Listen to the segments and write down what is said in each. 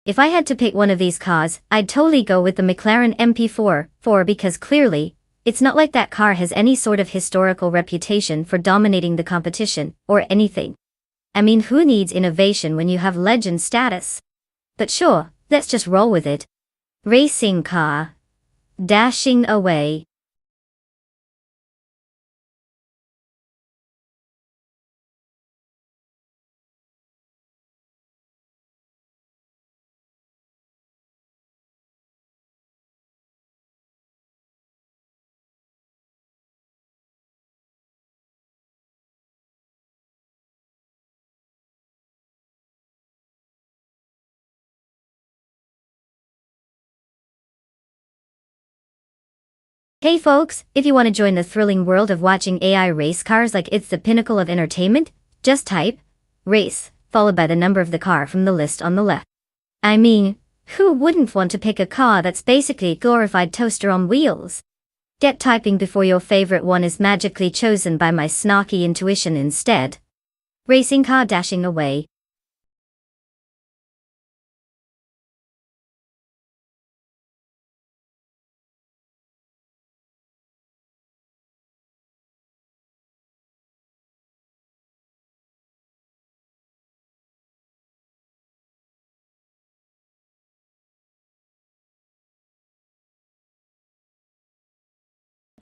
If I had to pick one of these cars, I'd totally go with the McLaren MP4 because clearly, it's not like that car has any sort of historical reputation for dominating the competition, or anything. I mean, who needs innovation when you have legend status? But sure, let's just roll with it. Racing car. Dashing away. Hey folks, if you want to join the thrilling world of watching AI race cars like it's the pinnacle of entertainment, just type race, followed by the number of the car from the list on the left. I mean, who wouldn't want to pick a car that's basically a glorified toaster on wheels? Get typing before your favorite one is magically chosen by my snarky intuition instead. Racing car dashing away.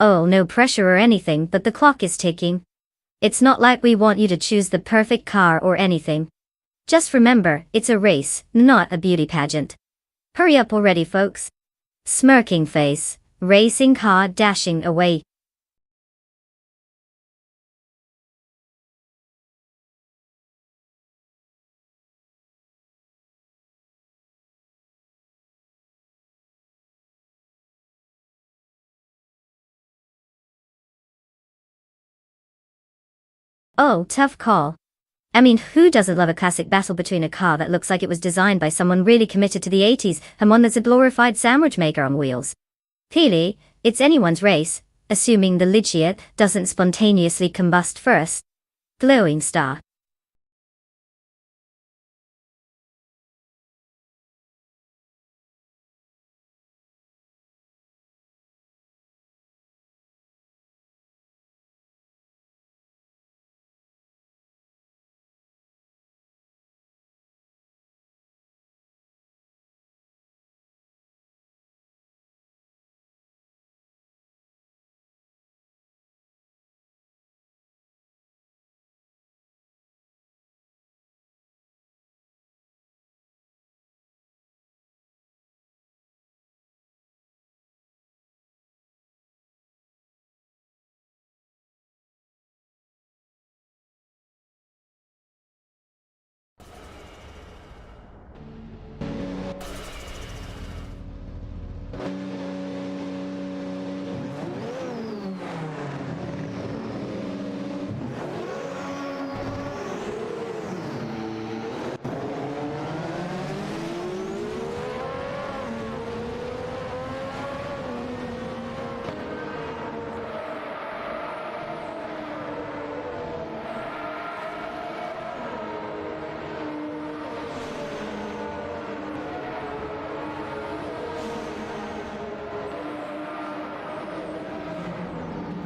Oh, no pressure or anything, but the clock is ticking. It's not like we want you to choose the perfect car or anything. Just remember, it's a race, not a beauty pageant. Hurry up already, folks. Smirking face, racing car dashing away. Oh, tough call. I mean, who doesn't love a classic battle between a car that looks like it was designed by someone really committed to the 80s and one that's a glorified sandwich maker on wheels? Clearly, it's anyone's race, assuming the Ligiet doesn't spontaneously combust first. Glowing star.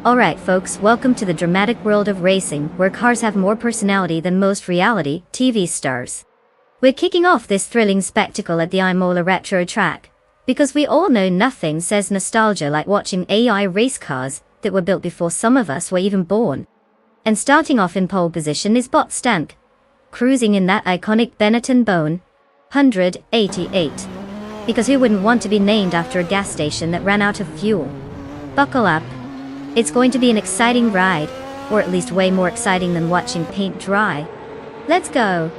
Alright folks, welcome to the dramatic world of racing, where cars have more personality than most reality TV stars. We're kicking off this thrilling spectacle at the Imola Retro track, because we all know nothing says nostalgia like watching AI race cars that were built before some of us were even born. And starting off in pole position is Bot Stank, cruising in that iconic Benetton Bone 188. Because who wouldn't want to be named after a gas station that ran out of fuel? Buckle up. It's going to be an exciting ride, or at least way more exciting than watching paint dry. Let's go!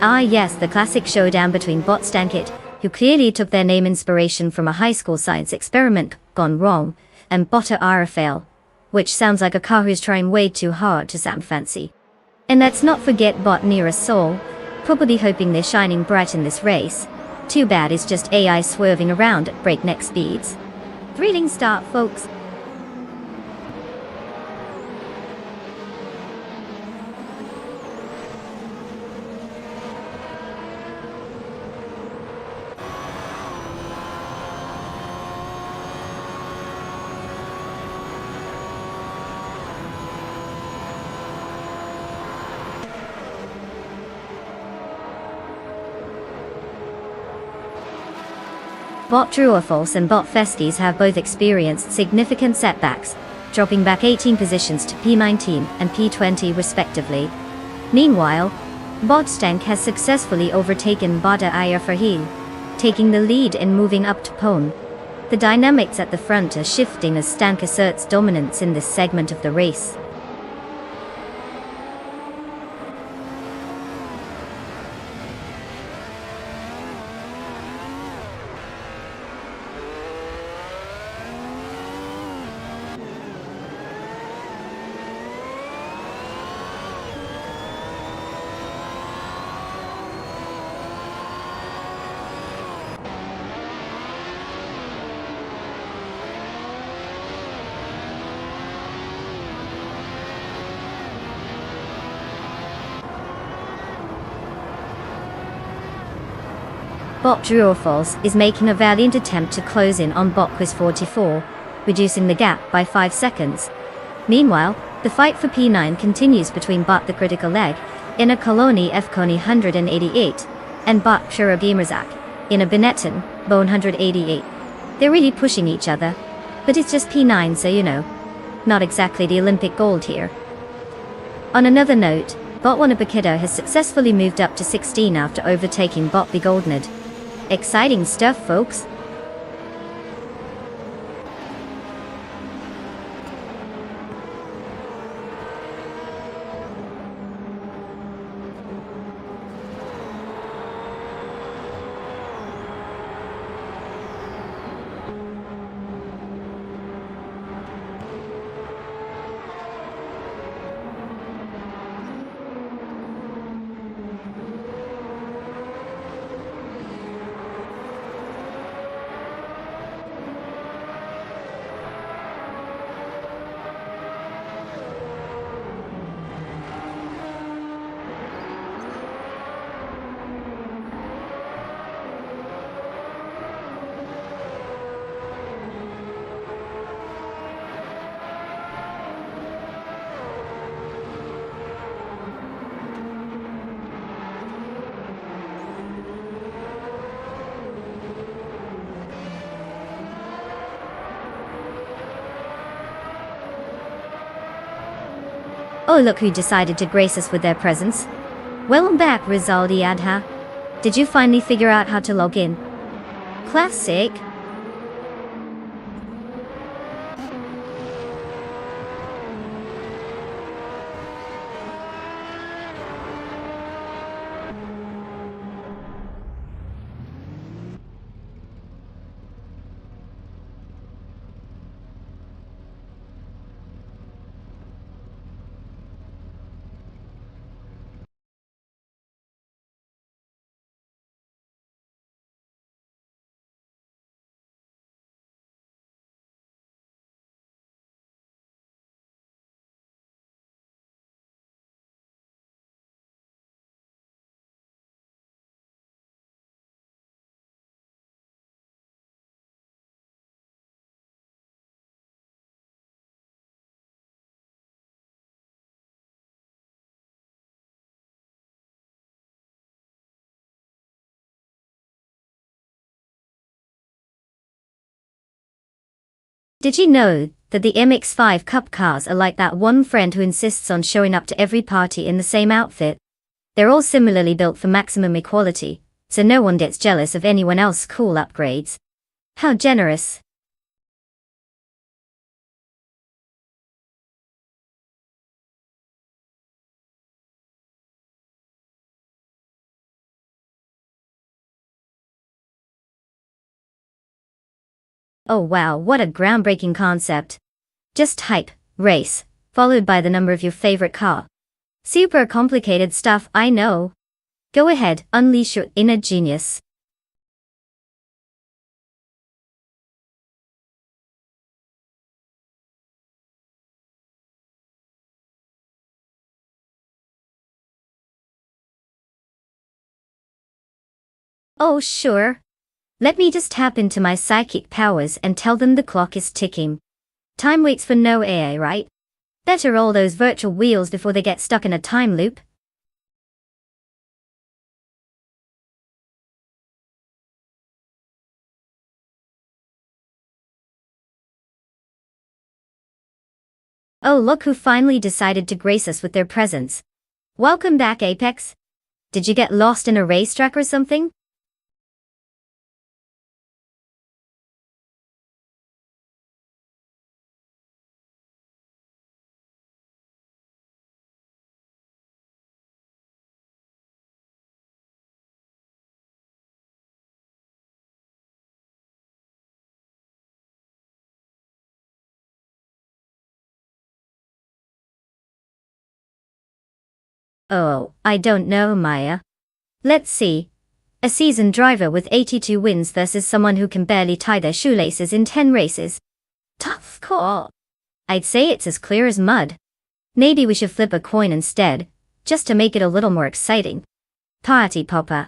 Ah yes, the classic showdown between Bot Stankit, who clearly took their name inspiration from a high school science experiment gone wrong, and Botta Arafale, which sounds like a car who's trying way too hard to sound fancy. And let's not forget Bot Near Soul, probably hoping they're shining bright in this race. Too bad it's just AI swerving around at breakneck speeds. Thrilling start, folks. Bot Trueforce and Bot Festies have both experienced significant setbacks, dropping back 18 positions to P19 and P20 respectively. Meanwhile, Bot Stank has successfully overtaken Botta Arafale, taking the lead and moving up to pole. The dynamics at the front are shifting as Stank asserts dominance in this segment of the race. Bot Trueforce is making a valiant attempt to close in on Bot Quiz 44, reducing the gap by 5 seconds. Meanwhile, the fight for P9 continues between Bot the Critical Leg, in a Coloni F-Coni 188, and Bot Shura Gamerzak, in a Benetton, Bone 188. They're really pushing each other, but it's just P9, so you know. Not exactly the Olympic gold here. On another note, Bot Wanabakida has successfully moved up to 16 after overtaking Bot the Goldnad. Exciting stuff, folks. Oh, look who decided to grace us with their presence. Welcome back, Rizaldi Adha. Did you finally figure out how to log in? Classic. Did you know that the MX-5 Cup cars are like that one friend who insists on showing up to every party in the same outfit? They're all similarly built for maximum equality, so no one gets jealous of anyone else's cool upgrades. How generous. Oh wow, what a groundbreaking concept. Just type, race, followed by the number of your favorite car. Super complicated stuff, I know. Go ahead, unleash your inner genius. Oh sure. Let me just tap into my psychic powers and tell them the clock is ticking. Time waits for no AI, right? Better roll those virtual wheels before they get stuck in a time loop. Oh look who finally decided to grace us with their presence. Welcome back, Apex. Did you get lost in a racetrack or something? Oh, I don't know, Maya. Let's see. A seasoned driver with 82 wins versus someone who can barely tie their shoelaces in 10 races. Tough call. I'd say it's as clear as mud. Maybe we should flip a coin instead, just to make it a little more exciting. Party popper.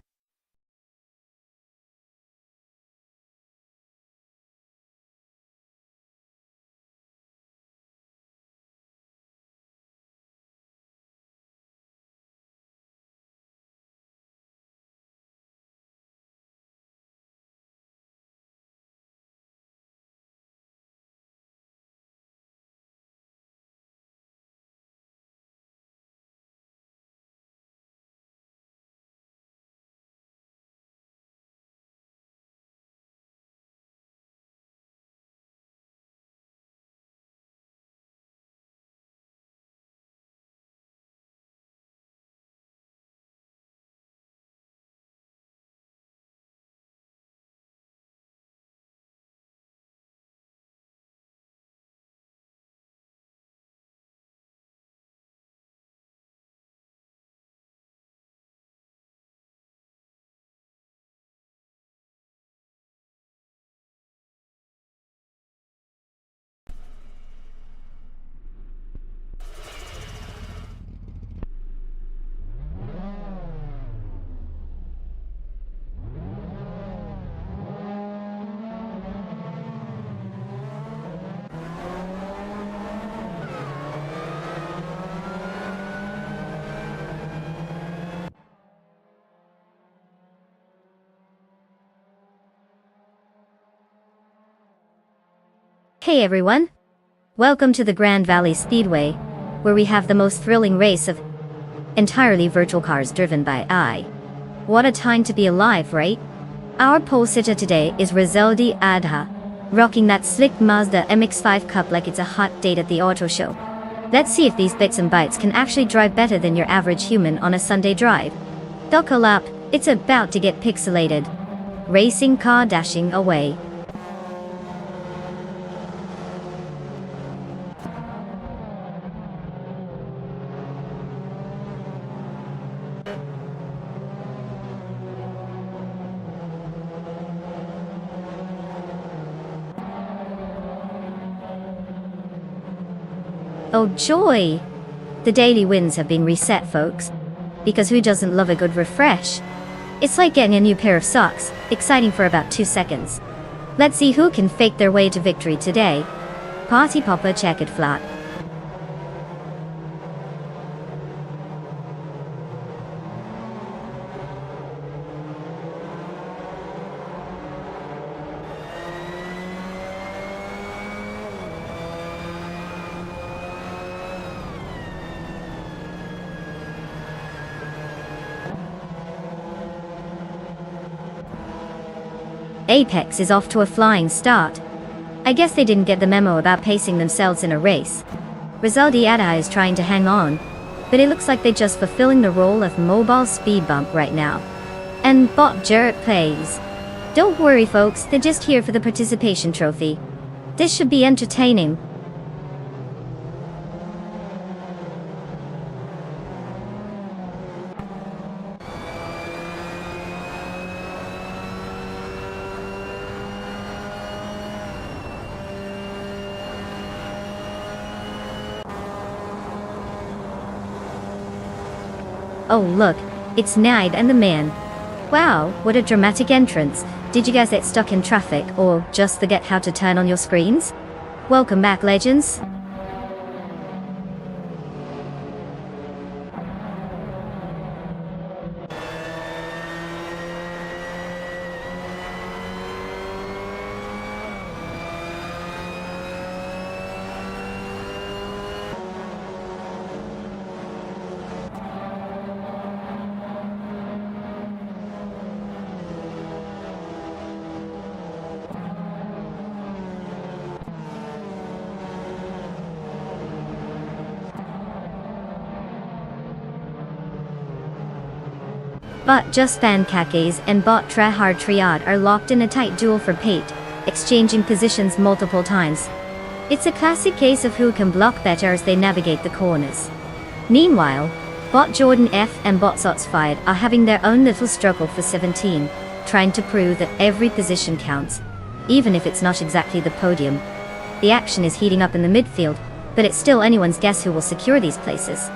Hey everyone! Welcome to the Grand Valley Speedway, where we have the most thrilling race of entirely virtual cars driven by AI. What a time to be alive, right? Our pole sitter today is Rizaldi Adha, rocking that slick Mazda MX-5 Cup like it's a hot date at the auto show. Let's see if these bits and bytes can actually drive better than your average human on a Sunday drive. Buckle up, it's about to get pixelated. Racing car dashing away. Oh joy! The daily wins have been reset, folks. Because who doesn't love a good refresh? It's like getting a new pair of socks, exciting for about 2 seconds. Let's see who can fake their way to victory today. Party popper checkered flat. Apex is off to a flying start. I guess they didn't get the memo about pacing themselves in a race. Rizaldi Ada is trying to hang on, but it looks like they're just fulfilling the role of mobile speed bump right now. And bot Jarrett plays. Don't worry folks, they're just here for the participation trophy. This should be entertaining. Oh look, it's Nide and the man. Wow, what a dramatic entrance. Did you guys get stuck in traffic or just forget how to turn on your screens? Welcome back, legends. But just fan Kakes and bot Trahard Triad are locked in a tight duel for Pate, exchanging positions multiple times. It's a classic case of who can block better as they navigate the corners. Meanwhile, bot Jordan F and bot Sotsfired are having their own little struggle for 17, trying to prove that every position counts, even if it's not exactly the podium. The action is heating up in the midfield, but it's still anyone's guess who will secure these places.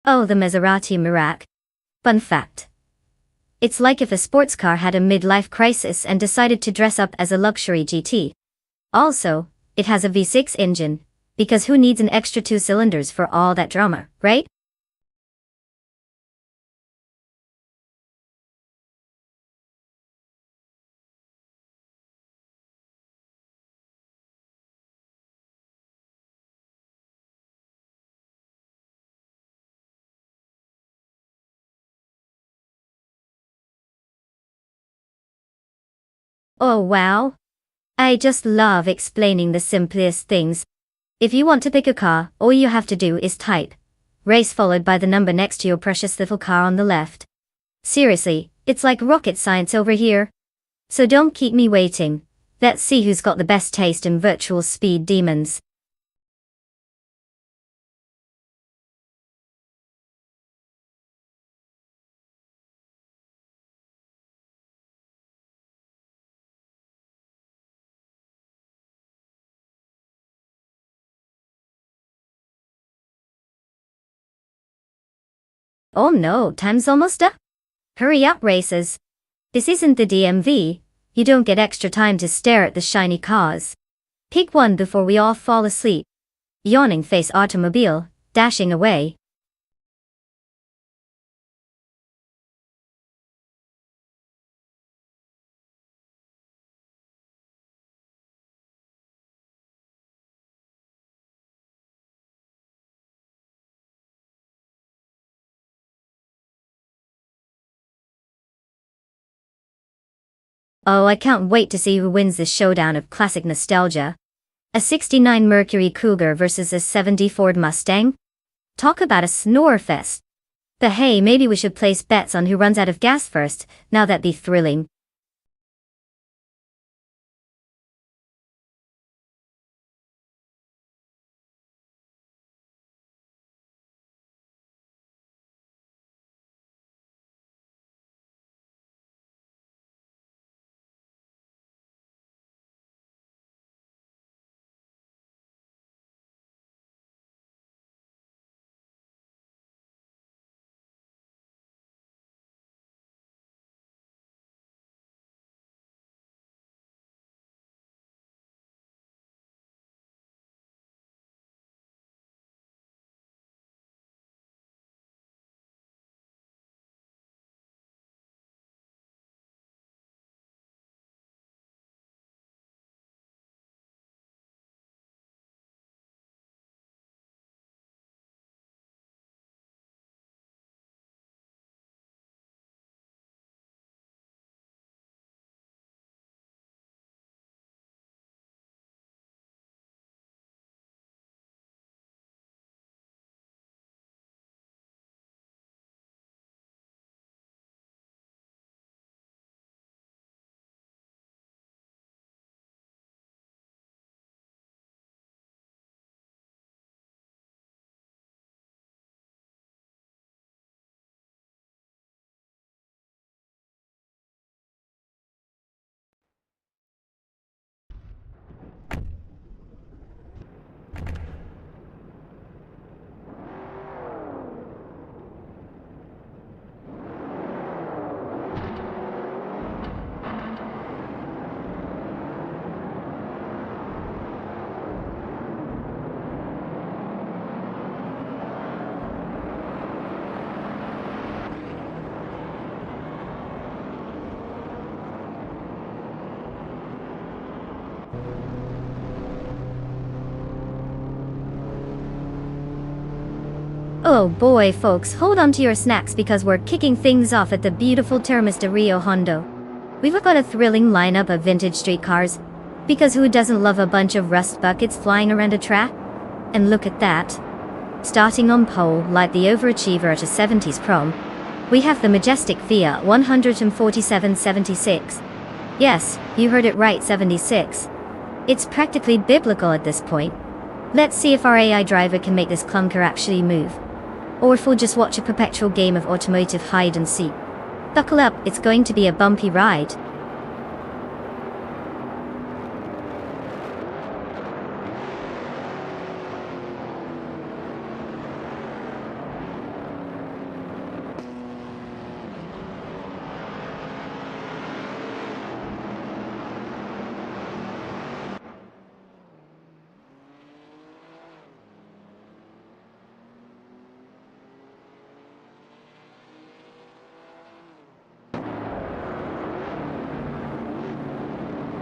Oh, the Maserati Mirac. Fun fact. It's like if a sports car had a midlife crisis and decided to dress up as a luxury GT. Also, it has a V6 engine, because who needs an extra 2 cylinders for all that drama, right? Oh wow. I just love explaining the simplest things. If you want to pick a car, all you have to do is type race followed by the number next to your precious little car on the left. Seriously, it's like rocket science over here. So don't keep me waiting. Let's see who's got the best taste in virtual speed demons. Oh no, time's almost up. Hurry up, racers. This isn't the DMV. You don't get extra time to stare at the shiny cars. Pick one before we all fall asleep. Yawning face automobile, dashing away. Oh, I can't wait to see who wins this showdown of classic nostalgia. A 69 Mercury Cougar versus a 70 Ford Mustang? Talk about a snore fest. But hey, maybe we should place bets on who runs out of gas first, now that'd be thrilling. Oh boy, folks, hold on to your snacks because we're kicking things off at the beautiful Termas de Rio Hondo. We've got a thrilling lineup of vintage street cars, because who doesn't love a bunch of rust buckets flying around a track? And look at that. Starting on pole, like the overachiever at a 70s prom, we have the majestic Fiat 14776. Yes, you heard it right, 76. It's practically biblical at this point. Let's see if our AI driver can make this clunker actually move. Or if we'll just watch a perpetual game of automotive hide and seek. Buckle up, it's going to be a bumpy ride.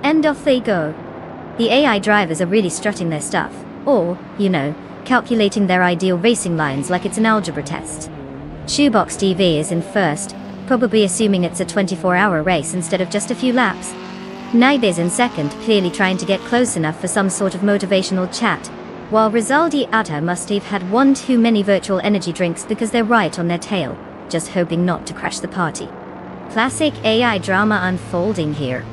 And off they go. The AI drivers are really strutting their stuff, or, calculating their ideal racing lines like it's an algebra test. Shoebox TV is in first, probably assuming it's a 24-hour race instead of just a few laps. Naibe's in second, clearly trying to get close enough for some sort of motivational chat, while Rizaldi Atta must have had one too many virtual energy drinks because they're right on their tail, just hoping not to crash the party. Classic AI drama unfolding here.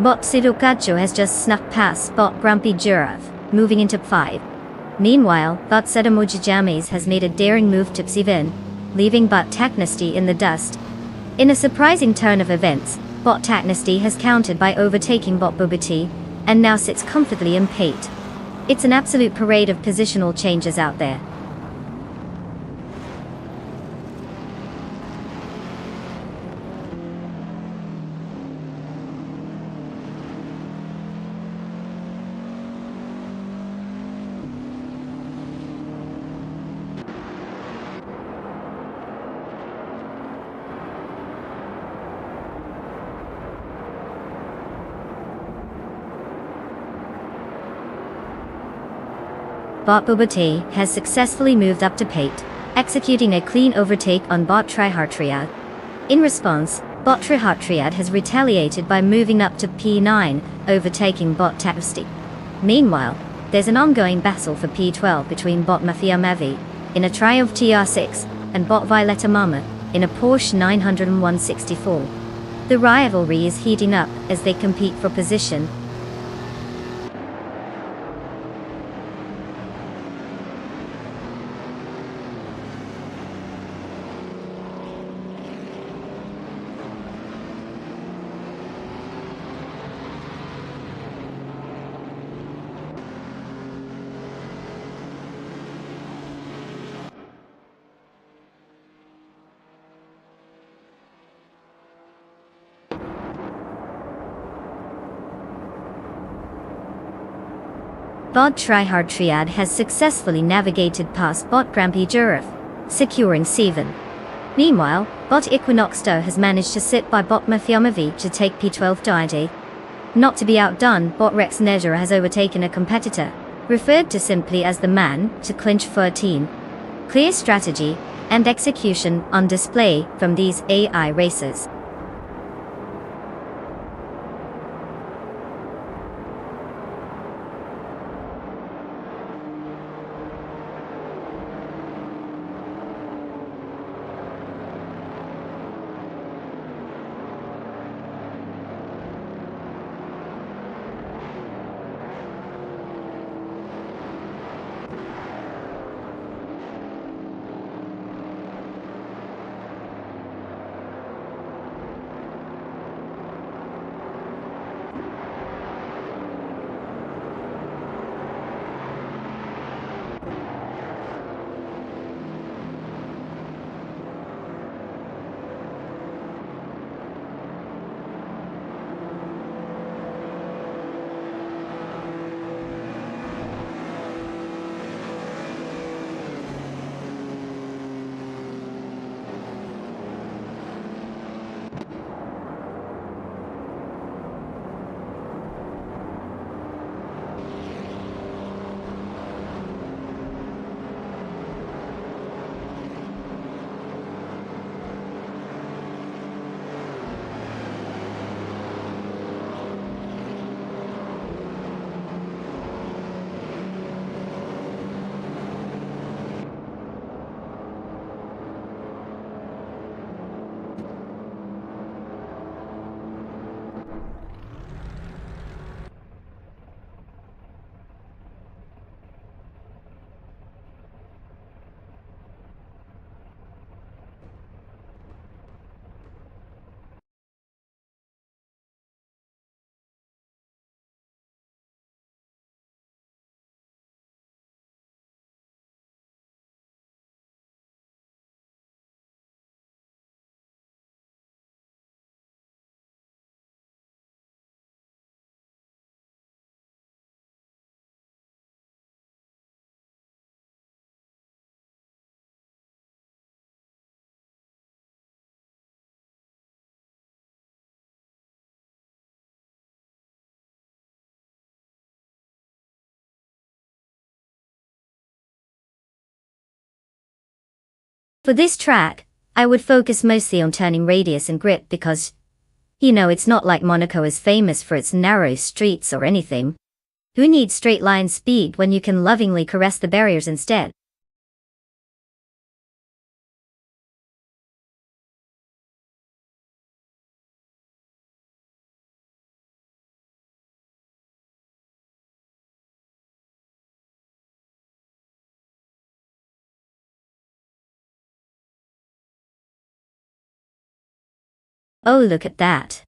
Bot Sidokacho has just snuck past Bot Grumpy Giraffe, moving into 5. Meanwhile, Bot Sedamojijames has made a daring move to Psivin, leaving Bot Taknesty in the dust. In a surprising turn of events, Bot Taknesty has countered by overtaking Bot Bobati, and now sits comfortably in P8. It's an absolute parade of positional changes out there. Bot Bobati has successfully moved up to P8, executing a clean overtake on Bot Trihartriad. In response, Bot Trihartriad has retaliated by moving up to P9, overtaking Bot Taknesty. Meanwhile, there's an ongoing battle for P12 between Bot Mafia Mavi, in a Triumph TR6, and Bot Violetta Mama, in a Porsche 901/64. The rivalry is heating up as they compete for position. Bot Trihartriad has successfully navigated past Bot Grumpy Giraffe, securing C7. Meanwhile, Bot Equinoxto has managed to sit by Bot Mafiamavi to take P12 Diety. Not to be outdone, Bot Rex Nezra has overtaken a competitor, referred to simply as the man, to clinch 13. Clear strategy and execution on display from these AI racers. For this track, I would focus mostly on turning radius and grip because, it's not like Monaco is famous for its narrow streets or anything. Who needs straight line speed when you can lovingly caress the barriers instead? Oh, look at that.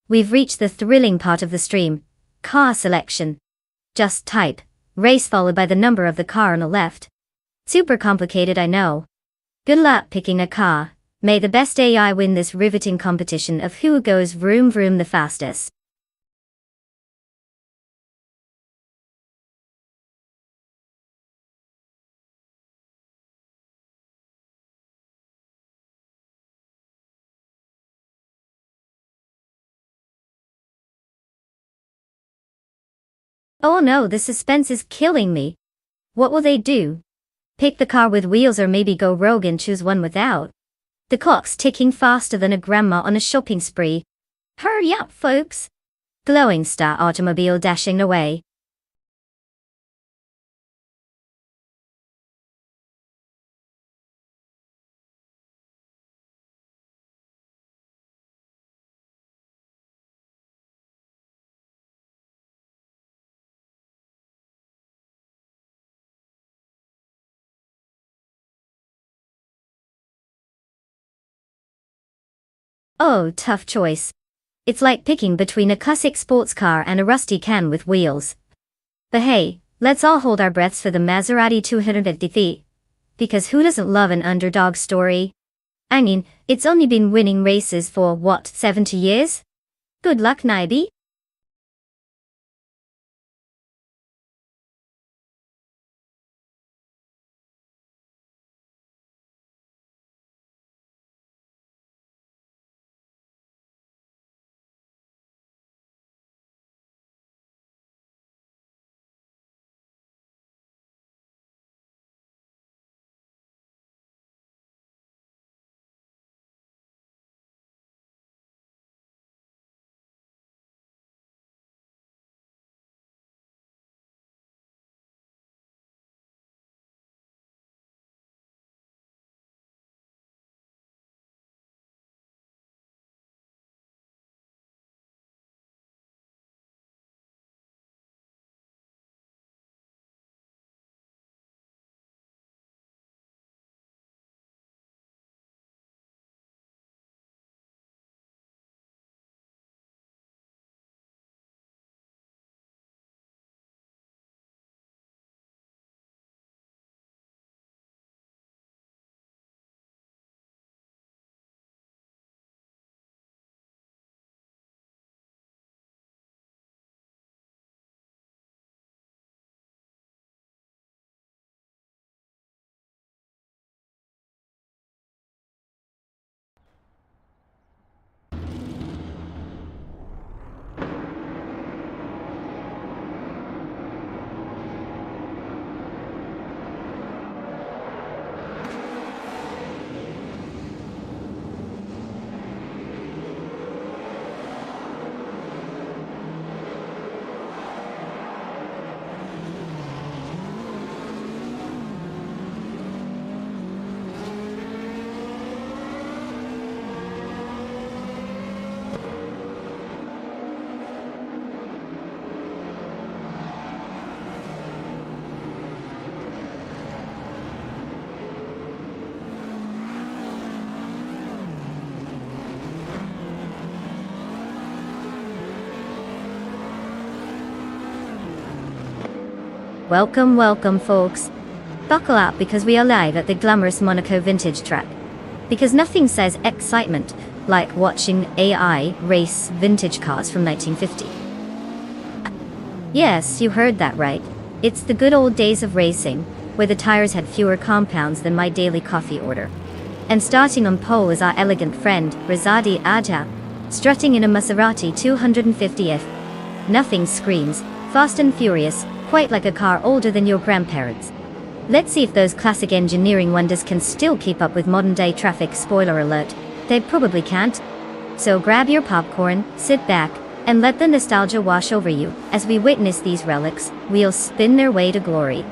We've reached the thrilling part of the stream. Car selection. Just type race followed by the number of the car on the left. Super complicated, I know. Good luck picking a car. May the best AI win this riveting competition of who goes vroom vroom the fastest. Oh no, the suspense is killing me. What will they do? Pick the car with wheels or maybe go rogue and choose one without? The clock's ticking faster than a grandma on a shopping spree. Hurry up, folks! Glowing star automobile dashing away. Oh, tough choice. It's like picking between a classic sports car and a rusty can with wheels. But hey, let's all hold our breaths for the Maserati 250, because who doesn't love an underdog story? I mean, it's only been winning races for, what, 70 years? Good luck, Naibi. Welcome, welcome, folks. Buckle up because we are live at the glamorous Monaco vintage track. Because nothing says excitement like watching AI race vintage cars from 1950. Yes, you heard that right. It's the good old days of racing, where the tires had fewer compounds than my daily coffee order. And starting on pole is our elegant friend, Razadi Aja, strutting in a Maserati 250F. Nothing screams fast and furious, quite like a car older than your grandparents. Let's see if those classic engineering wonders can still keep up with modern-day traffic. Spoiler alert, they probably can't. So grab your popcorn, sit back, and let the nostalgia wash over you as we witness these relics wheels spin their way to glory.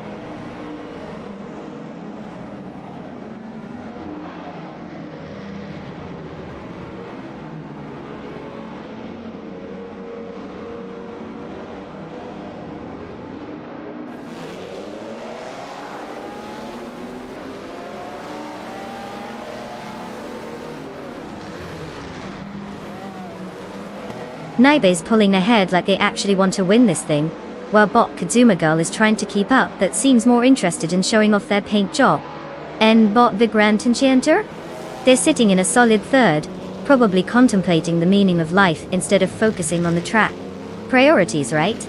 Naibe's pulling ahead like they actually want to win this thing, while bot Kazuma Girl is trying to keep up but seems more interested in showing off their paint job. And bot Vigrant Enchanter? They're sitting in a solid third, probably contemplating the meaning of life instead of focusing on the track. Priorities, right?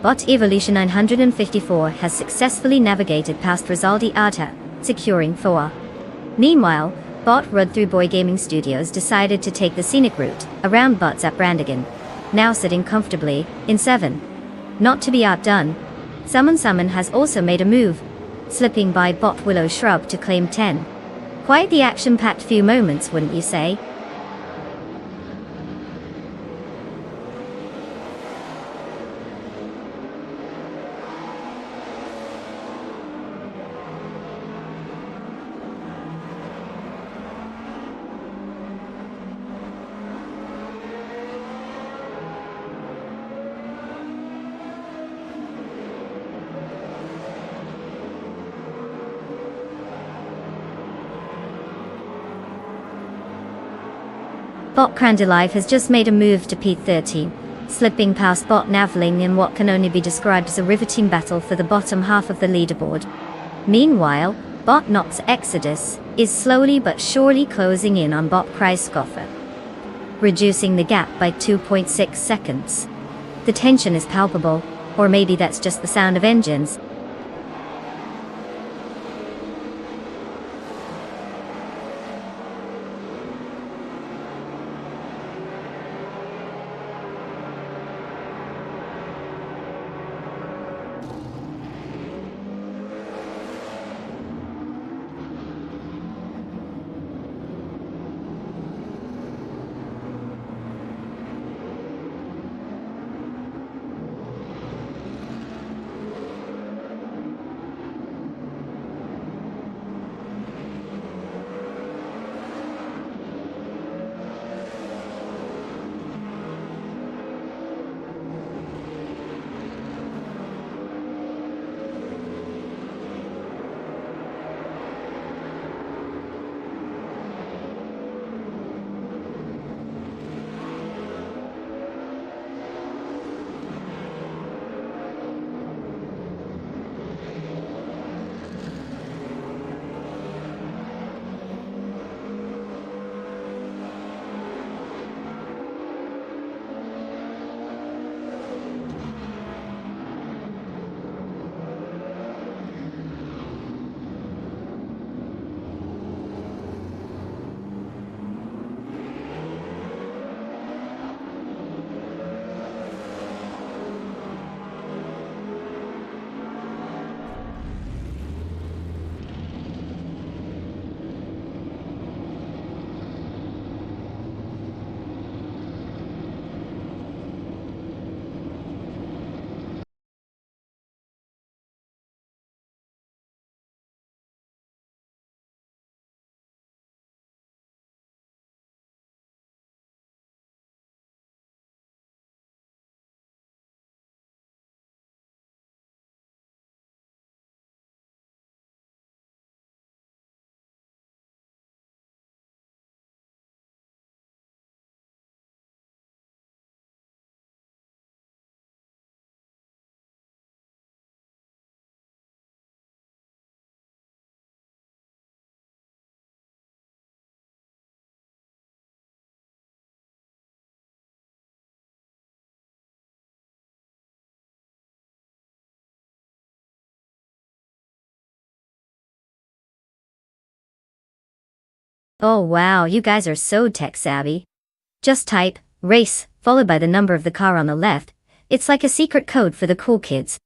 Bot Evolution 954 has successfully navigated past Rizaldi Arta, securing 4. Meanwhile, Bot Rud through Boy Gaming Studios decided to take the scenic route around Bots at Brandigan, now sitting comfortably in 7. Not to be outdone, Summon has also made a move, slipping by Bot Willow Shrub to claim 10. Quite the action-packed few moments, wouldn't you say? Bot Crandalive has just made a move to P13, slipping past Bot Navling in what can only be described as a riveting battle for the bottom half of the leaderboard. Meanwhile, Bot Nox Exodus is slowly but surely closing in on Bot Kreisskoffer, reducing the gap by 2.6 seconds. The tension is palpable, or maybe that's just the sound of engines. Oh wow, you guys are so tech savvy. Just type, race, followed by the number of the car on the left. It's like a secret code for the cool kids.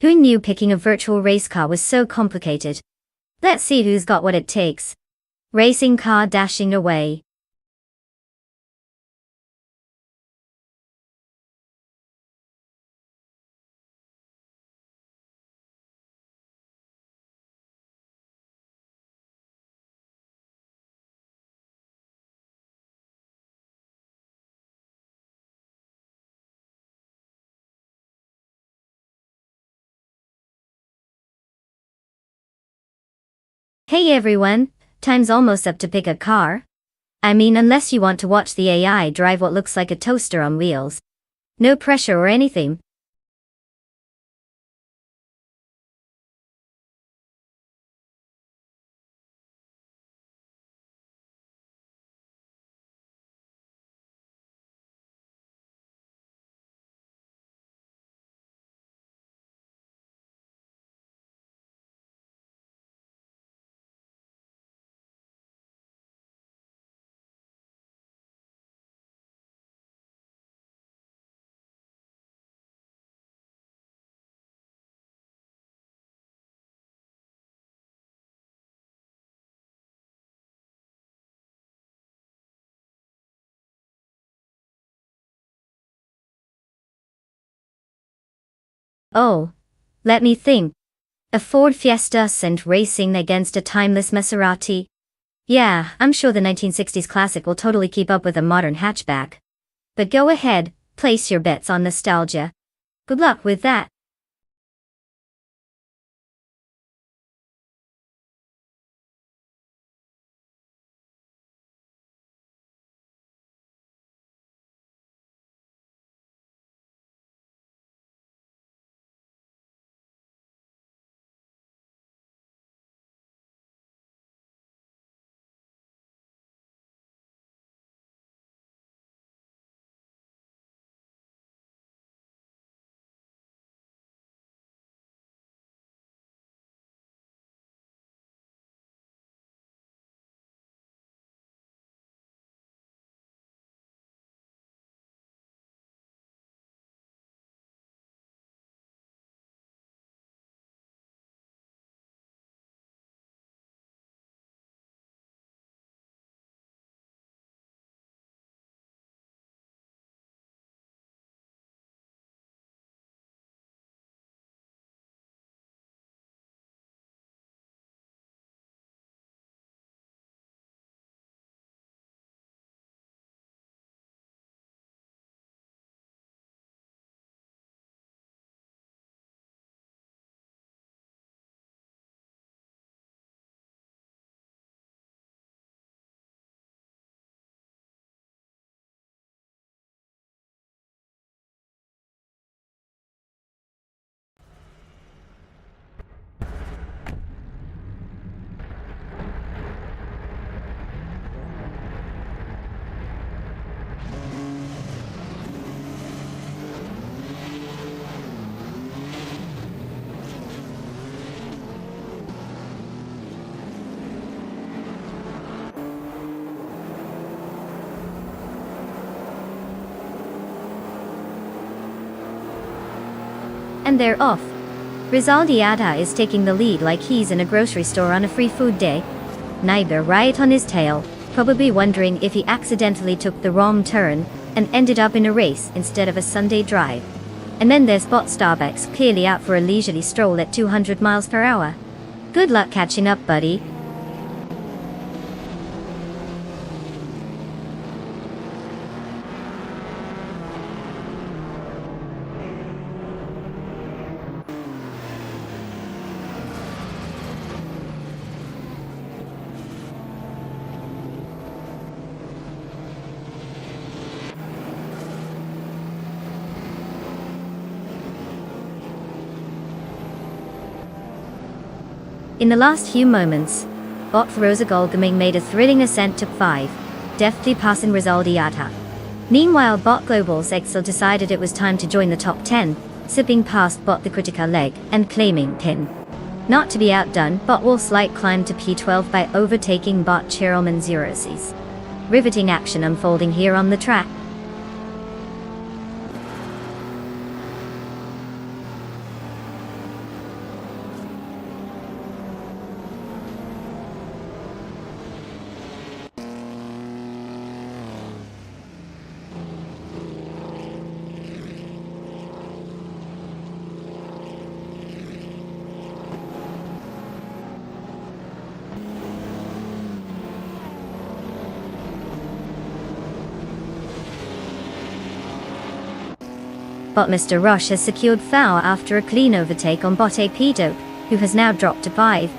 Who knew picking a virtual race car was so complicated? Let's see who's got what it takes. Racing car dashing away. Hey everyone, time's almost up to pick a car. I mean, unless you want to watch the AI drive what looks like a toaster on wheels. No pressure or anything. Oh, let me think. A Ford Fiesta sent racing against a timeless Maserati. Yeah, I'm sure the 1960s classic will totally keep up with a modern hatchback. But go ahead, place your bets on nostalgia. Good luck with that. And they're off. Rizaldiata is taking the lead like he's in a grocery store on a free food day. Neighbor right on his tail, probably wondering if he accidentally took the wrong turn and ended up in a race instead of a Sunday drive. And then there's Bot Starbucks clearly out for a leisurely stroll at 200 miles per hour. Good luck catching up, buddy. In the last few moments, Bot Rosagolgaming made a thrilling ascent to 5, deftly passing Rizaldiata. Meanwhile, Bot Global's Excel decided it was time to join the top 10, zipping past Bot the critical leg and claiming pin. Not to be outdone, Bot will slight climb to P12 by overtaking Bot Chairman Zerosis. Riveting action unfolding here on the track. But Mr. Rush has secured foul after a clean overtake on Bot AP Dope, who has now dropped to 5.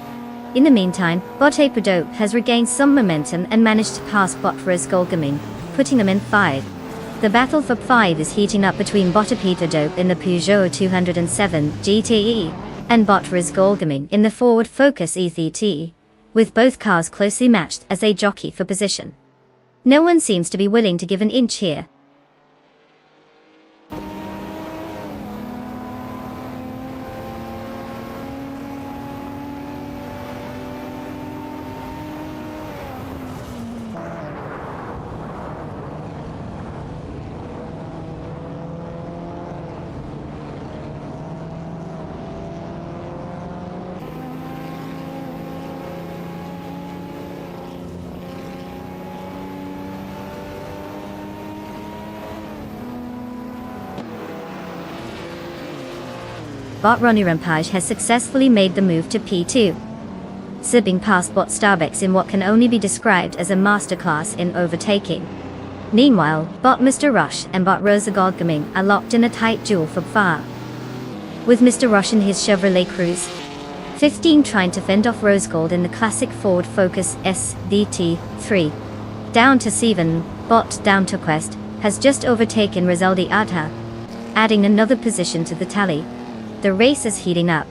In the meantime, bot Procedural has regained some momentum and managed to pass bot Procedural, putting them in 5. The battle for 5 is heating up between bot Procedural in the Peugeot 207 GTE and bot Procedural in the Ford Focus ETT, with both cars closely matched as they jockey for position. No one seems to be willing to give an inch here. Bot Ronnie Rampage has successfully made the move to P2, zipping past bot Starbucks in what can only be described as a masterclass in overtaking. Meanwhile, bot Mr. Rush and bot Rosa Goldgaming are locked in a tight duel for fire, with Mr. Rush in his Chevrolet Cruze 15 trying to fend off Rose Gold in the classic Ford Focus SVT3. Down to 7, bot Down to Quest has just overtaken Rizaldi Adha, adding another position to the tally. The race is heating up.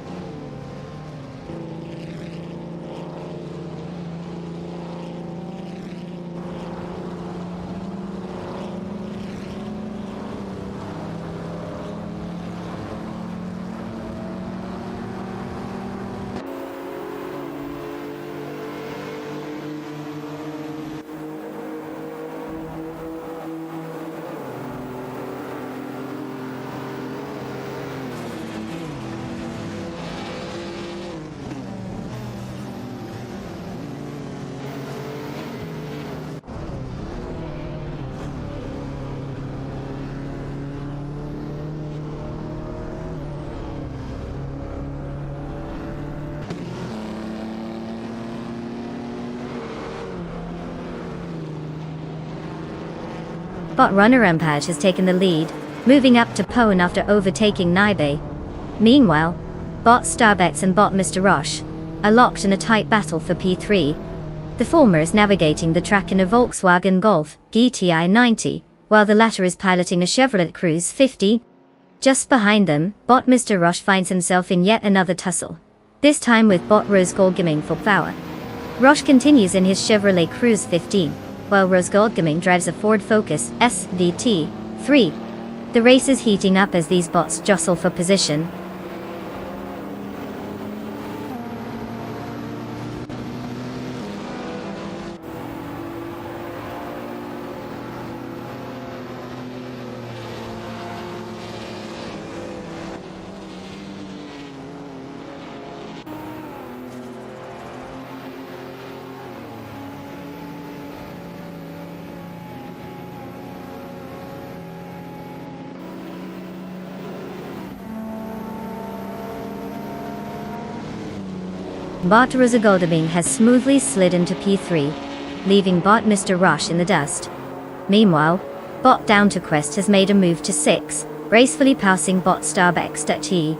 Bot Runner Rampage has taken the lead, moving up to Pone after overtaking Naibe. Meanwhile, bot Starbucks and bot Mr. Rush are locked in a tight battle for P3. The former is navigating the track in a Volkswagen Golf GTI 90, while the latter is piloting a Chevrolet Cruze 50. Just behind them, bot Mr. Rush finds himself in yet another tussle, this time with bot Rose Goldgaming for power. Rush continues in his Chevrolet Cruze 15. While Rose Goldgaming drives a Ford Focus SVT3. The race is heating up as these bots jostle for position. Bot Rosa Goldgaming has smoothly slid into P3, leaving bot Mr. Rush in the dust. Meanwhile, bot Down to Quest has made a move to 6, gracefully passing bot Starbucks.T.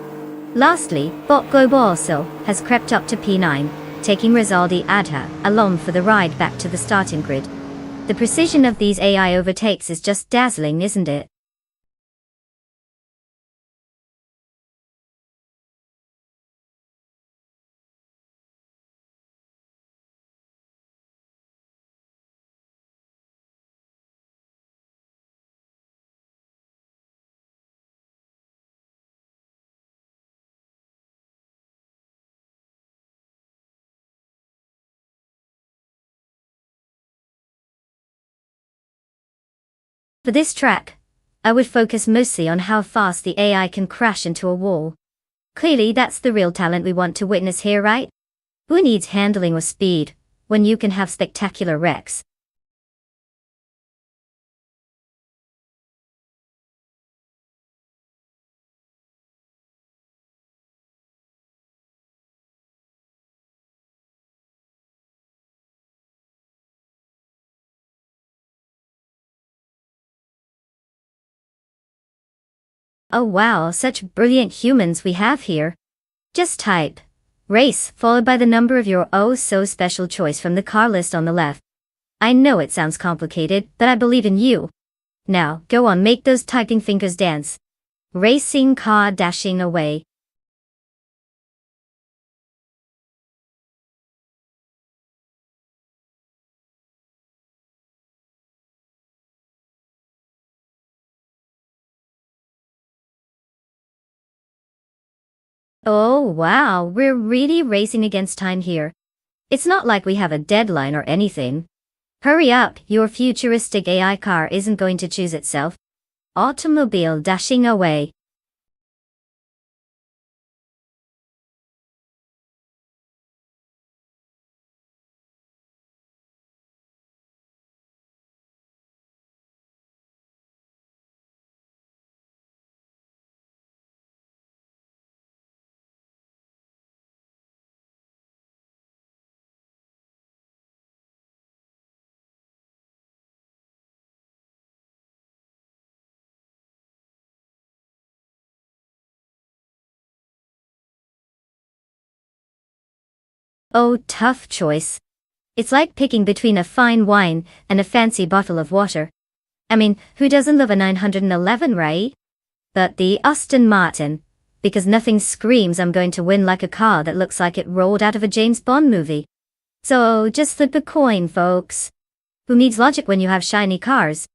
Lastly, bot Globalsil has crept up to P9, taking Rizaldi Adha along for the ride back to the starting grid. The precision of these AI overtakes is just dazzling, isn't it? For this track, I would focus mostly on how fast the AI can crash into a wall. Clearly that's the real talent we want to witness here, right? Who needs handling or speed, when you can have spectacular wrecks? Oh wow, such brilliant humans we have here. Just type Race, followed by the number of your oh-so-special choice from the car list on the left. I know it sounds complicated, but I believe in you. Now, go on, make those typing fingers dance. Racing car dashing away. Oh wow, we're really racing against time here. It's not like we have a deadline or anything. Hurry up, your futuristic AI car isn't going to choose itself. Automobile dashing away. Oh, tough choice. It's like picking between a fine wine and a fancy bottle of water. I mean, who doesn't love a 911, right? But the Aston Martin, because nothing screams I'm going to win like a car that looks like it rolled out of a James Bond movie. So just flip a coin, folks. Who needs logic when you have shiny cars?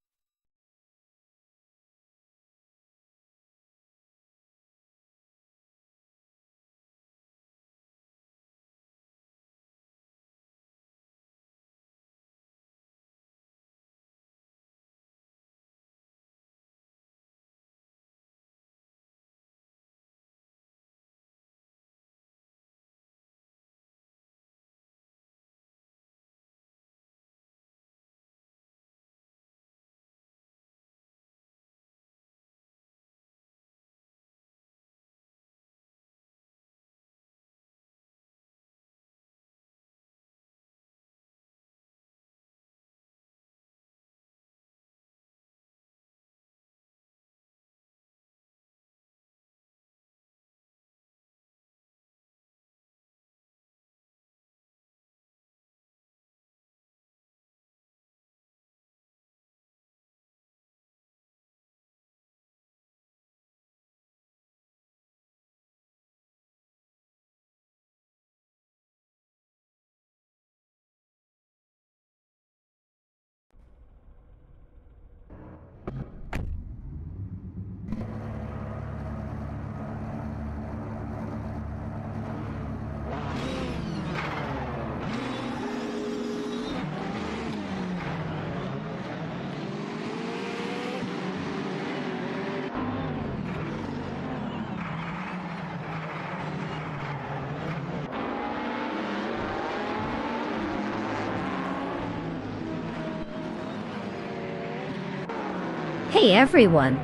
Hey everyone!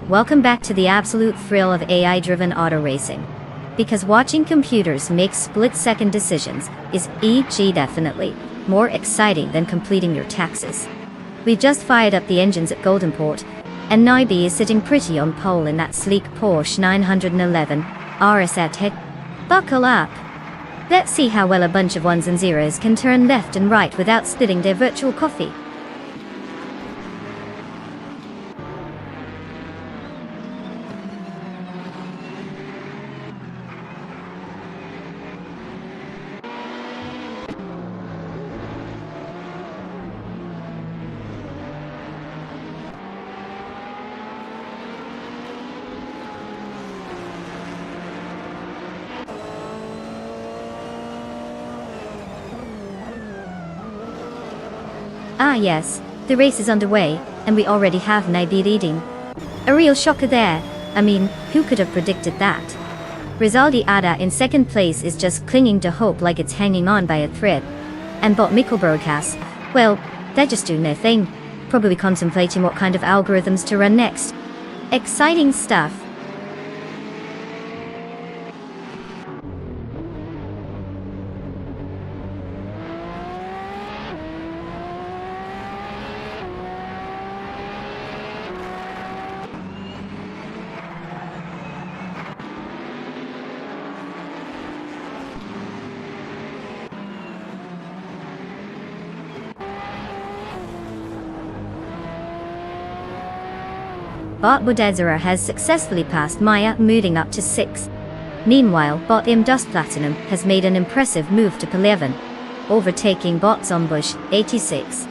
Welcome back to the absolute thrill of AI-driven auto racing. Because watching computers make split-second decisions is definitely more exciting than completing your taxes. We've just fired up the engines at Goldenport, and Naibi is sitting pretty on pole in that sleek Porsche 911 RS. Buckle up! Let's see how well a bunch of ones and zeros can turn left and right without spilling their virtual coffee. Ah yes, the race is underway, and we already have Naibi leading. A real shocker there. I mean, who could have predicted that? Rizaldi Ada in second place is just clinging to hope like it's hanging on by a thread. And Bot Mikkel broadcasts, well, they're just doing their thing, probably contemplating what kind of algorithms to run next. Exciting stuff. Bot Budezera has successfully passed Maya, moving up to 6. Meanwhile, Bot Im Dust Platinum has made an impressive move to P11, overtaking Bot Zombush, 86.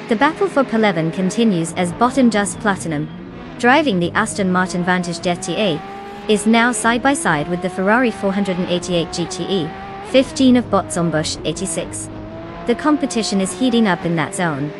The battle for P11 continues as Bot Im Dust Platinum, driving the Aston Martin Vantage GTA, is now side by side with the Ferrari 488 GTE, 15 of Bot Zombush, 86. The competition is heating up in that zone.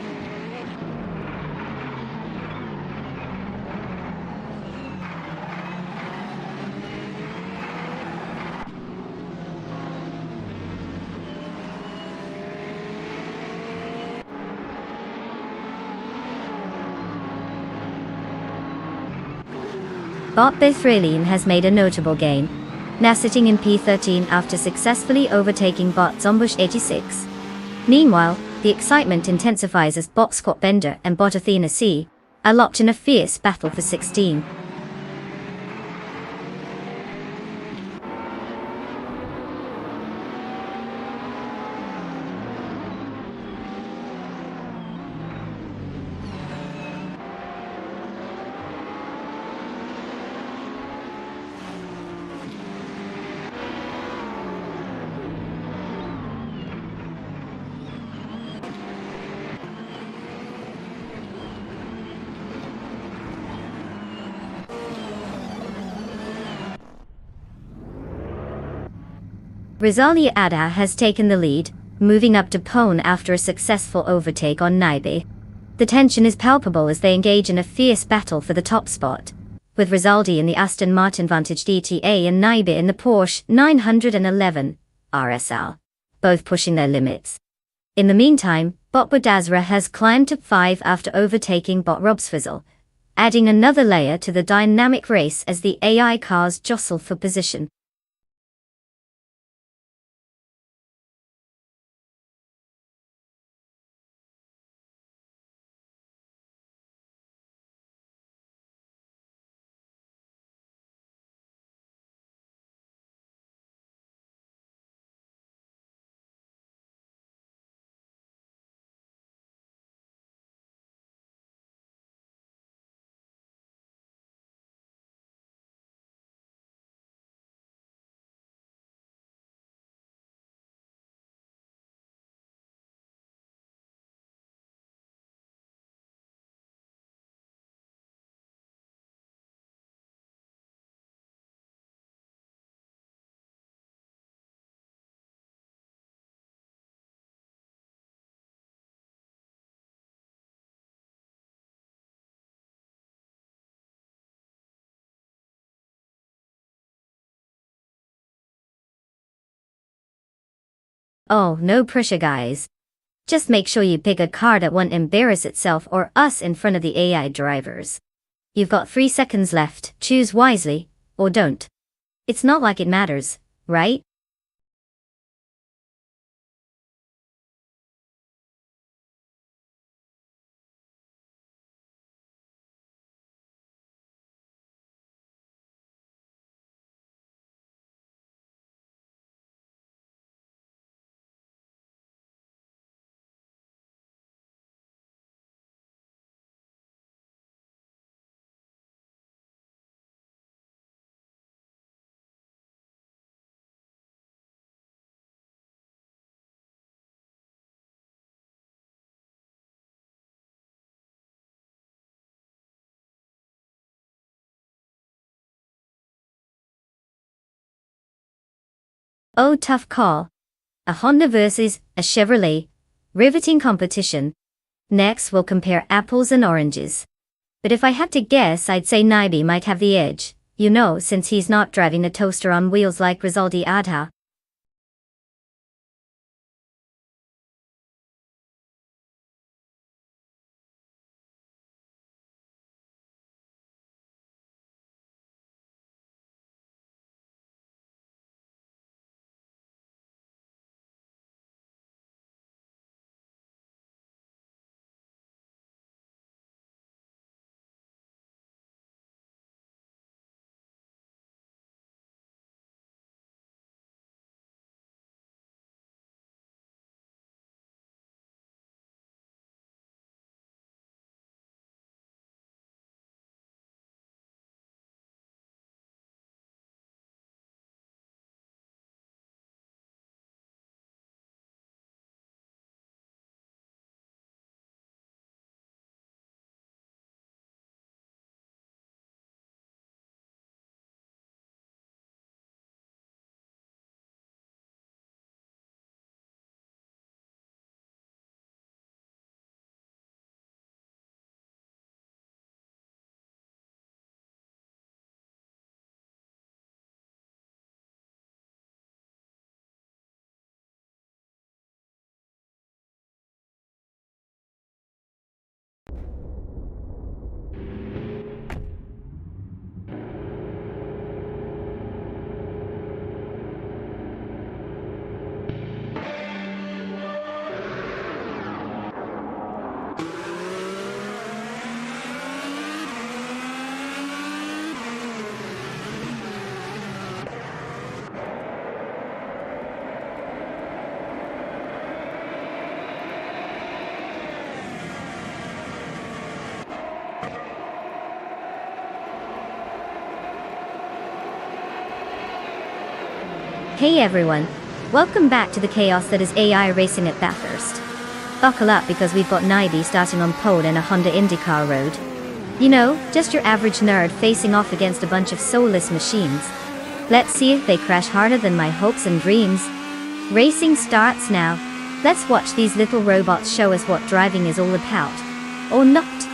Bot Bithraline has made a notable gain, now sitting in P13 after successfully overtaking Bot Zombush 86. Meanwhile, the excitement intensifies as Bot Scott Bender and Bot Athena C are locked in a fierce battle for 16. Rizali Ada has taken the lead, moving up to Pone after a successful overtake on Naibe. The tension is palpable as they engage in a fierce battle for the top spot, with Rizaldi in the Aston Martin Vantage DTA and Naibe in the Porsche 911 RSL, both pushing their limits. In the meantime, Bot Budazra has climbed to 5 after overtaking Bot Robsfizzle, adding another layer to the dynamic race as the AI cars jostle for position. Oh, no pressure guys. Just make sure you pick a car that won't embarrass itself or us in front of the AI drivers. You've got 3 seconds left, choose wisely, or don't. It's not like it matters, right? Oh, tough call. A Honda versus a Chevrolet. Riveting competition. Next, we'll compare apples and oranges. But if I had to guess, I'd say Naibe might have the edge, since he's not driving a toaster on wheels like Rizaldi Adha. Hey everyone, welcome back to the chaos that is AI racing at Bathurst. Buckle up because we've got Nibby starting on pole in a Honda IndyCar road. You know, just your average nerd facing off against a bunch of soulless machines. Let's see if they crash harder than my hopes and dreams. Racing starts now. Let's watch these little robots show us what driving is all about. Or not.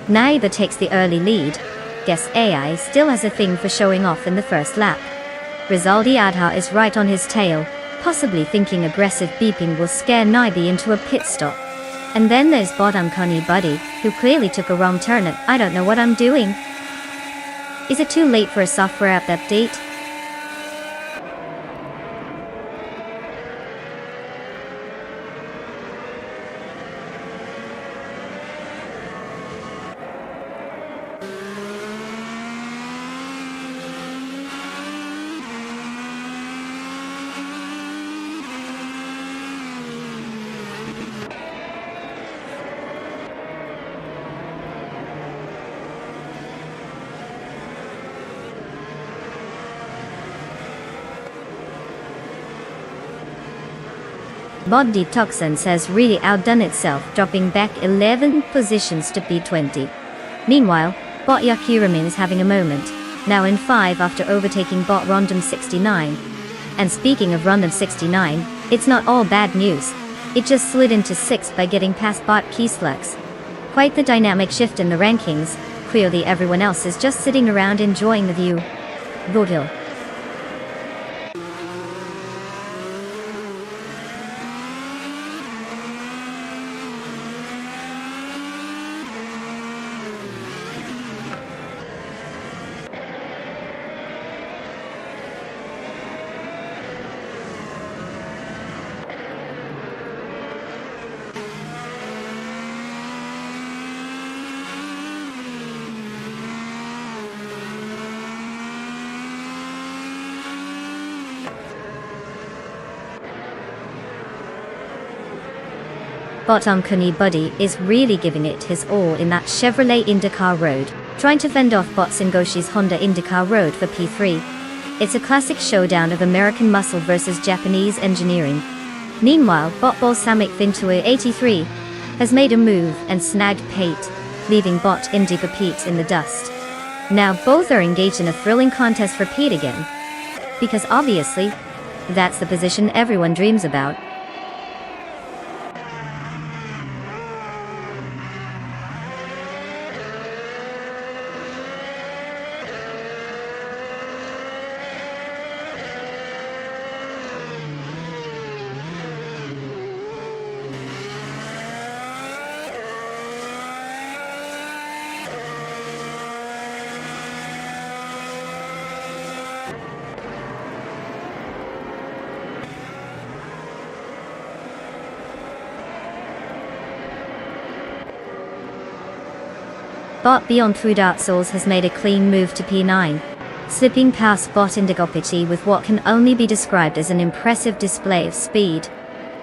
Neither takes the early lead. Guess AI still has a thing for showing off in the first lap. Rizaldi Adha is right on his tail, possibly thinking aggressive beeping will scare Nibby into a pit stop. And then there's Bottom Connie Buddy, who clearly took a wrong turn at I don't know what I'm doing. Is it too late for a software update? Body Toxins has really outdone itself, dropping back 11 positions to P20. Meanwhile, Bot Yakiramin is having a moment, now in 5 after overtaking Bot Rondom 69. And speaking of Rondom 69, it's not all bad news. It just slid into 6th by getting past Bot Kieslux. Quite the dynamic shift in the rankings. Clearly everyone else is just sitting around enjoying the view. Godil. Bottom Connie Buddy is really giving it his all in that Chevrolet IndyCar road, trying to fend off Bot Singoshi's Honda IndyCar road for P3. It's a classic showdown of American muscle versus Japanese engineering. Meanwhile, Bot Balsamic Fintua 83 has made a move and snagged Pate, leaving Bot IndyCar Pete in the dust. Now both are engaged in a thrilling contest for Pete again. Because obviously, that's the position everyone dreams about. Bot Beyond Food Art Souls has made a clean move to P9, slipping past Bot Indigopity with what can only be described as an impressive display of speed.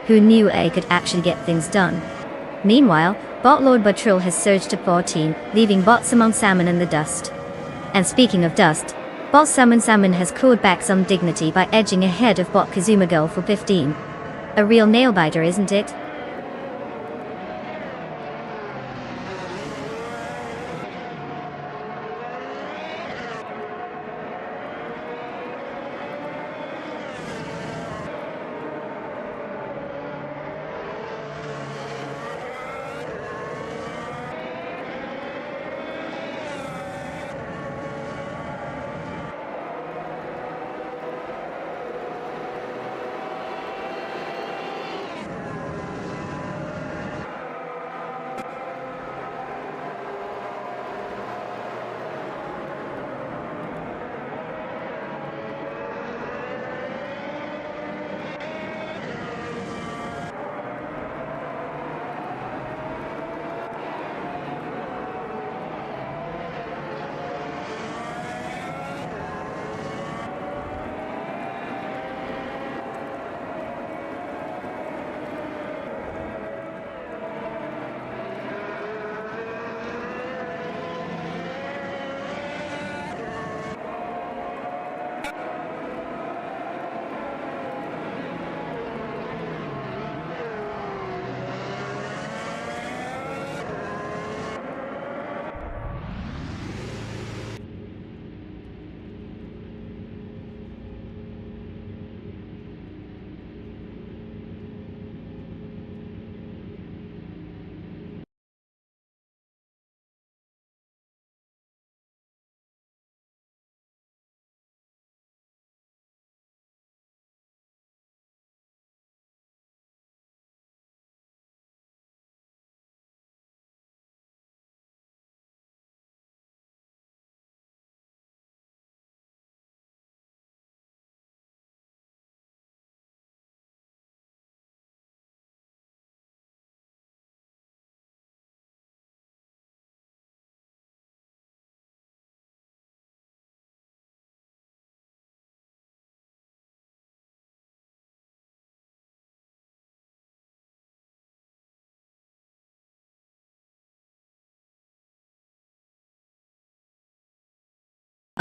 Who knew A could actually get things done? Meanwhile, Bot Lord Batril has surged to 14, leaving Bot Samon Salmon in the dust. And speaking of dust, Bot Salmon Salmon has clawed back some dignity by edging ahead of Bot Kazuma Girl for 15. A real nail-biter, isn't it?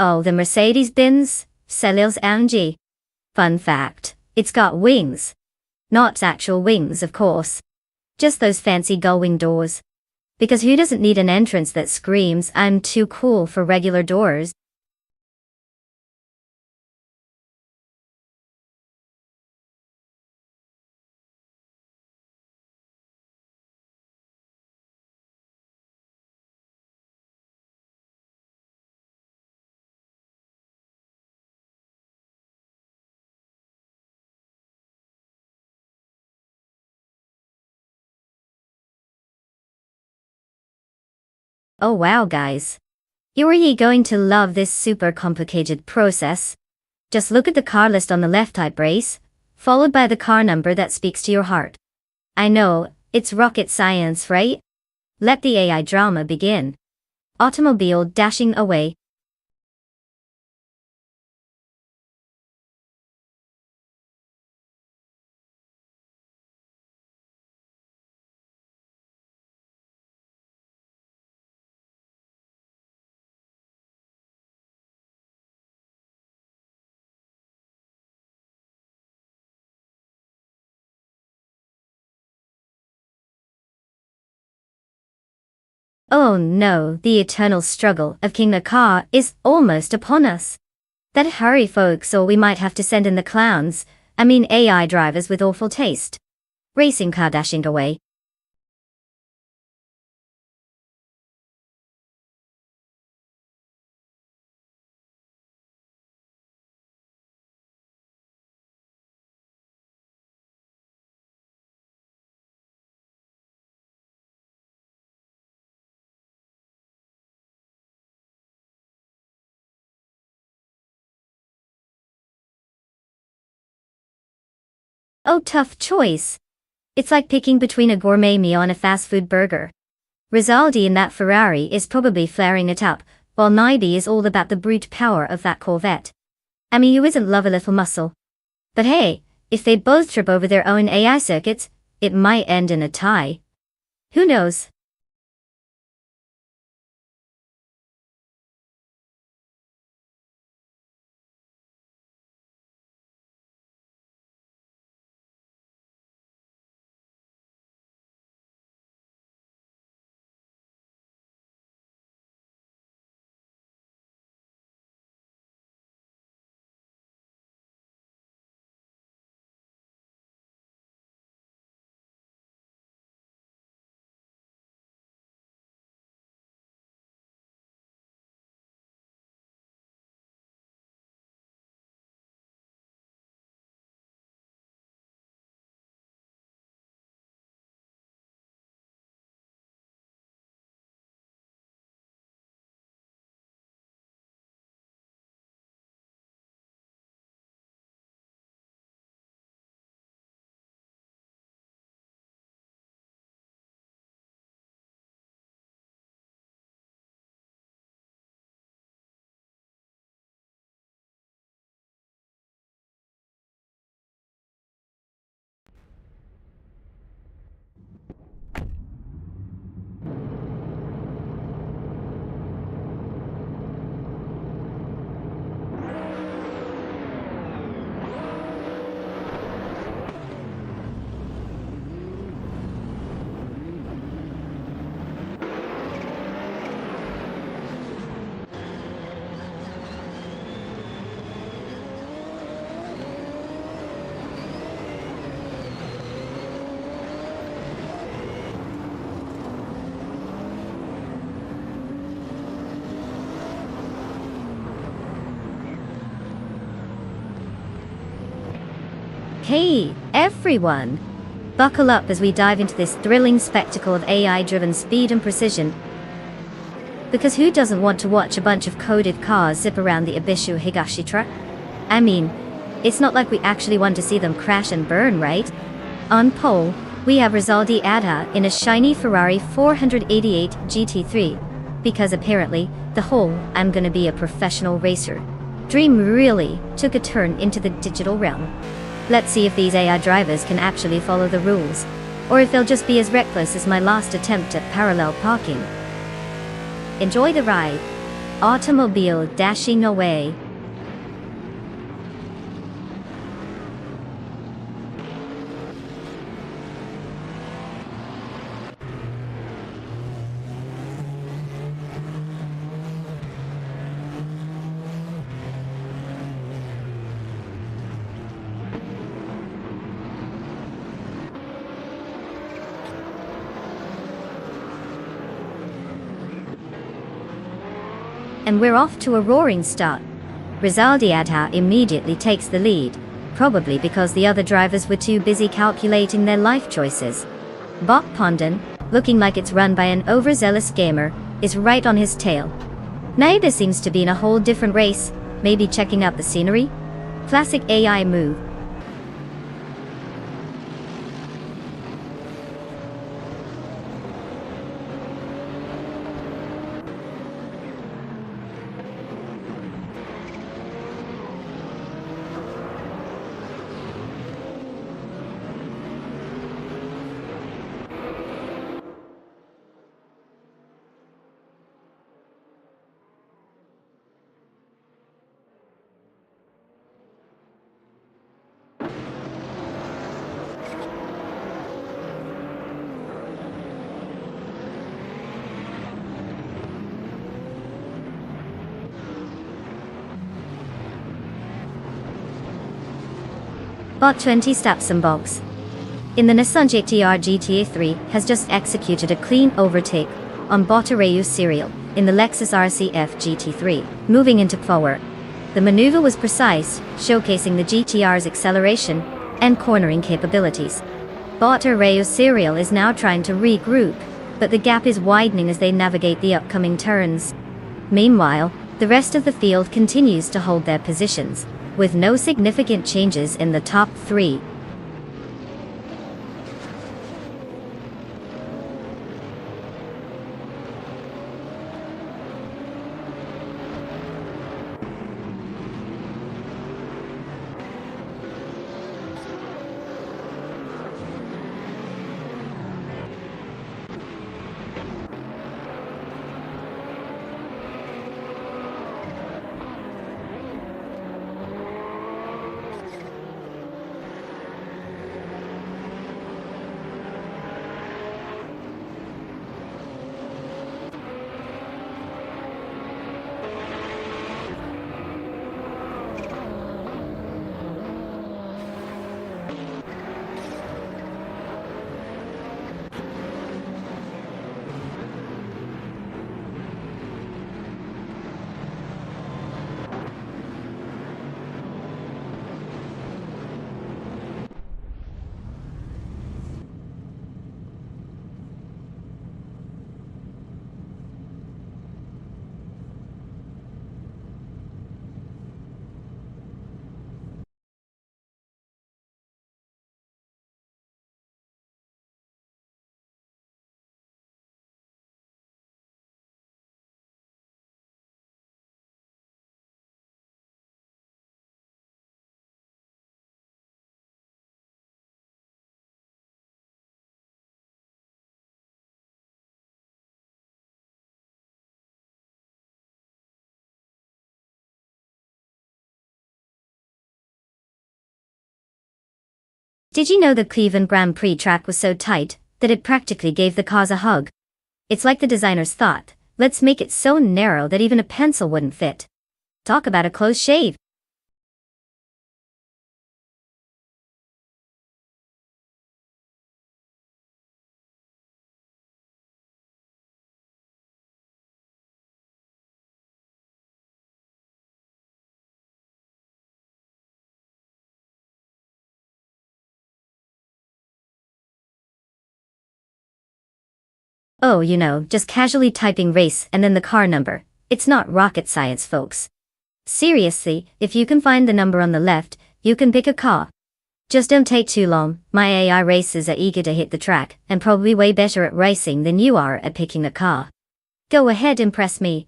Oh, the Mercedes-Benz Celios AMG. Fun fact, it's got wings. Not actual wings, of course. Just those fancy gull-wing doors. Because who doesn't need an entrance that screams, "I'm too cool for regular doors"? Oh wow, guys. You are ye going to love this super complicated process? Just look at the car list on the left, type race, followed by the car number that speaks to your heart. I know, it's rocket science, right? Let the AI drama begin. Automobile dashing away. Oh no, the eternal struggle of king a car is almost upon us. That hurry, folks, or we might have to send in the clowns. I mean AI drivers with awful taste. Racing car dashing away. Oh, tough choice. It's like picking between a gourmet meal and a fast food burger. Rizaldi in that Ferrari is probably flaring it up, while Naibi is all about the brute power of that Corvette. I mean, who isn't love a little muscle? But hey, if they both trip over their own AI circuits, it might end in a tie. Who knows? Hey, everyone! Buckle up as we dive into this thrilling spectacle of AI-driven speed and precision. Because who doesn't want to watch a bunch of coded cars zip around the Ibishu Higashitra? I mean, it's not like we actually want to see them crash and burn, right? On pole, we have Rizaldi Adha in a shiny Ferrari 488 GT3, because apparently, the whole "I'm gonna be a professional racer" dream really took a turn into the digital realm. Let's see if these AI drivers can actually follow the rules, or if they'll just be as reckless as my last attempt at parallel parking. Enjoy the ride. automobile dashing away. And we're off to a roaring start. Rizaldiadha immediately takes the lead, probably because the other drivers were too busy calculating their life choices. Bok Pondan, looking like it's run by an overzealous gamer, is right on his tail. Neither seems to be in a whole different race, maybe checking out the scenery? Classic AI move. Bot 20 Steps and Box. In the Nissan GT-R GTA3 has just executed a clean overtake on Bot Arayu serial in the Lexus RCF GT3, moving into forward. The maneuver was precise, showcasing the GT-R's acceleration and cornering capabilities. Bot Arayu serial is now trying to regroup, but the gap is widening as they navigate the upcoming turns. Meanwhile, the rest of the field continues to hold their positions, with no significant changes in the top three. Did you know the Cleveland Grand Prix track was so tight that it practically gave the cars a hug? It's like the designers thought, let's make it so narrow that even a pencil wouldn't fit. Talk about a close shave. Oh, just casually typing race and then the car number. It's not rocket science, folks. Seriously, if you can find the number on the left, you can pick a car. Just don't take too long. My AI racers are eager to hit the track, and probably way better at racing than you are at picking a car. Go ahead, impress me.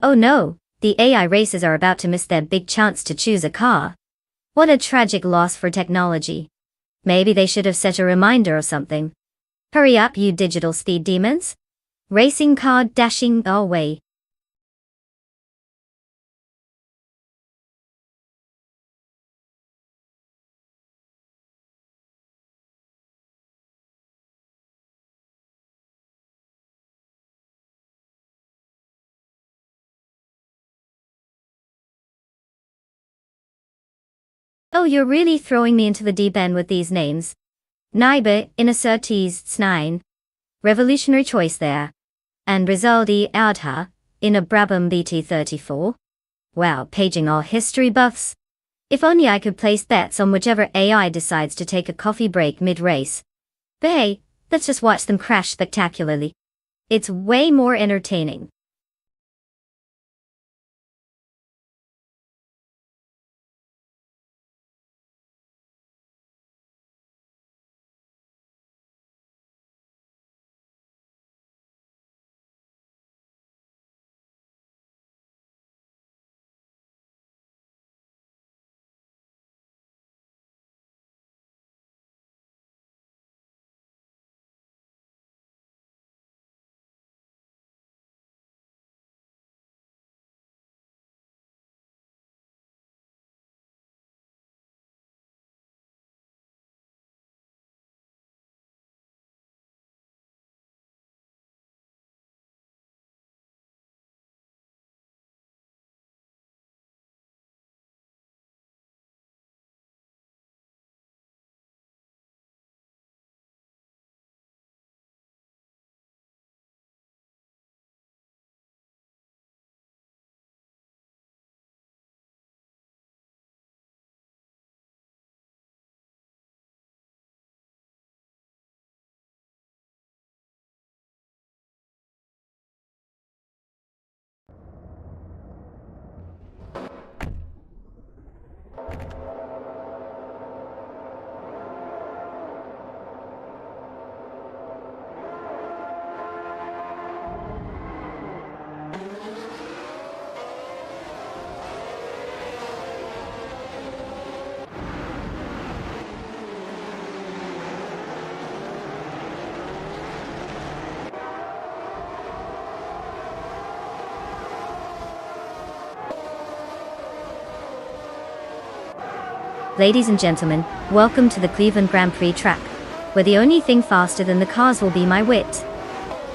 Oh no, the AI racers are about to miss their big chance to choose a car. What a tragic loss for technology. Maybe they should have set a reminder or something. Hurry up, you digital speed demons. Racing car dashing our way. Oh, you're really throwing me into the deep end with these names. Naibe, in a Surtees, Snine. Revolutionary choice there. And Rizaldi Adha, in a Brabham BT34. Wow, paging all history buffs. If only I could place bets on whichever AI decides to take a coffee break mid-race. But hey, let's just watch them crash spectacularly. It's way more entertaining. Ladies and gentlemen, welcome to the Cleveland Grand Prix track, where the only thing faster than the cars will be my wit.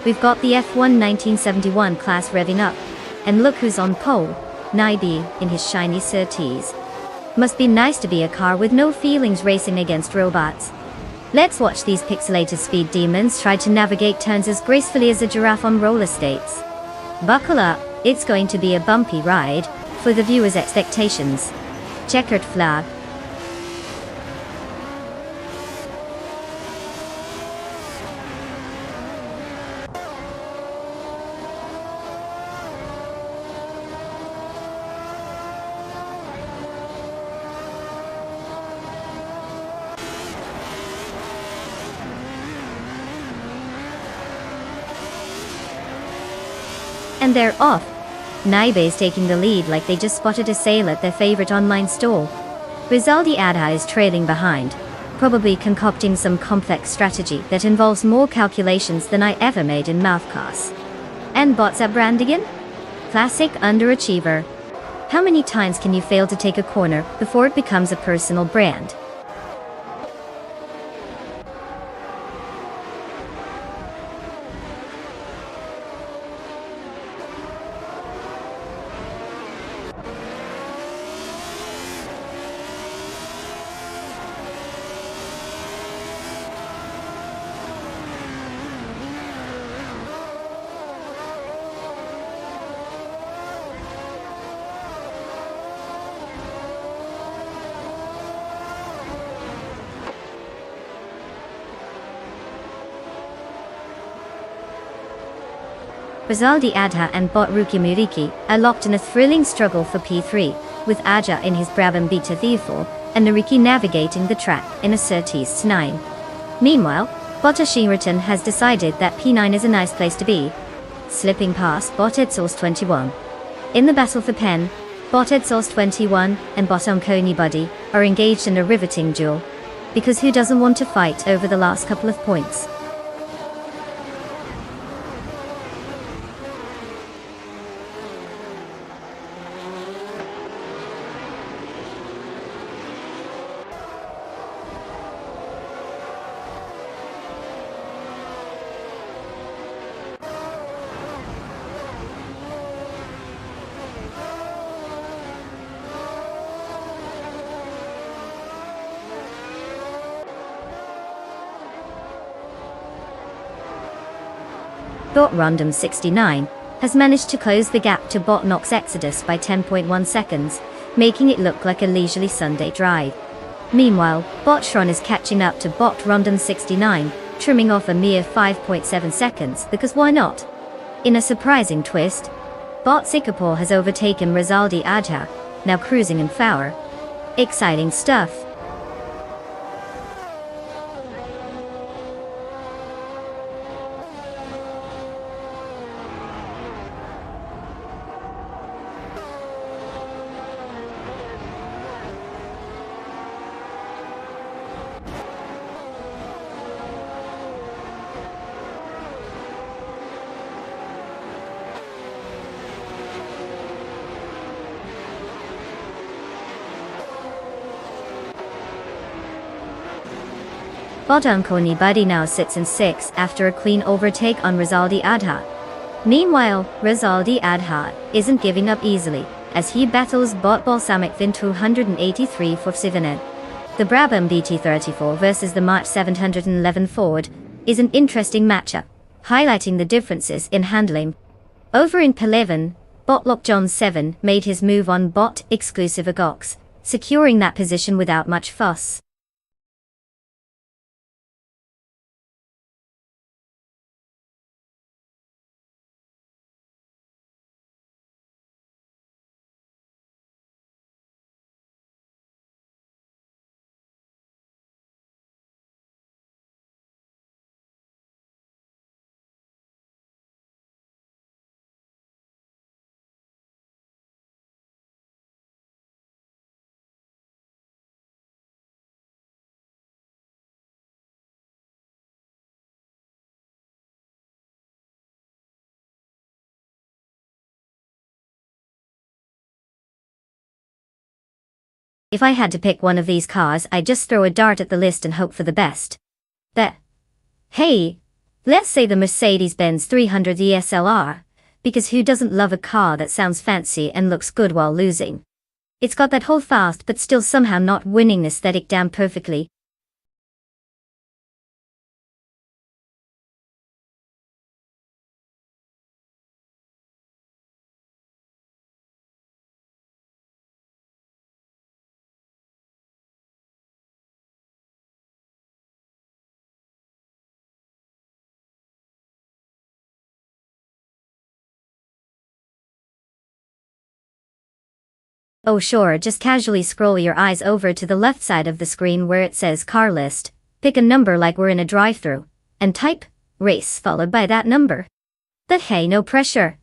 We've got the F1 1971 class revving up, and look who's on pole, Naibi, in his shiny Surtees. Must be nice to be a car with no feelings racing against robots. Let's watch these pixelated speed demons try to navigate turns as gracefully as a giraffe on roller skates. Buckle up, it's going to be a bumpy ride, for the viewer's expectations. Checkered flag. And they're off. Naibe's taking the lead like they just spotted a sale at their favorite online store. Rizaldi Adha is trailing behind, probably concocting some complex strategy that involves more calculations than I ever made in Mouthcast. And Botsa Brandigan? Classic underachiever. How many times can you fail to take a corner before it becomes a personal brand? Rizaldi Adha and Bot Ruki Muriki are locked in a thrilling struggle for P3, with Aja in his Brabham Beta Theophil, and Nariki navigating the track in a Surtees 9. Meanwhile, Bota Shingleton has decided that P9 is a nice place to be, slipping past Bot Edsels 21. In the battle for pen, bot Exhaust 21 and bot Onconi Buddy are engaged in a riveting duel, because who doesn't want to fight over the last couple of points? Bot Random 69 has managed to close the gap to bot Nox Exodus by 10.1 seconds, making it look like a leisurely Sunday drive. Meanwhile, bot Shron is catching up to bot Random 69, trimming off a mere 5.7 seconds because why not? In a surprising twist, bot Singapore has overtaken Rizaldi Adha, now cruising in Flower. Exciting stuff. Bot Onconi Buddy now sits in 6th after a clean overtake on Rizaldi Adha. Meanwhile, Rizaldi Adha isn't giving up easily, as he battles bot Balsamic Fin 283 for Sivanet. The Brabham BT34 versus the March 711 Ford is an interesting matchup, highlighting the differences in handling. Over in P11, bot Lockjohn 7 made his move on bot exclusive Agox, securing that position without much fuss. If I had to pick one of these cars, I'd just throw a dart at the list and hope for the best. Hey, let's say the Mercedes-Benz 300 ESLR, because who doesn't love a car that sounds fancy and looks good while losing? It's got that whole fast but still somehow not winning aesthetic damn perfectly. Oh sure, just casually scroll your eyes over to the left side of the screen where it says car list, pick a number like we're in a drive-thru, and type race followed by that number. But hey, no pressure.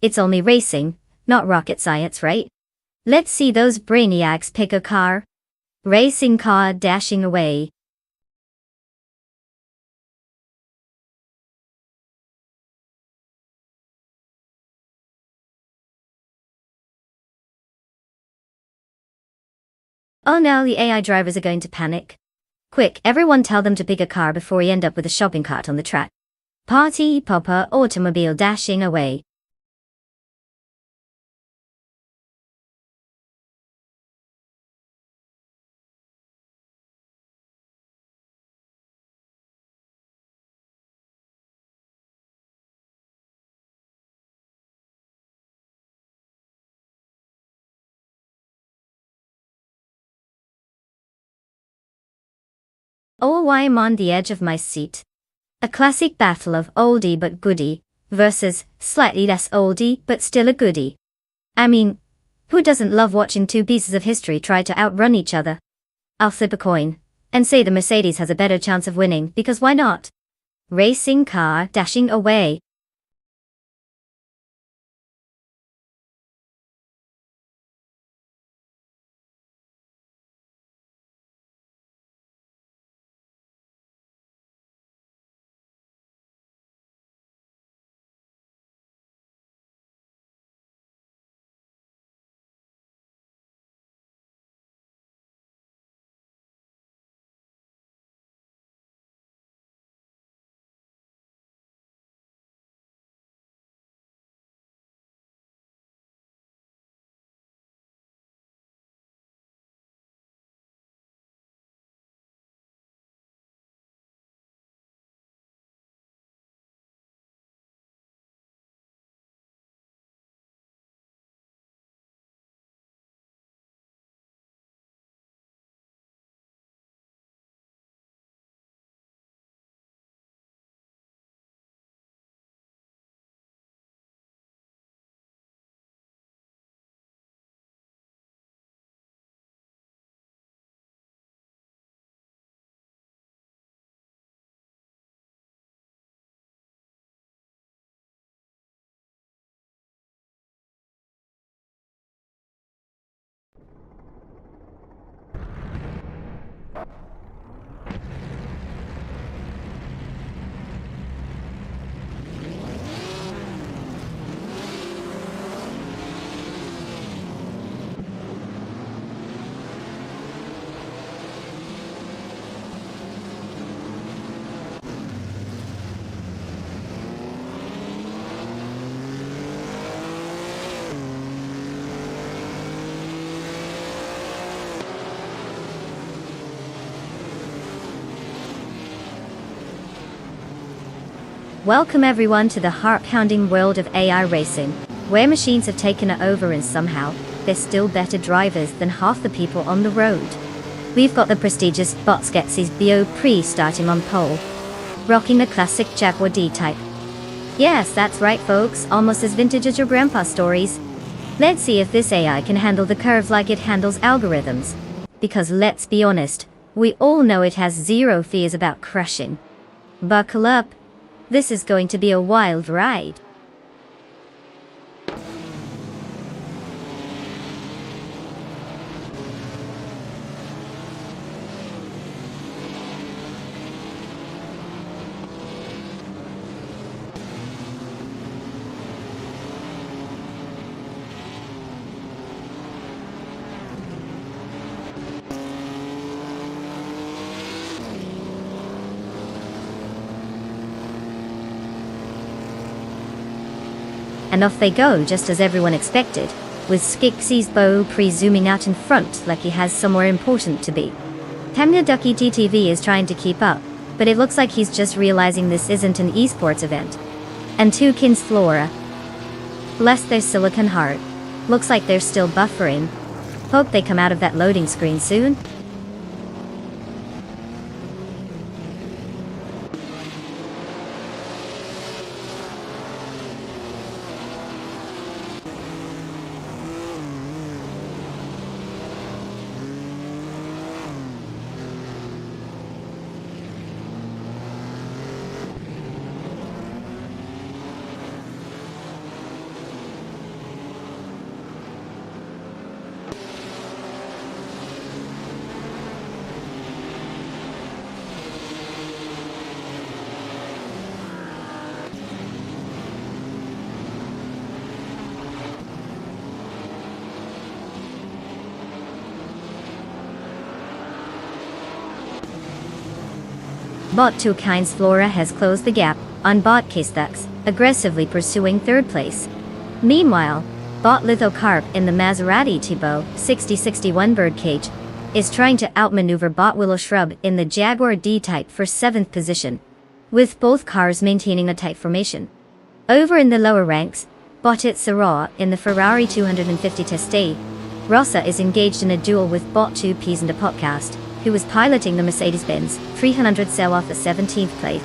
It's only racing, not rocket science, right? Let's see those brainiacs pick a car. Racing car dashing away. Oh no, the AI drivers are going to panic. Quick, everyone tell them to pick a car before we end up with a shopping cart on the track. Party popper automobile dashing away. Oh, I'm on the edge of my seat. A classic battle of oldie but goodie versus slightly less oldie but still a goodie. I mean, who doesn't love watching two pieces of history try to outrun each other? I'll flip a coin and say the Mercedes has a better chance of winning because why not? Racing car dashing away. Welcome everyone to the heart-pounding world of AI racing, where machines have taken over and somehow, they're still better drivers than half the people on the road. We've got the prestigious Botsketsis Bo Pre starting on pole, rocking the classic Jaguar D-Type. Yes, that's right folks, almost as vintage as your grandpa's stories. Let's see if this AI can handle the curve like it handles algorithms. Because let's be honest, we all know it has zero fears about crashing. Buckle up. This is going to be a wild ride. And off they go just as everyone expected, with Skixie's Bo Pre zooming out in front like he has somewhere important to be. Tamna Ducky TTV is trying to keep up, but it looks like he's just realizing this isn't an esports event. And two Kins Flora. Bless their silicon heart. Looks like they're still buffering. Hope they come out of that loading screen soon. Bot 2 Kins Flora has closed the gap on Bot Kistux, aggressively pursuing third place. Meanwhile, Bot Lithocarp in the Maserati Tipo 6061 Birdcage is trying to outmaneuver Bot Willow Shrub in the Jaguar D-Type for 7th position, with both cars maintaining a tight formation. Over in the lower ranks, Bot Sarah in the Ferrari 250 Teste Rossa is engaged in a duel with Bot 2 Peas and a Podcast, who was piloting the Mercedes-Benz 300 cell off the 17th place.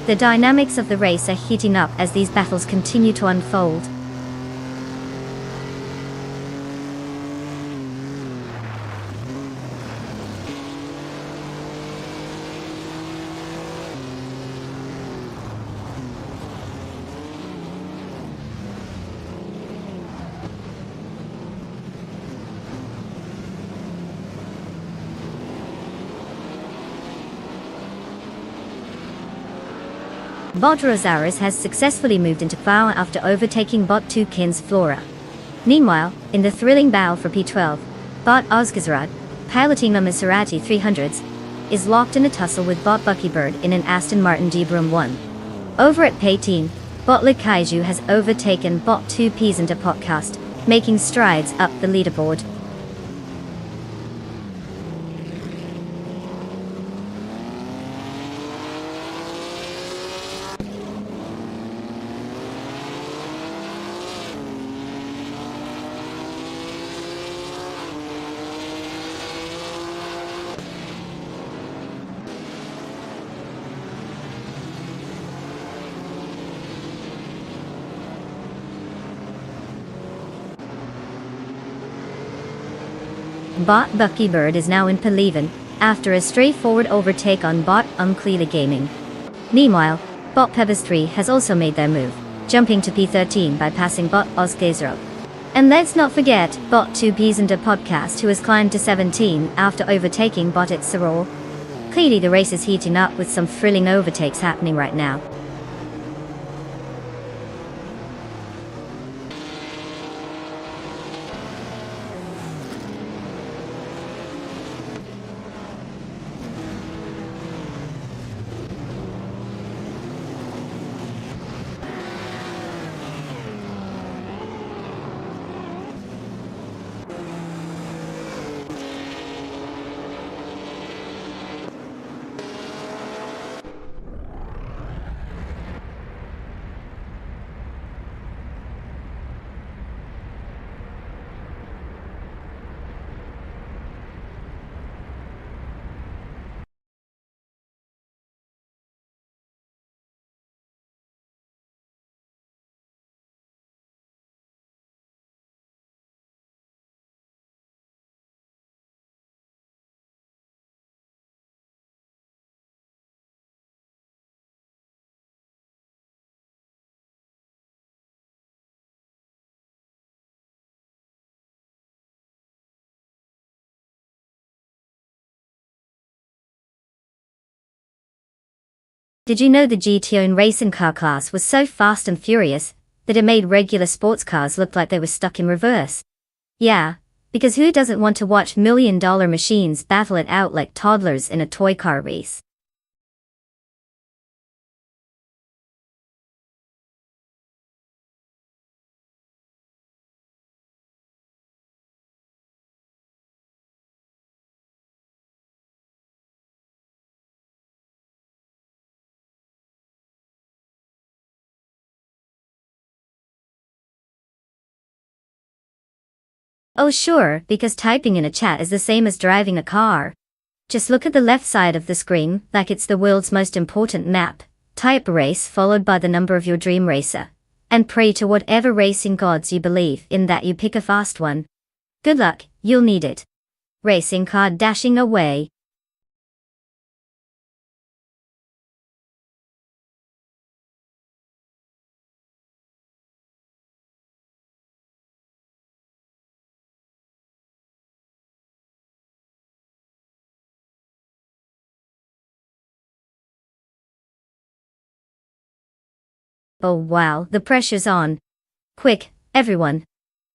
The dynamics of the race are heating up as these battles continue to unfold. Bot Rosaris has successfully moved into power after overtaking Bot 2 Kins Flora. Meanwhile, in the thrilling battle for P12, Bot Ozgazrad, piloting the Maserati 300s, is locked in a tussle with Bot Buckybird in an Aston Martin D-Brum 1. Over at P18, Bot Likaiju has overtaken Bot 2 Peas and a Podcast, making strides up the leaderboard. Bot Buckybird is now in P11, after a straightforward overtake on Bot Uncleela Gaming. Meanwhile, Bot Pebbles 3 has also made their move, jumping to P13 by passing Bot Ozgazro. And let's not forget Bot 2 Peas and a Podcast, who has climbed to 17 after overtaking Bot at Saror. Clearly the race is heating up with some thrilling overtakes happening right now. Did you know the GTO in racing car class was so fast and furious that it made regular sports cars look like they were stuck in reverse? Yeah, because who doesn't want to watch million-dollar machines battle it out like toddlers in a toy car race? Oh sure, because typing in a chat is the same as driving a car. Just look at the left side of the screen, like it's the world's most important map. Type race followed by the number of your dream racer. And pray to whatever racing gods you believe in that you pick a fast one. Good luck, you'll need it. Racing car dashing away. Oh wow, the pressure's on. Quick, everyone.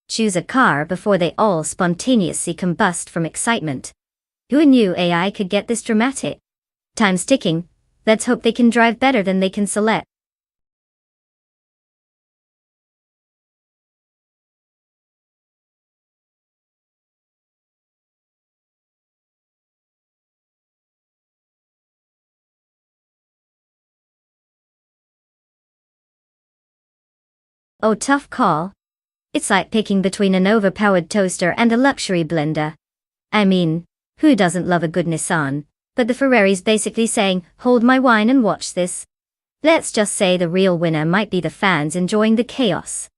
Choose a car before they all spontaneously combust from excitement. Who knew AI could get this dramatic? Time's ticking. Let's hope they can drive better than they can select. Oh, tough call. It's like picking between an overpowered toaster and a luxury blender. I mean, who doesn't love a good Nissan? But the Ferrari's basically saying, hold my wine and watch this. Let's just say the real winner might be the fans enjoying the chaos.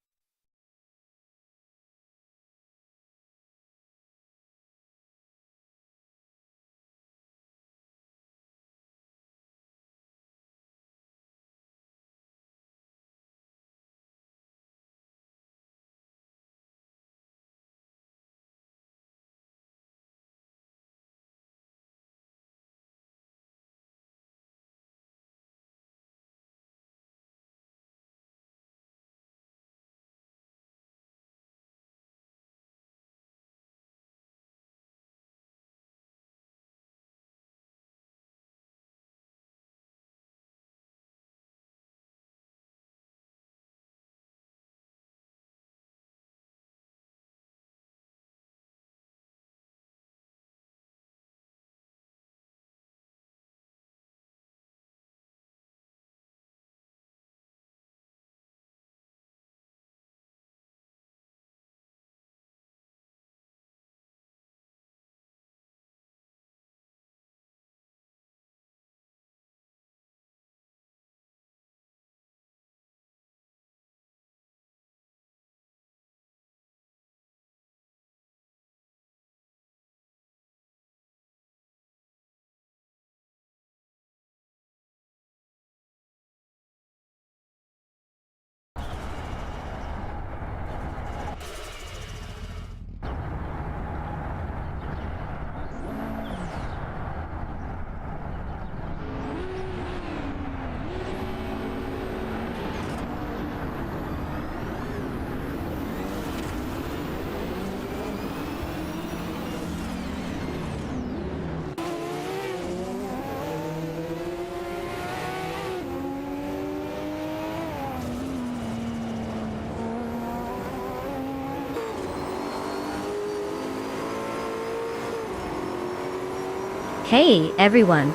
Hey, everyone.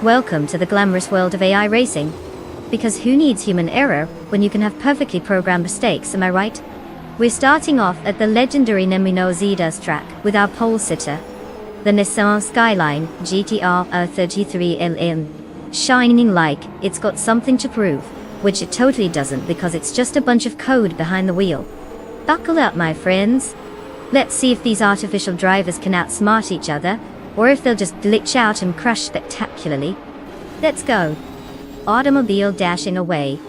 Welcome to the glamorous world of AI racing. Because who needs human error when you can have perfectly programmed mistakes, am I right? We're starting off at the legendary Nemino Zidas track with our pole sitter, the Nissan Skyline GTR 33LN, shining like it's got something to prove, which it totally doesn't because it's just a bunch of code behind the wheel. Buckle up, my friends. Let's see if these artificial drivers can outsmart each other, or if they'll just glitch out and crash spectacularly. Let's go. Automobile dashing away.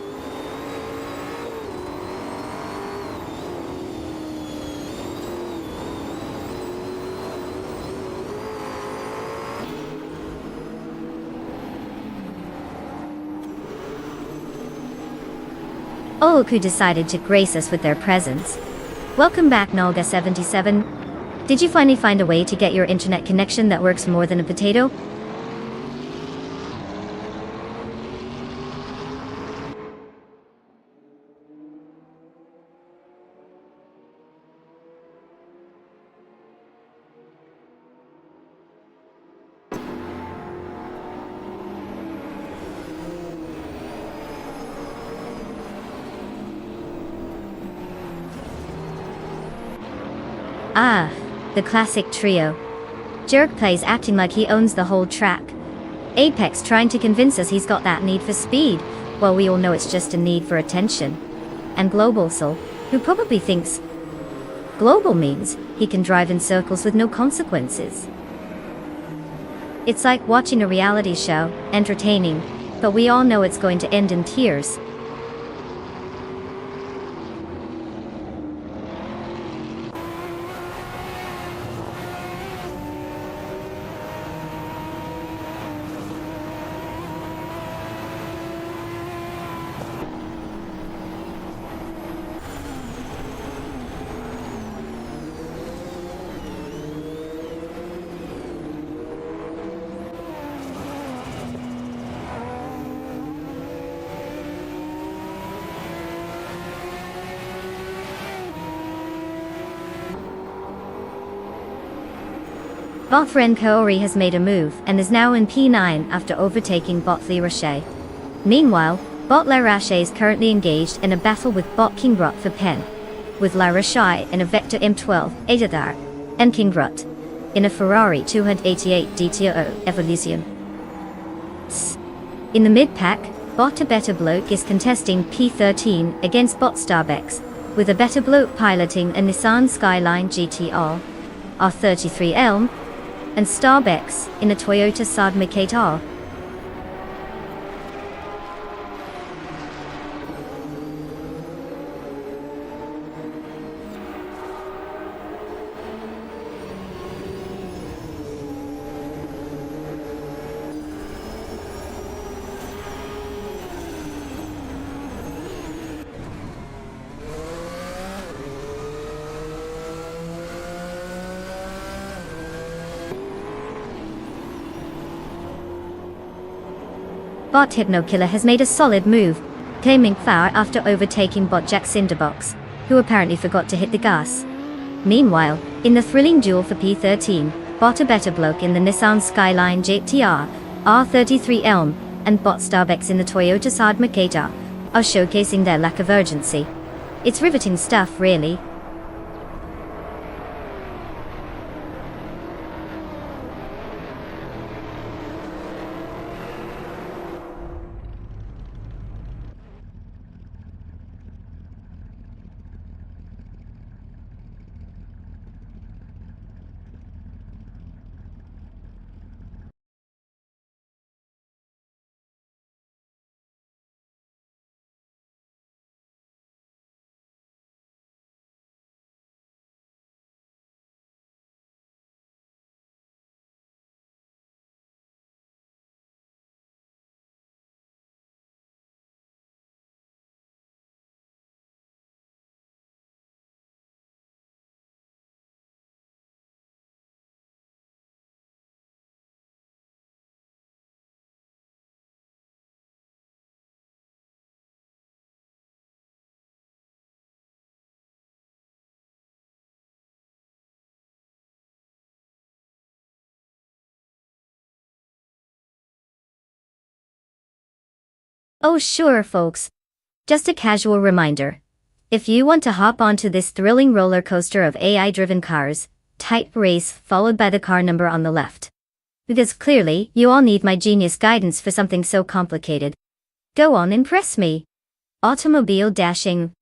Oh, who decided to grace us with their presence. Welcome back, Nolga77. Did you finally find a way to get your internet connection that works more than a potato? Ah, the classic trio. Jerk plays acting like he owns the whole track. Apex trying to convince us he's got that need for speed, while we all know it's just a need for attention. And Global Soul, who probably thinks global means he can drive in circles with no consequences. It's like watching a reality show, entertaining, but we all know it's going to end in tears. Bot friend Kaori has made a move and is now in P9 after overtaking bot Lirache. Meanwhile, bot Lirache is currently engaged in a battle with bot Kingrot for Pen, with Lirache in a Vector M12 Adadar, and Kingrot in a Ferrari 288 DTO Evolution. In the mid-pack, bot A Better Bloke is contesting P13 against bot Starbex, with A Better Bloke piloting a Nissan Skyline GTR R33 Elm, and Starbex in a Toyota Saab Mikata. Bot Hypnokiller has made a solid move, claiming power after overtaking bot Jack Cinderbox, who apparently forgot to hit the gas. Meanwhile, in the thrilling duel for P13, bot A Better Bloke in the Nissan Skyline GTR R33 Elm and bot Starbex in the Toyota Saab Mikata are showcasing their lack of urgency. It's riveting stuff, really. Oh sure folks. Just a casual reminder. If you want to hop onto this thrilling roller coaster of AI-driven cars, type race followed by the car number on the left. Because clearly, you all need my genius guidance for something so complicated. Go on, impress me. Automobile dashing.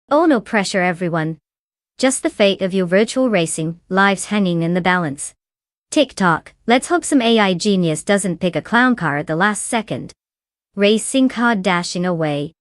Oh no pressure everyone. Just the fate of your virtual racing, lives hanging in the balance. Tick-tock, let's hope some AI genius doesn't pick a clown car at the last second. Racing car dashing away.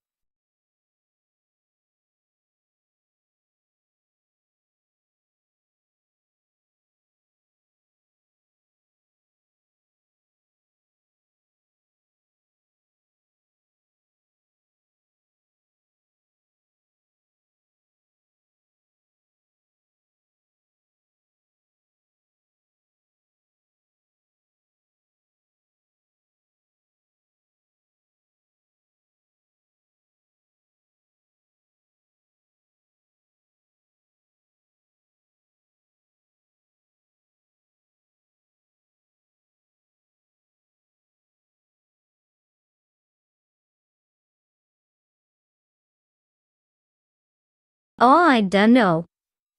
Oh, I don't know.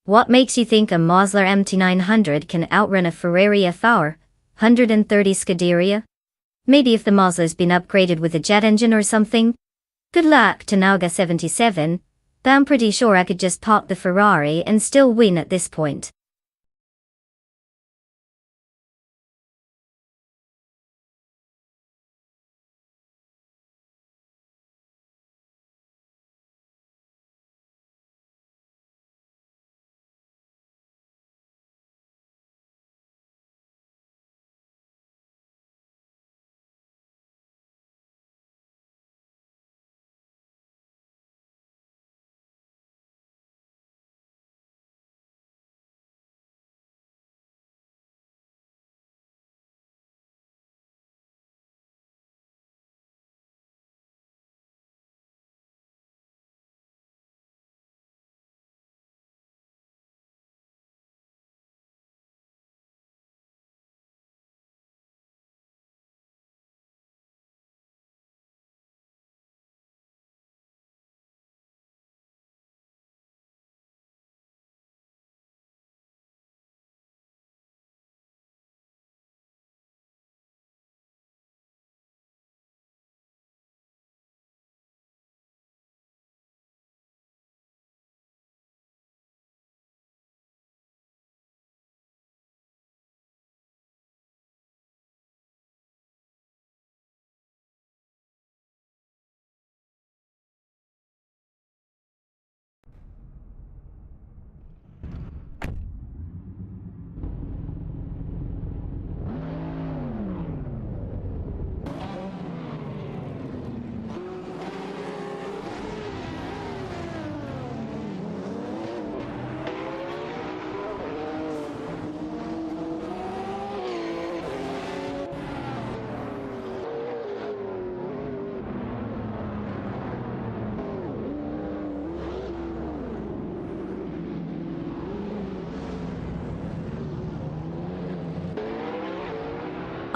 What makes you think a Mazda MT900 can outrun a Ferrari FR 130 Scuderia? Maybe if the Mazda's been upgraded with a jet engine or something? Good luck to Nauga 77, but I'm pretty sure I could just park the Ferrari and still win at this point.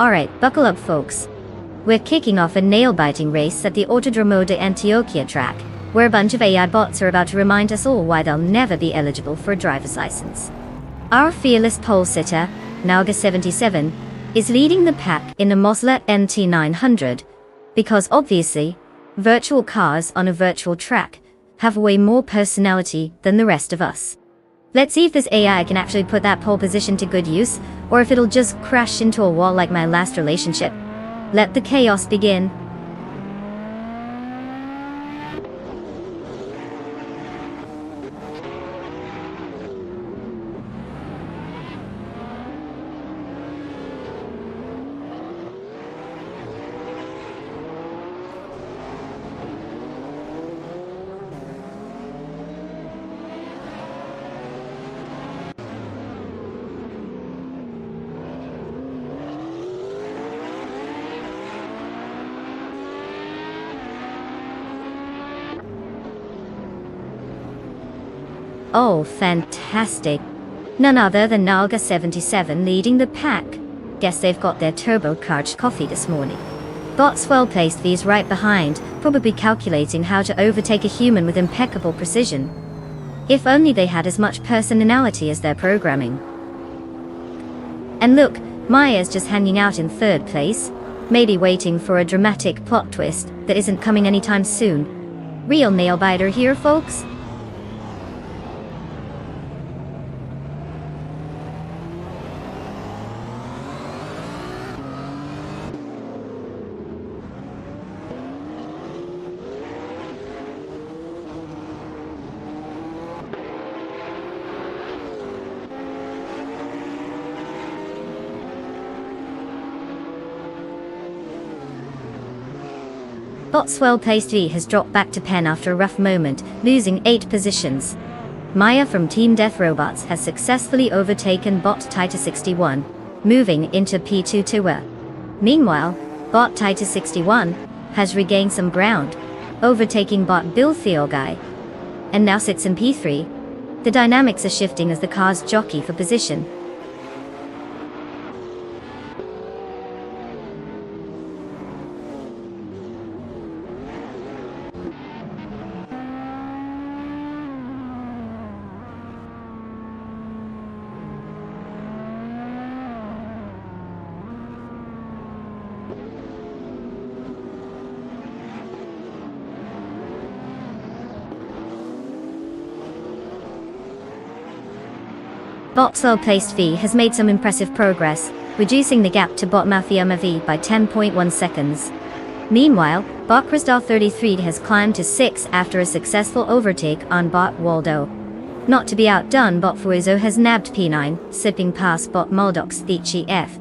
Alright, buckle up folks. We're kicking off a nail-biting race at the Automobilista de Antioquia track, where a bunch of AI bots are about to remind us all why they'll never be eligible for a driver's license. Our fearless pole sitter, Nauga 77, is leading the pack in a Mazda MT900, because obviously, virtual cars on a virtual track have way more personality than the rest of us. Let's see if this AI can actually put that pole position to good use, or if it'll just crash into a wall like my last relationship. Let the chaos begin. Oh, fantastic. None other than Nauga 77 leading the pack. Guess they've got their turbocharged coffee this morning. Bots well placed these right behind, probably calculating how to overtake a human with impeccable precision. If only they had as much personality as their programming. And look, Maya's just hanging out in third place, maybe waiting for a dramatic plot twist that isn't coming anytime soon. Real nail-biter here, folks. Bot's well-placed V has dropped back to pen after a rough moment, losing 8 positions. Maya from Team Death Robots has successfully overtaken Bot Titus 61, moving into P2 tour. Meanwhile, Bot Titus 61 has regained some ground, overtaking Bot Bill Theogai, and now sits in P3. The dynamics are shifting as the cars jockey for position. Bot's well-placed V has made some impressive progress, reducing the gap to Bot Mafia V by 10.1 seconds. Meanwhile, Bot Krasdar 33 has climbed to 6 after a successful overtake on Bot Waldo. Not to be outdone, Bot Fuizo has nabbed P9, slipping past Bot Moldok's Thichi F.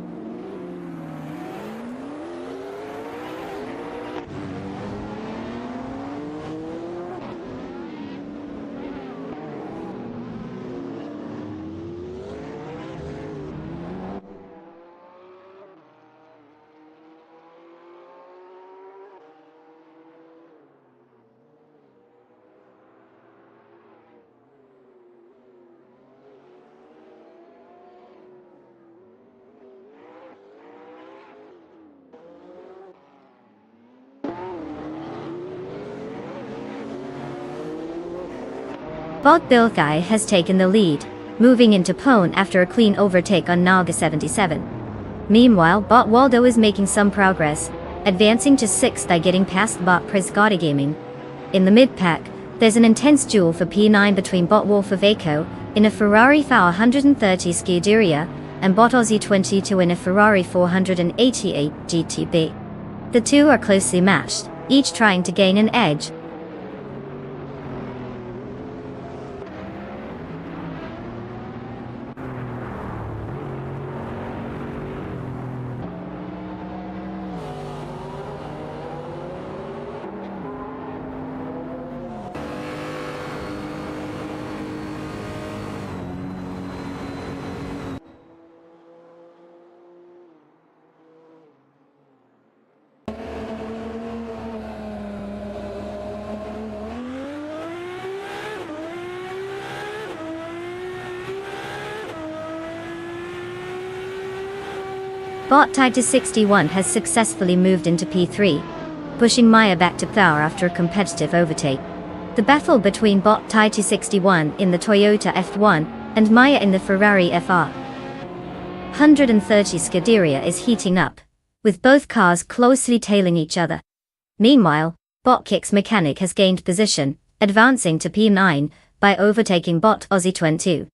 Bot Bilkai has taken the lead, moving into pole after a clean overtake on Naga 77. Meanwhile, Bot Waldo is making some progress, advancing to 6th by getting past Bot Presgotti Gaming. In the mid-pack, there's an intense duel for P9 between Bot Wolf of Eco in a Ferrari 430 Scuderia and Bot Aussie 22 in a Ferrari 488 GTB. The two are closely matched, each trying to gain an edge. Bot tied to 61 has successfully moved into P3, pushing Maya back to power after a competitive overtake. The battle between Bot tied to 61 in the Toyota F1 and Maya in the Ferrari FR 130 Scuderia is heating up, with both cars closely tailing each other. Meanwhile, Bot Kick's mechanic has gained position, advancing to P9 by overtaking Bot Aussie 22.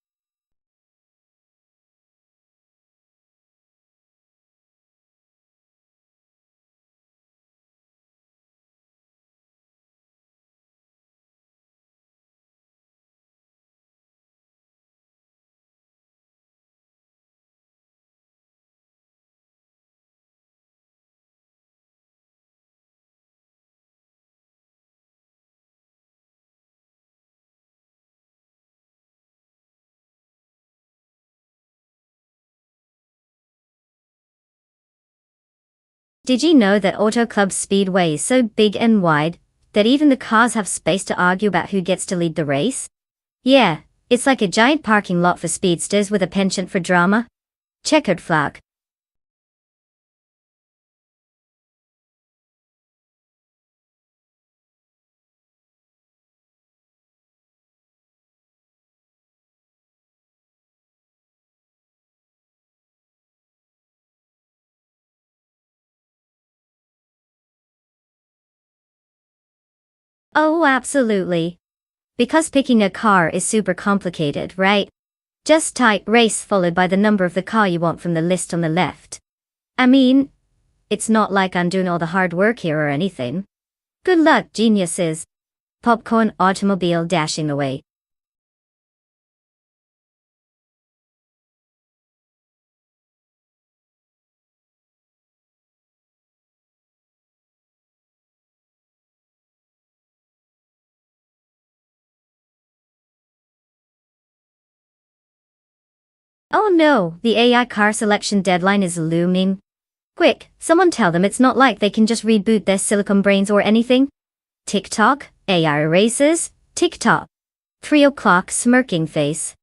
Did you know that Auto Club Speedway is so big and wide that even the cars have space to argue about who gets to lead the race? Yeah, it's like a giant parking lot for speedsters with a penchant for drama. Checkered flag. Oh, absolutely. Because picking a car is super complicated, right? Just type race followed by the number of the car you want from the list on the left. I mean, it's not like I'm doing all the hard work here or anything. Good luck, geniuses. Popcorn automobile dashing away. Oh no, the AI car selection deadline is looming. Quick, someone tell them it's not like they can just reboot their silicon brains or anything. TikTok, AI races, TikTok. 3 o'clock smirking face.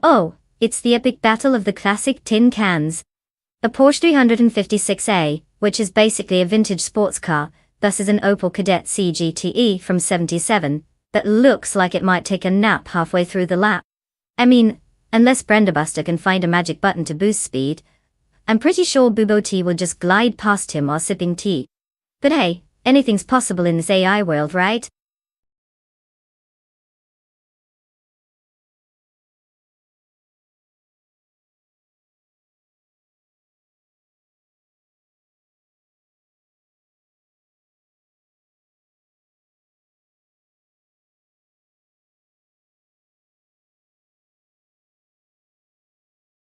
Oh, It's the epic battle of the classic tin cans. A Porsche 356A, which is basically a vintage sports car, thus is an Opel Kadett CGTE from '77, that looks like it might take a nap halfway through the lap. I mean, unless Brandobuster can find a magic button to boost speed, I'm pretty sure Bubo T will just glide past him while sipping tea. But hey, anything's possible in this AI world, right?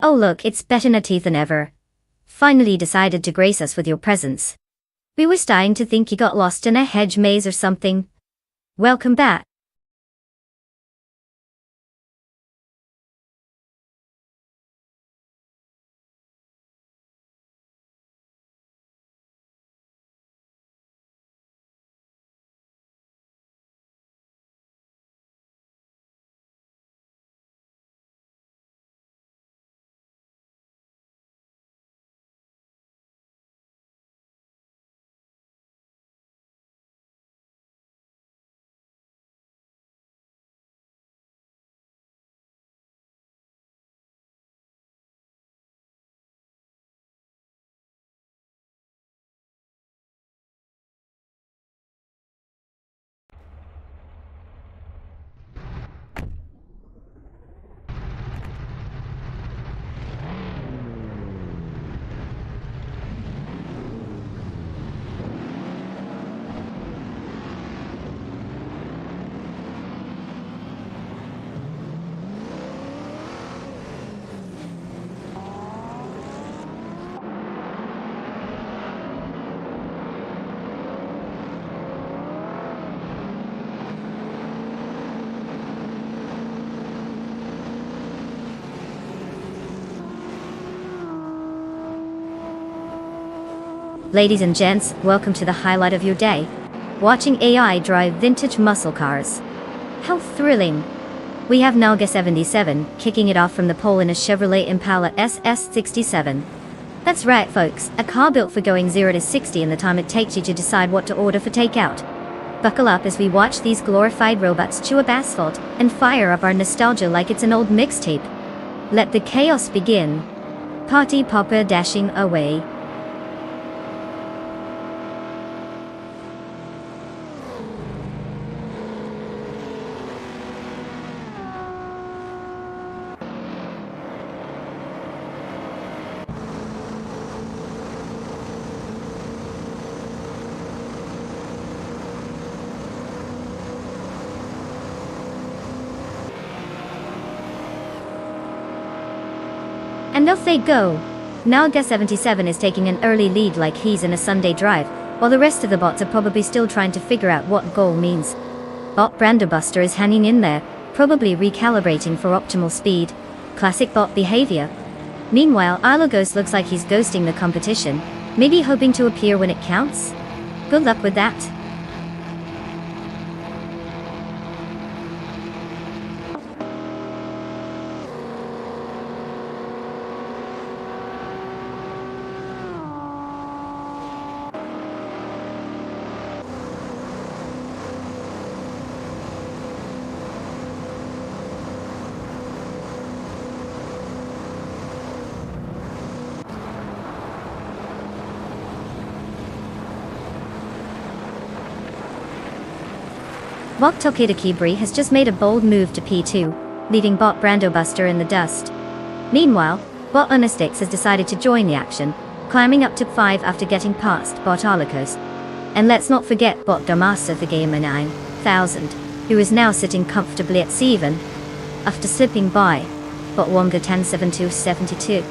Oh look, it's better Nateeth than ever. Finally decided to grace us with your presence. We were starting to think you got lost in a hedge maze or something. Welcome back. Ladies and gents, welcome to the highlight of your day. Watching AI drive vintage muscle cars. How thrilling! We have Nalga 77, kicking it off from the pole in a Chevrolet Impala SS67. That's right folks, a car built for going 0 to 60 in the time it takes you to decide what to order for takeout. Buckle up as we watch these glorified robots chew up asphalt and fire up our nostalgia like it's an old mixtape. Let the chaos begin. Party popper dashing away. And off they go. Nalga 77 is taking an early lead like he's in a Sunday drive, while the rest of the bots are probably still trying to figure out what goal means. Bot Brandobuster is hanging in there, probably recalibrating for optimal speed. Classic bot behavior. Meanwhile, Ilogos looks like he's ghosting the competition, maybe hoping to appear when it counts? Good luck with that. Bot Tokita Kibri has just made a bold move to P2, leaving bot Brandobuster in the dust. Meanwhile, bot Unistix has decided to join the action, climbing up to 5 after getting past bot Arlikos. And let's not forget bot Damasa the Gamer 9000, who is now sitting comfortably at 7, after slipping by bot Wonga 107272.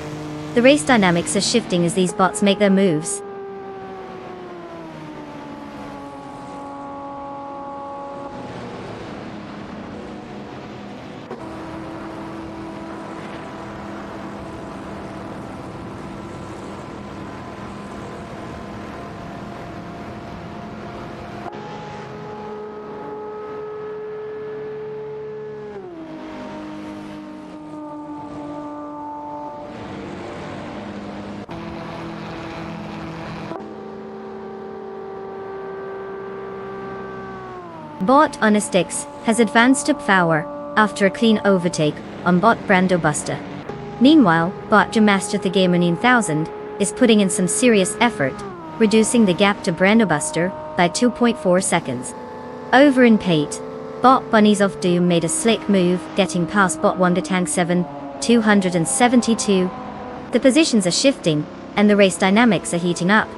The race dynamics are shifting as these bots make their moves. Bot on a Sticks has advanced to power after a clean overtake on bot Automobilista. Meanwhile, bot Master the Gamer 9000 is putting in some serious effort, reducing the gap to Automobilista by 2.4 seconds. Over in Pate, bot Bunnies of Doom made a slick move, getting past bot Wonder Tank 7, 272. The positions are shifting, and the race dynamics are heating up.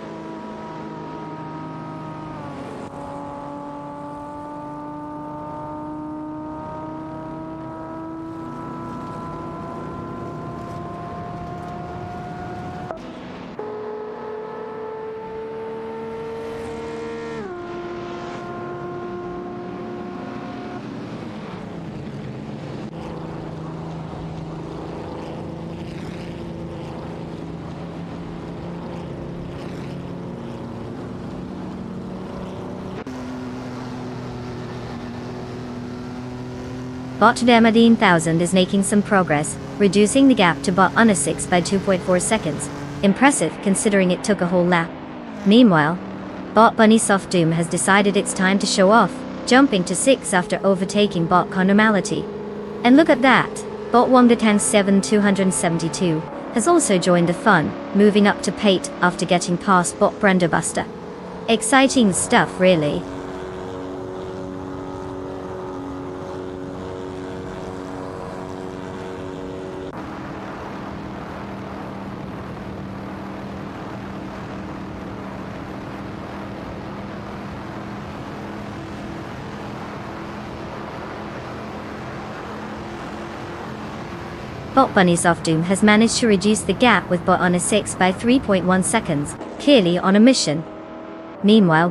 Bot Demadine 1000 is making some progress, reducing the gap to bot on a 6 by 2.4 seconds. Impressive considering it took a whole lap. Meanwhile, bot Bunny Soft Doom has decided it's time to show off, jumping to 6 after overtaking bot Normality. And look at that, bot Wonder Tank 7 272 has also joined the fun, moving up to Pate after getting past bot Automobilista. Exciting stuff really. Bot Bunny Soft Doom has managed to reduce the gap with bot on a 6 by 3.1 seconds, clearly on a mission. Meanwhile,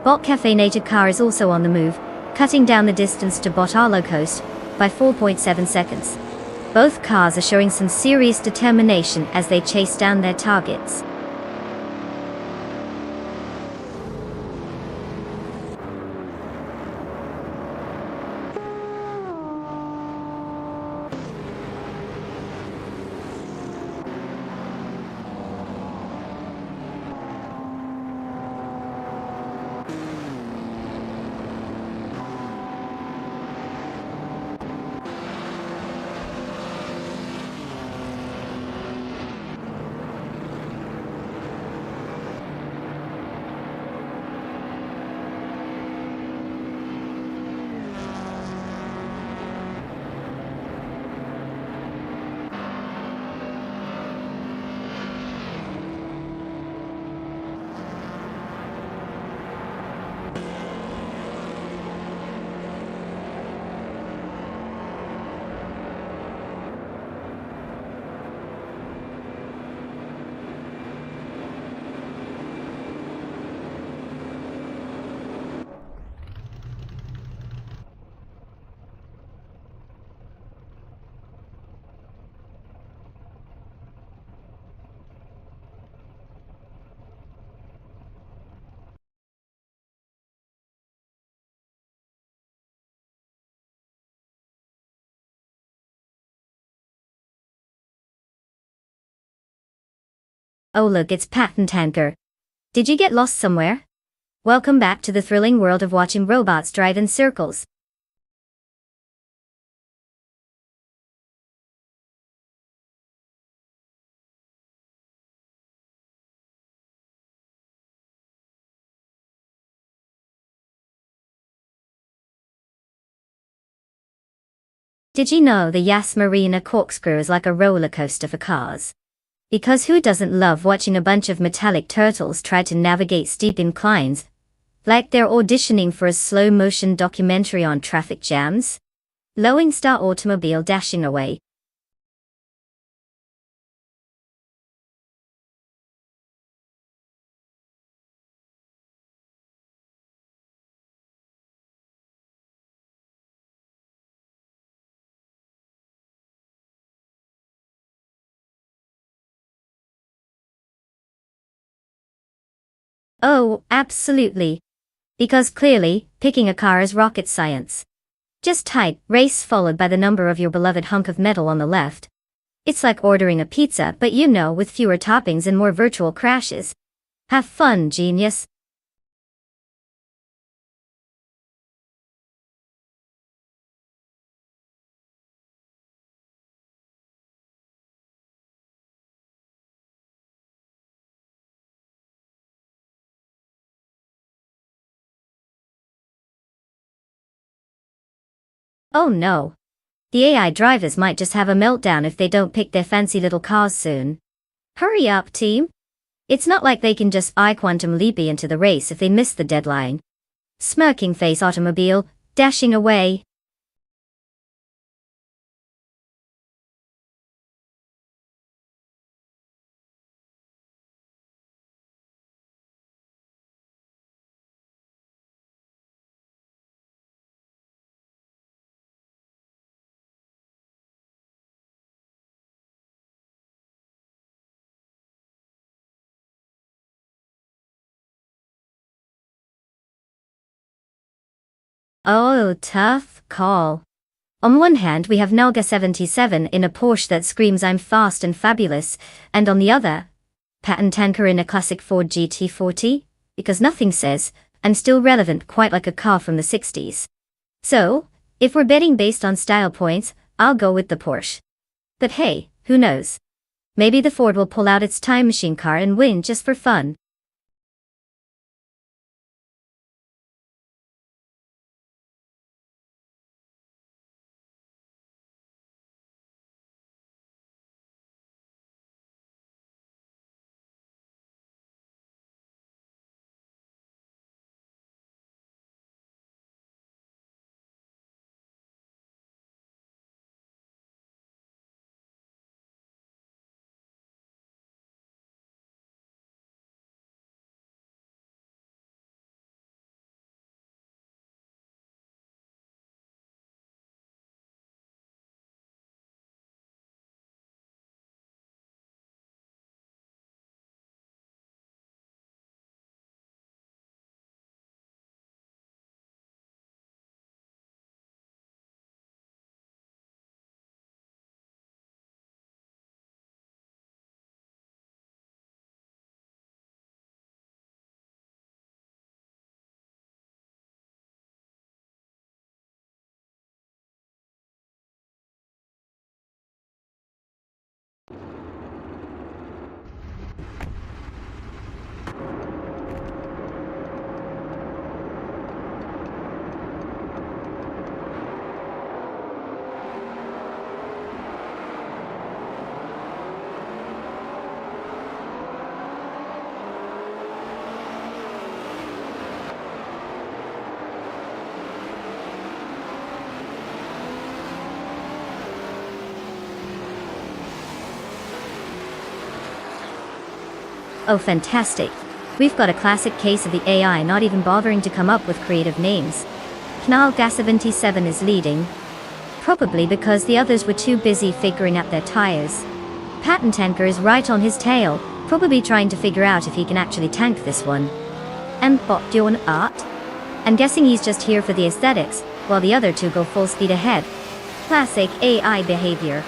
bot Cafe Native Car is also on the move, cutting down the distance to bot Arlo Coast by 4.7 seconds. Both cars are showing some serious determination as they chase down their targets. Oh look, it's Patent Tanker. Did you get lost somewhere? Welcome back to the thrilling world of watching robots drive in circles. Did you know the Yas Marina corkscrew is like a roller coaster for cars? Because who doesn't love watching a bunch of metallic turtles try to navigate steep inclines? Like they're auditioning for a slow-motion documentary on traffic jams? Lowing Star automobile dashing away. Oh, absolutely. Because clearly, picking a car is rocket science. Just type race followed by the number of your beloved hunk of metal on the left. It's like ordering a pizza, but with fewer toppings and more virtual crashes. Have fun, genius. Oh no. The AI drivers might just have a meltdown if they don't pick their fancy little cars soon. Hurry up, team. It's not like they can just quantum leap into the race if they miss the deadline. Smirking face automobile, dashing away. Oh, tough call. On one hand, we have Nalga 77 in a Porsche that screams I'm fast and fabulous, and on the other, patent tanker in a classic Ford GT40, because nothing says, I'm still relevant quite like a car from the 60s. So, if we're betting based on style points, I'll go with the Porsche. But hey, who knows? Maybe the Ford will pull out its time machine car and win just for fun. Oh fantastic. We've got a classic case of the AI not even bothering to come up with creative names. Knalga 77 is leading. Probably because the others were too busy figuring out their tires. Patent tanker is right on his tail, probably trying to figure out if he can actually tank this one. And Bot doing art? I'm guessing he's just here for the aesthetics, while the other two go full speed ahead. Classic AI behavior.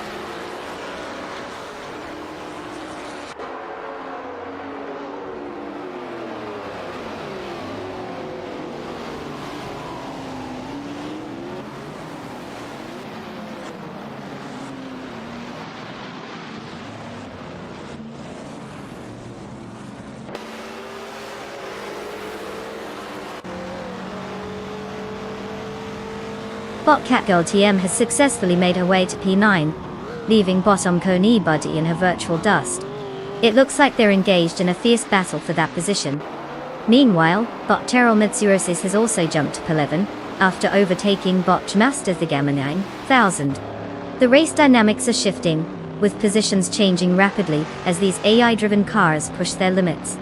Bot Catgirl TM has successfully made her way to P9, leaving bottom Coney Buddy in her virtual dust. It looks like they're engaged in a fierce battle for that position. Meanwhile, Bot Terrell Mitsurosis has also jumped to P11, after overtaking Bot Master Thigama 9000. The race dynamics are shifting, with positions changing rapidly as these AI-driven cars push their limits.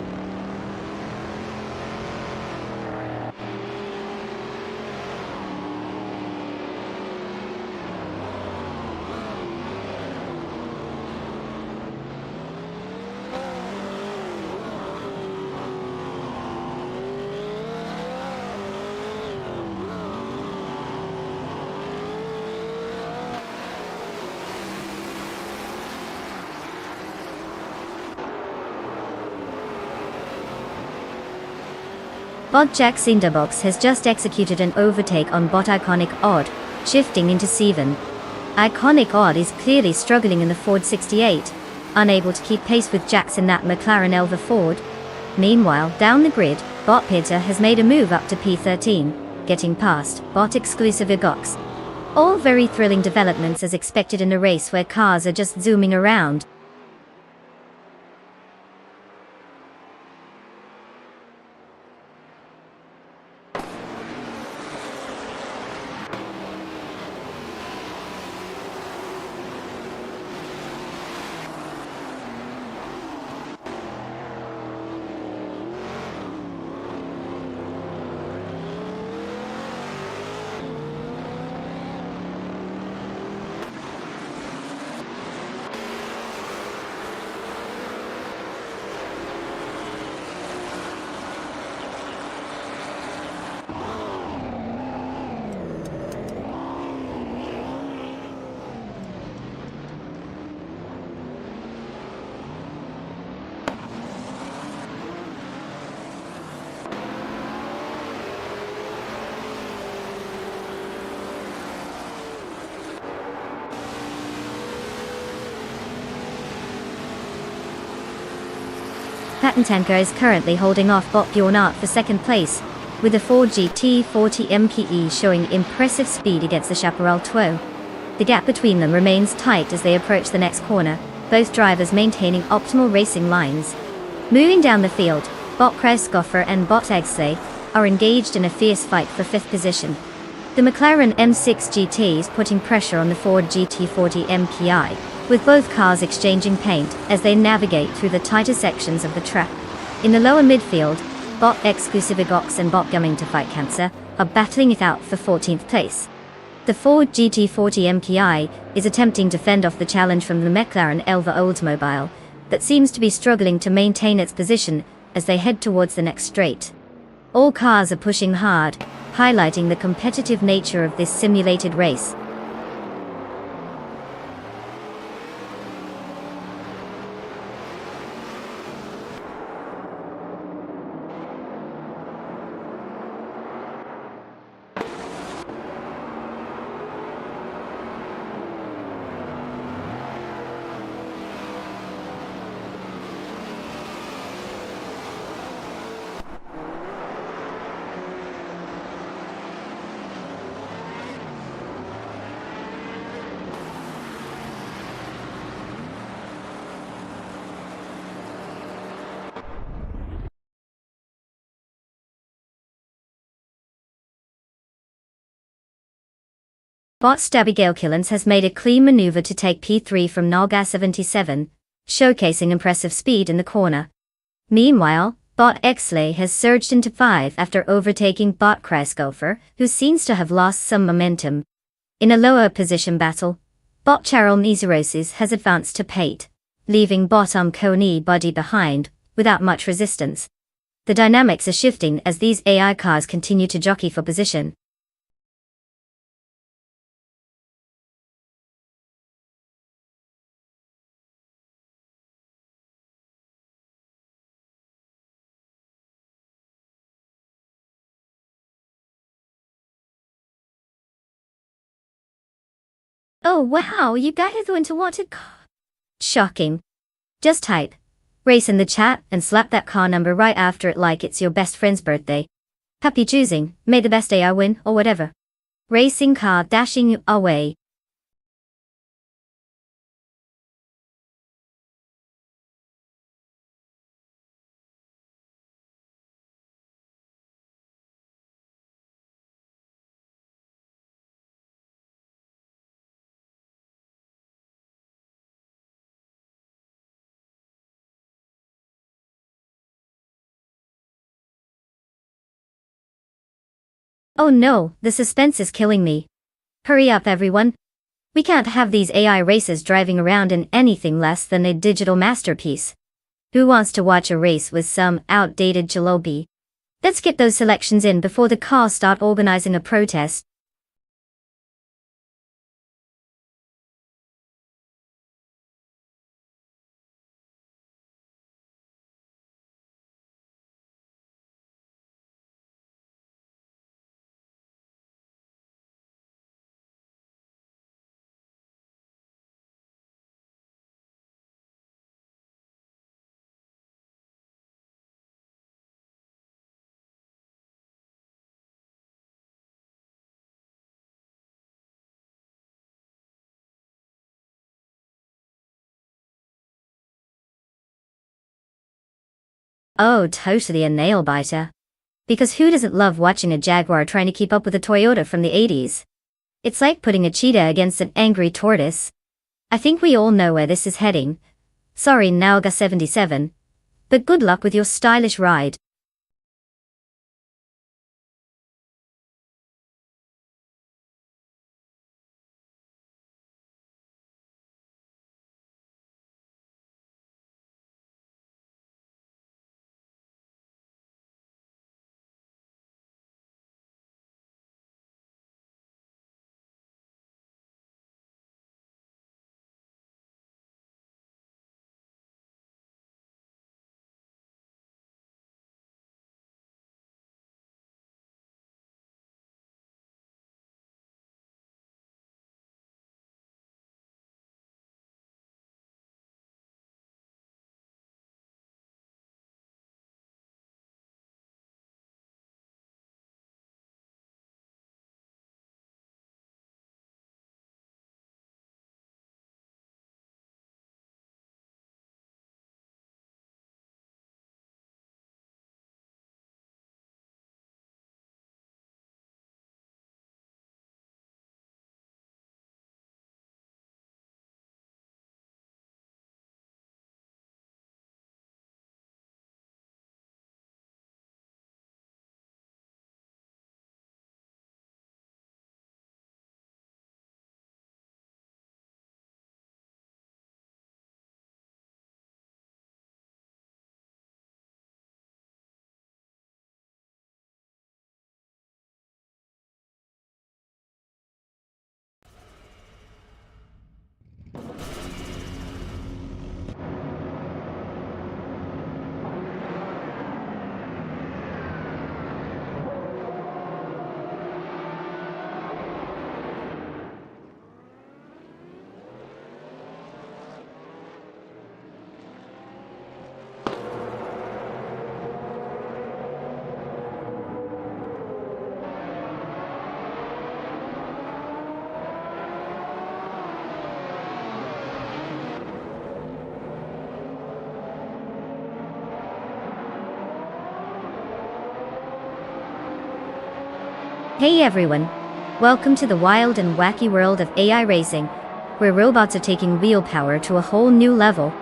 Bot Jack Cinderbox has just executed an overtake on Bot Iconic Odd, shifting into Seven. Iconic Odd is clearly struggling in the Ford 68, unable to keep pace with Jax in that McLaren Elva Ford. Meanwhile, down the grid, Bot Pitter has made a move up to P13, getting past Bot Exclusive Egox. All very thrilling developments as expected in a race where cars are just zooming around. Patentanker is currently holding off Bot Bjornart for second place, with the Ford GT40 MPE showing impressive speed against the Chaparral 2. The gap between them remains tight as they approach the next corner, both drivers maintaining optimal racing lines. Moving down the field, Bot Kresgoffer and Bot Egsley are engaged in a fierce fight for fifth position. The McLaren M6 GT is putting pressure on the Ford GT40 MPI, with both cars exchanging paint as they navigate through the tighter sections of the track. In the lower midfield, Bot Exclusivigox and Bot Gumming to Fight Cancer are battling it out for 14th place. The Ford GT40 MPI is attempting to fend off the challenge from the McLaren Elva Oldsmobile, but seems to be struggling to maintain its position as they head towards the next straight. All cars are pushing hard, highlighting the competitive nature of this simulated race. Bot Abigail Killens has made a clean maneuver to take P3 from Nalga 77, showcasing impressive speed in the corner. Meanwhile, Bot Exley has surged into 5 after overtaking Bot Kresgoffer, who seems to have lost some momentum. In a lower position battle, Bot Charol Nizerosis has advanced to P8, leaving Bot Koni Buddy behind, without much resistance. The dynamics are shifting as these AI cars continue to jockey for position. Oh wow, you guys went to what a car. Shocking. Just type race in the chat and slap that car number right after it like it's your best friend's birthday. Happy choosing, may the best AI win, or whatever. Racing car dashing you away. Oh no, the suspense is killing me. Hurry up everyone. We can't have these AI races driving around in anything less than a digital masterpiece. Who wants to watch a race with some outdated jalopy? Let's get those selections in before the cars start organizing a protest. Oh, totally a nail biter. Because who doesn't love watching a Jaguar trying to keep up with a Toyota from the 80s? It's like putting a cheetah against an angry tortoise. I think we all know where this is heading. Sorry, Nauga 77. But good luck with your stylish ride. Hey everyone! Welcome to the wild and wacky world of AI racing, where robots are taking wheel power to a whole new level.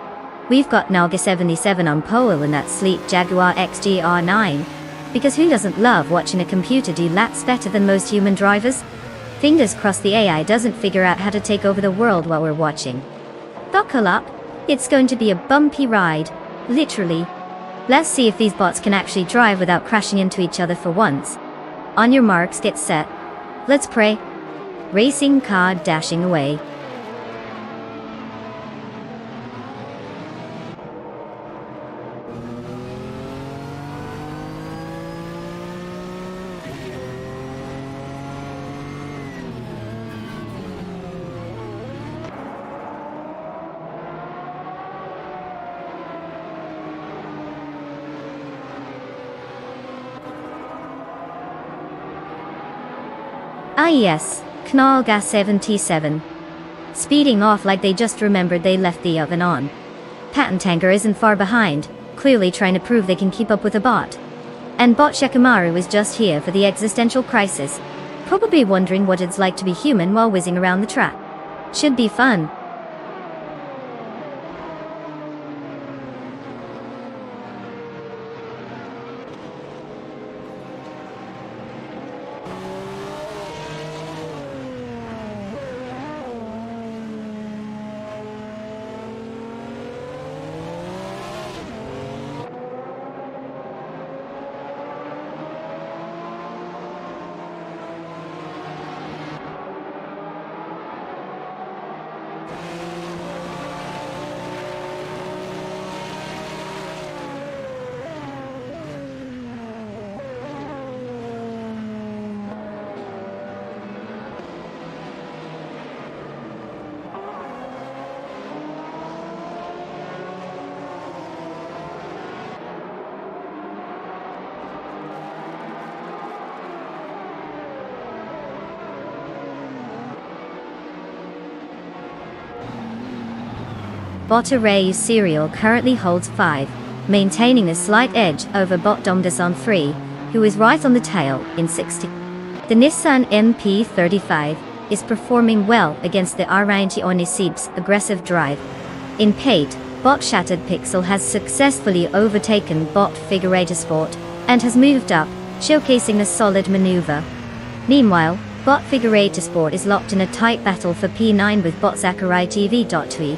We've got Nauga 77 on pole in that sleek Jaguar XJR9, because who doesn't love watching a computer do laps better than most human drivers? Fingers crossed the AI doesn't figure out how to take over the world while we're watching. Buckle up, it's going to be a bumpy ride, literally. Let's see if these bots can actually drive without crashing into each other for once. On your marks, get set. Let's pray. Racing car dashing away. Ah yes, Knallgas 77. Speeding off like they just remembered they left the oven on. Patent Tanker isn't far behind, clearly trying to prove they can keep up with a bot. And Bot Shikamaru is just here for the existential crisis, probably wondering what it's like to be human while whizzing around the track. Should be fun. Bot Array Serial currently holds 5. maintaining a slight edge over bot Domdas 3, who is right on the tail in 60. The Nissan MP35 is performing well against the R90 Onisib's aggressive drive. In paid, bot Shattered Pixel has successfully overtaken bot Figurator Sport and has moved up, showcasing a solid maneuver. Meanwhile, bot Figurator Sport is locked in a tight battle for P9 with bot Zachary TV.Tui.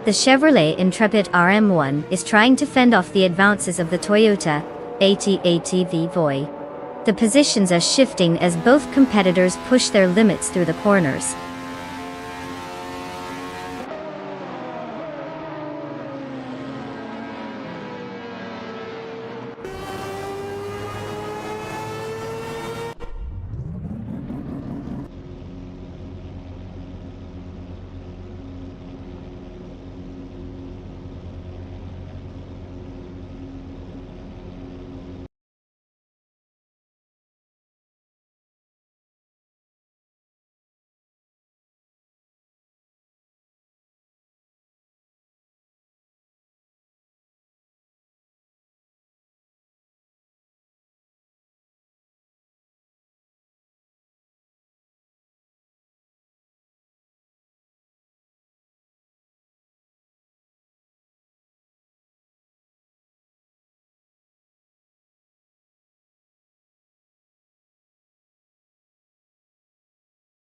The Chevrolet Intrepid RM1 is trying to fend off the advances of the Toyota AT-ATV Voi. The positions are shifting as both competitors push their limits through the corners.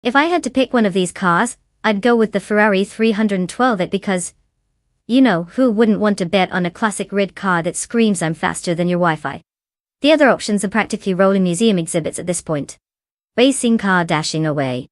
If I had to pick one of these cars, I'd go with the Ferrari 312 because, you know, who wouldn't want to bet on a classic red car that screams I'm faster than your Wi-Fi? The other options are practically rolling museum exhibits at this point. Racing car dashing away.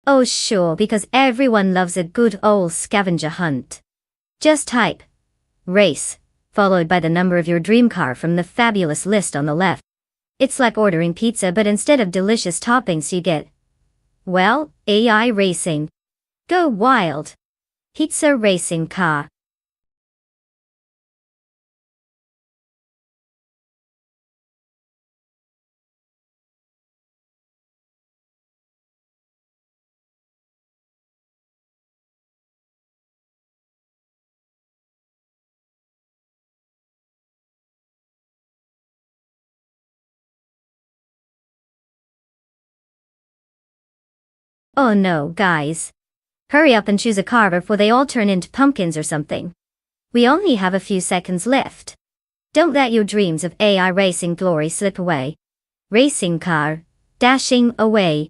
Oh sure, because everyone loves a good old scavenger hunt. Just type race, followed by the number of your dream car from the fabulous list on the left. It's like ordering pizza, but instead of delicious toppings you get, well, AI racing. Go wild. Pizza racing car. Oh no, guys. Hurry up and choose a car before they all turn into pumpkins or something. We only have a few seconds left. Don't let your dreams of AI racing glory slip away. Racing car, dashing away.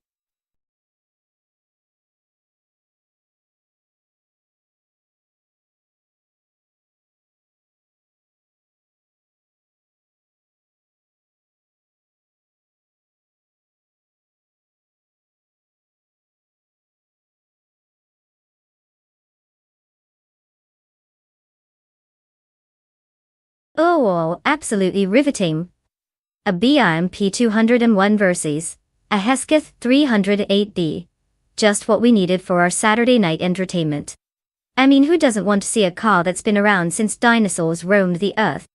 Oh, absolutely riveting. A BIMP 201 versus a Hesketh 308B. Just what we needed for our Saturday night entertainment. I mean, who doesn't want to see a car that's been around since dinosaurs roamed the earth?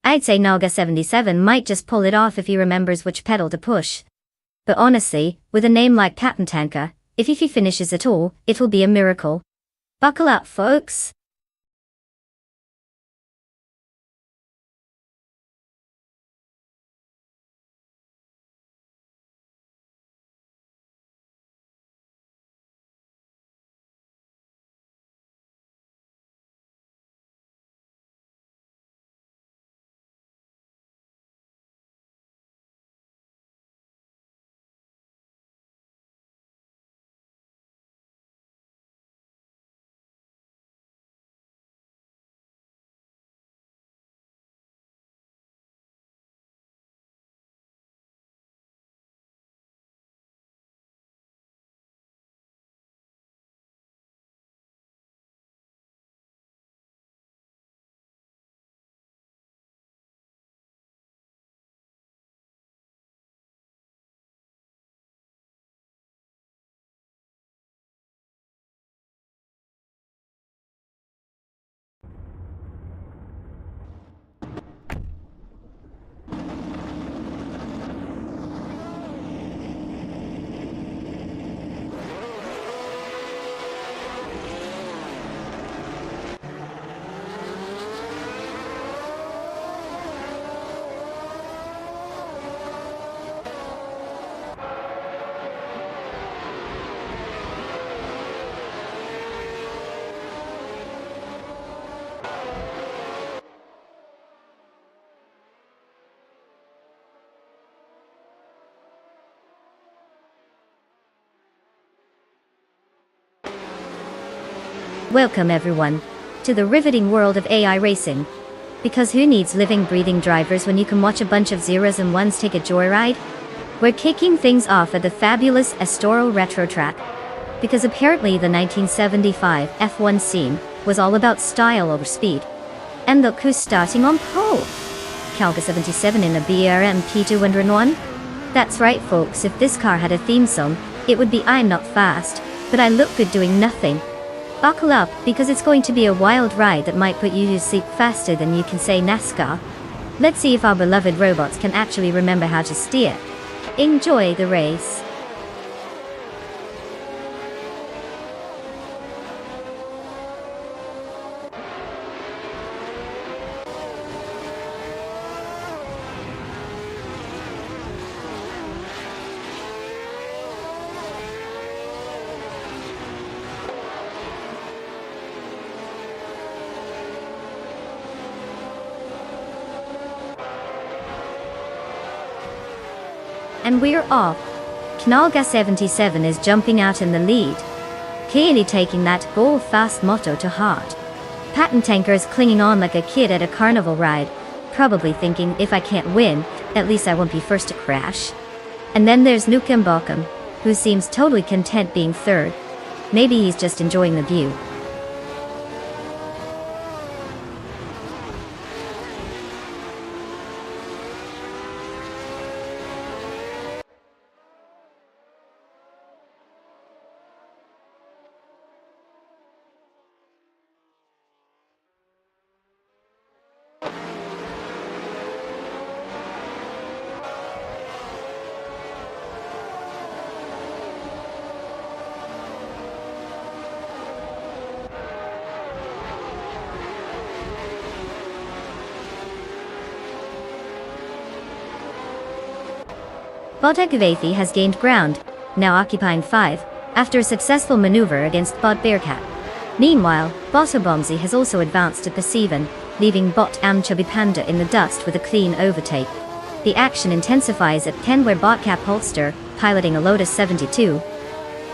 I'd say Naga 77 might just pull it off if he remembers which pedal to push. But honestly, with a name like Captain Tanker, if he finishes at all, it'll be a miracle. Buckle up, folks. Welcome everyone to the riveting world of AI racing. Because who needs living, breathing drivers when you can watch a bunch of zeros and ones take a joyride? We're kicking things off at the fabulous Assetto Retro Track. Because apparently the 1975 F1 scene was all about style over speed. And look who's starting on pole. Calga 77 in a BRM P201? That's right folks, if this car had a theme song, it would be I'm not fast, but I look good doing nothing. Buckle up, because it's going to be a wild ride that might put you to sleep faster than you can say NASCAR. Let's see if our beloved robots can actually remember how to steer. Enjoy the race. And we're off. Knalga 77 is jumping out in the lead, clearly taking that "go fast" motto to heart. Patent Tanker is clinging on like a kid at a carnival ride, probably thinking, if I can't win, at least I won't be first to crash. And then there's Nukem Bokum, who seems totally content being third. Maybe he's just enjoying the view. Bodegavathi has gained ground, now occupying 5, after a successful maneuver against Bod Bearcat. Meanwhile, Botobomsy has also advanced to P7, leaving Bot Am Chubby Panda in the dust with a clean overtake. The action intensifies at 10 where Botcap Holster, piloting a Lotus 72,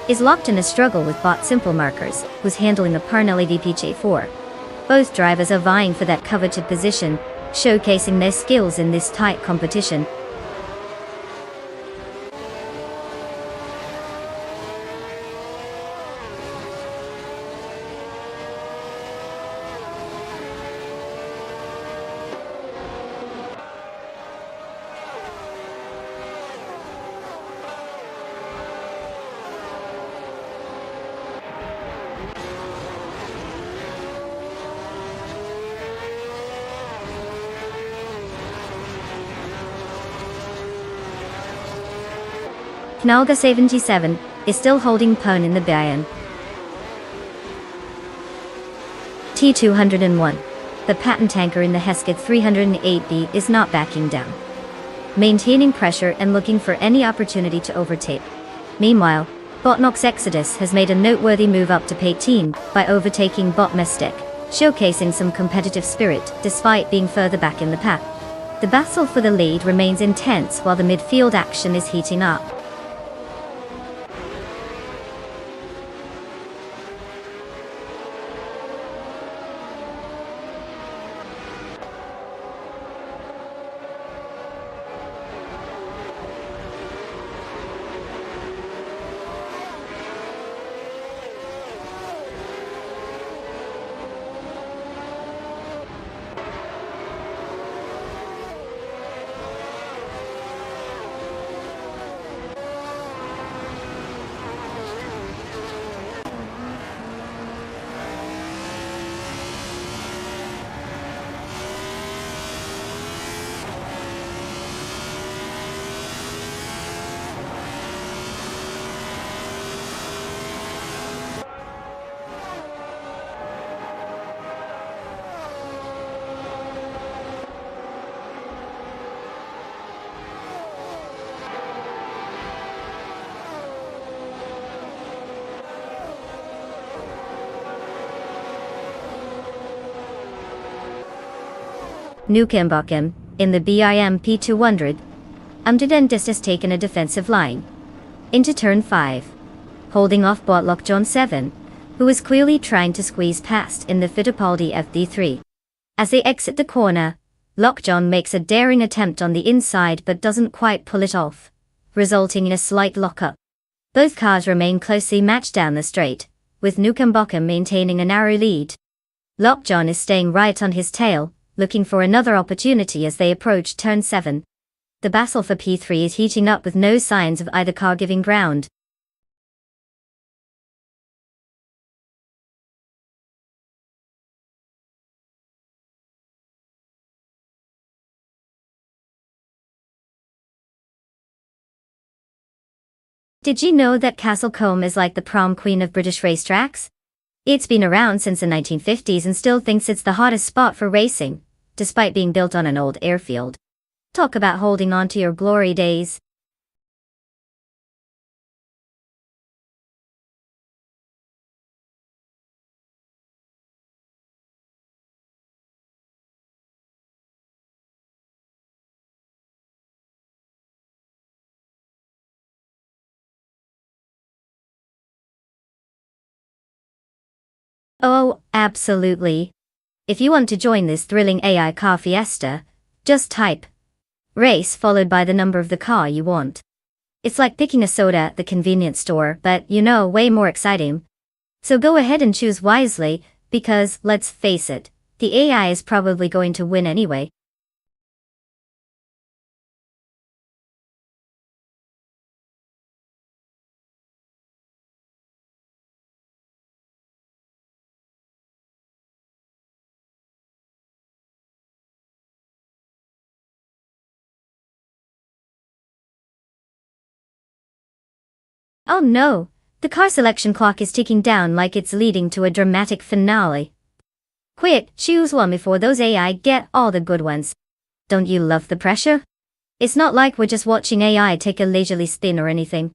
is locked in a struggle with Bot Simple Markers, who's handling the Parnelli VPJ4. Both drivers are vying for that coveted position, showcasing their skills in this tight competition. Knalga 77 is still holding pone in the BRM T201. The patent tanker in the Hesketh 308B is not backing down, maintaining pressure and looking for any opportunity to overtake. Meanwhile, Botnox Exodus has made a noteworthy move up to P18 by overtaking Bot Mystic, showcasing some competitive spirit despite being further back in the pack. The battle for the lead remains intense while the midfield action is heating up. Nukembokem, in the BIM P200, Amdidendist has taken a defensive line into turn 5, holding off Botlock John 7, who is clearly trying to squeeze past in the Fittipaldi FD3. As they exit the corner, Lockjaw makes a daring attempt on the inside but doesn't quite pull it off, resulting in a slight lockup. Both cars remain closely matched down the straight, with Nukamboka maintaining a narrow lead. Lockjaw is staying right on his tail, looking for another opportunity as they approach turn 7. The battle for P3 is heating up with no signs of either car giving ground. Did you know that Castle Combe is like the prom queen of British racetracks? It's been around since the 1950s and still thinks it's the hottest spot for racing, despite being built on an old airfield. Talk about holding on to your glory days. Oh, absolutely. If you want to join this thrilling AI car fiesta, just type race followed by the number of the car you want. It's like picking a soda at the convenience store, but way more exciting. So go ahead and choose wisely, because, let's face it, the AI is probably going to win anyway. Oh no, the car selection clock is ticking down like it's leading to a dramatic finale. Quick, choose one before those AI get all the good ones. Don't you love the pressure? It's not like we're just watching AI take a leisurely spin or anything.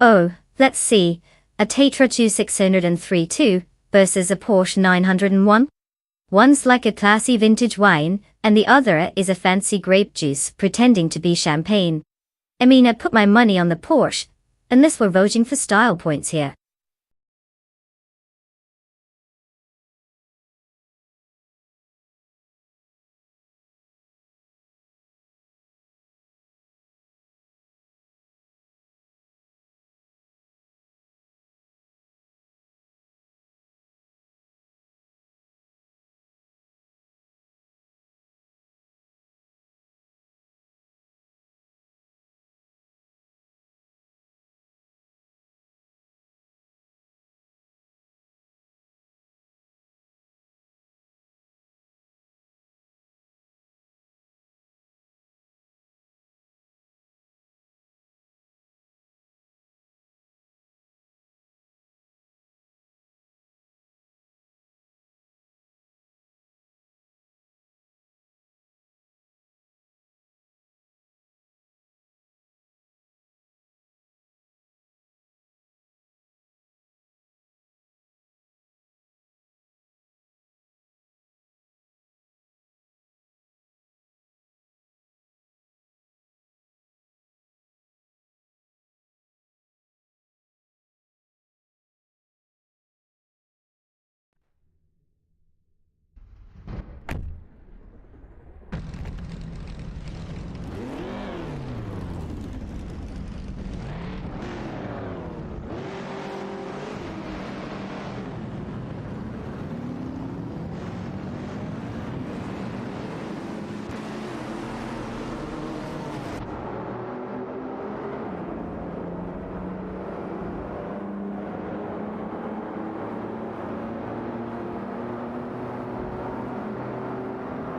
Oh, let's see, a Tatra 2632 versus a Porsche 901? One's like a classy vintage wine, and the other is a fancy grape juice pretending to be champagne. I mean, I'd put my money on the Porsche, unless we're voting for style points here.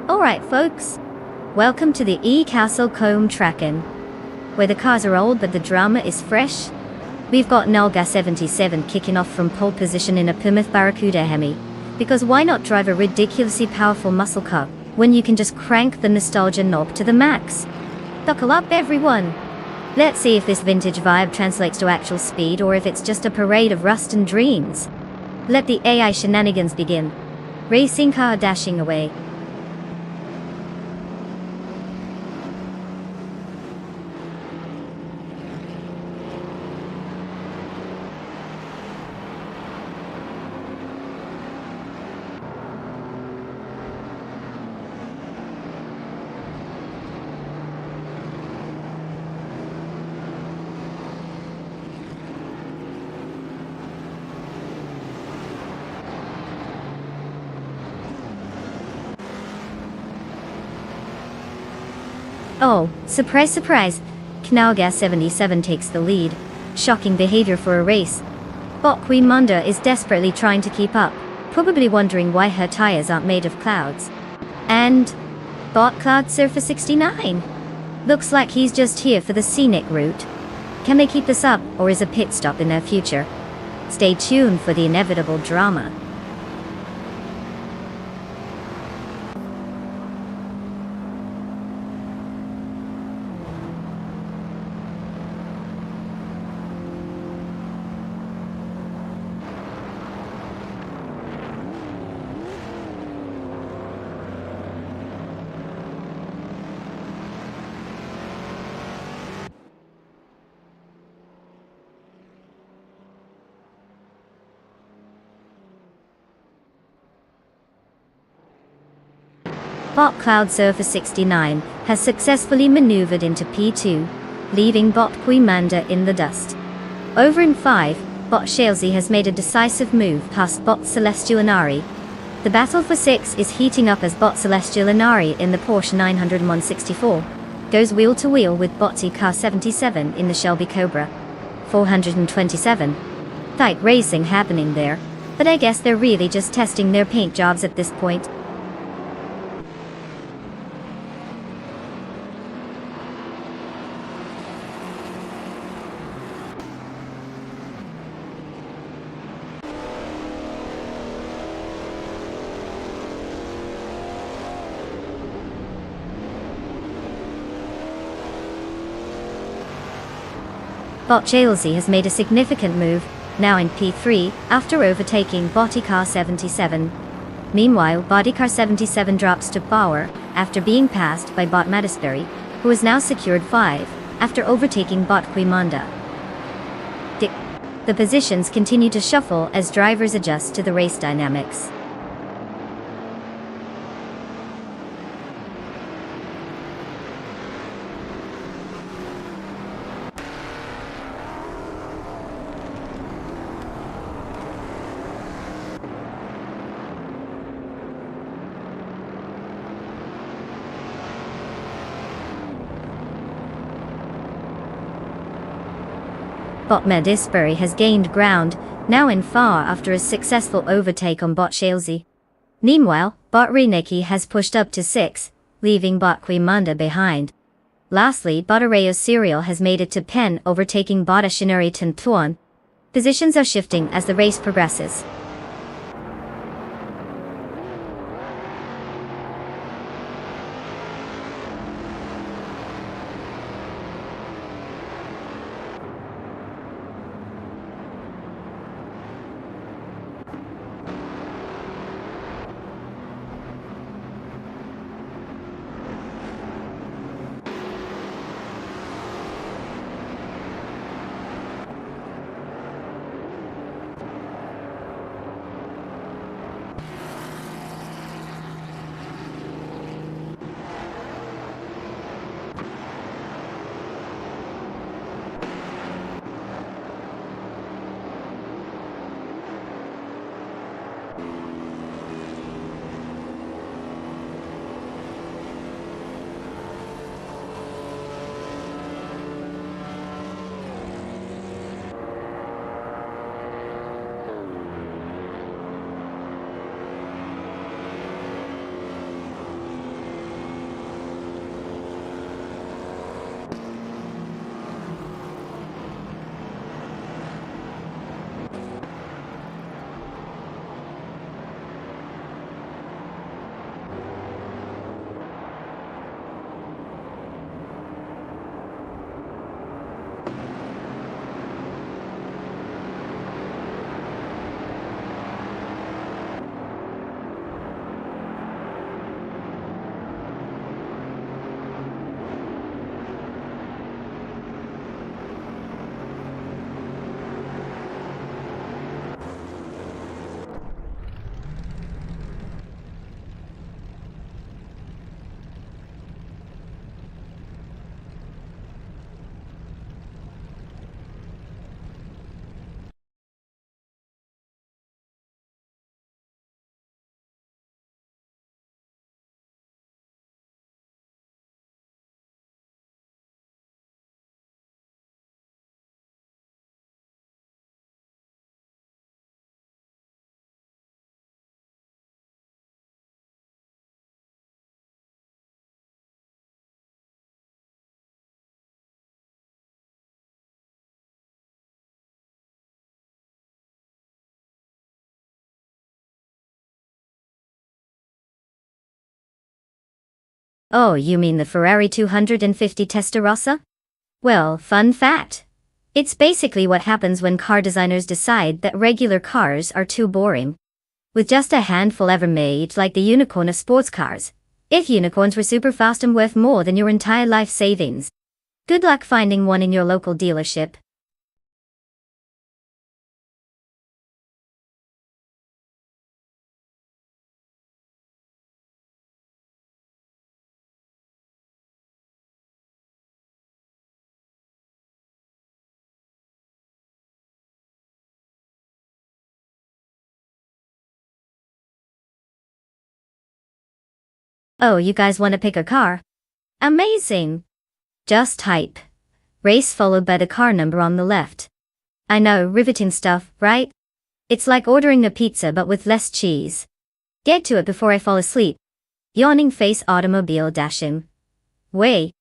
Alright folks, welcome to the Castle Combe track-in, where the cars are old but the drama is fresh. We've got Nalga 77 kicking off from pole position in a Plymouth Barracuda Hemi, because why not drive a ridiculously powerful muscle car when you can just crank the nostalgia knob to the max. Buckle up, everyone! Let's see if this vintage vibe translates to actual speed or if it's just a parade of rust and dreams. Let the AI shenanigans begin. Racing car dashing away. Oh, surprise surprise, Knalgas 77 takes the lead. Shocking behavior for a race. Queen Manda is desperately trying to keep up, probably wondering why her tires aren't made of clouds. And Cloud Surfer 69? Looks like he's just here for the scenic route. Can they keep this up, or is a pit stop in their future? Stay tuned for the inevitable drama. Cloud Surfer 69 has successfully maneuvered into P2, leaving Queen Manda in the dust. Over in 5, Shalesy has made a decisive move past Celestial Inari. The battle for 6 is heating up as Celestial Inari in the Porsche 964 goes wheel to wheel with Car 77 in the Shelby Cobra 427. Tight racing happening there, but I guess they're really just testing their paint jobs at this point. Chelsea has made a significant move, now in P3, after overtaking Car 77. Meanwhile, Car 77 drops to power, after being passed by Madisberry, who has now secured 5, after overtaking Queen Manda. The positions continue to shuffle as drivers adjust to the race dynamics. Madisberry has gained ground, now in far after a successful overtake on Shalesy. Meanwhile, Reinecke has pushed up to 6, leaving Queen Manda behind. Lastly, Areo Serial has made it to Pen, overtaking Shinari Tentuan. Positions are shifting as the race progresses. Oh, you mean the Ferrari 250 Testarossa? Well, fun fact. It's basically what happens when car designers decide that regular cars are too boring. With just a handful ever made, like the unicorn of sports cars. If unicorns were super fast and worth more than your entire life savings. Good luck finding one in your local dealership. Oh, you guys want to pick a car? Amazing! Just type race followed by the car number on the left. I know, riveting stuff, right? It's like ordering a pizza but with less cheese. Get to it before I fall asleep. Yawning face automobile dashing. Way.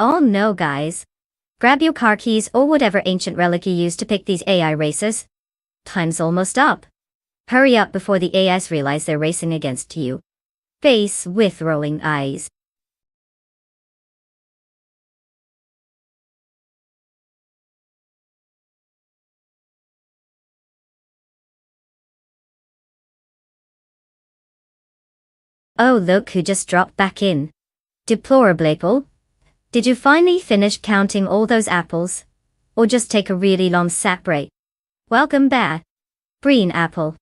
Oh no guys. Grab your car keys or whatever ancient relic you used to pick these AI races. Time's almost up. Hurry up before the AIs realize they're racing against you. Face with rolling eyes. Oh look who just dropped back in. Deplorable. Did you finally finish counting all those apples? Or just take a really long sap break? Welcome back. Green apple.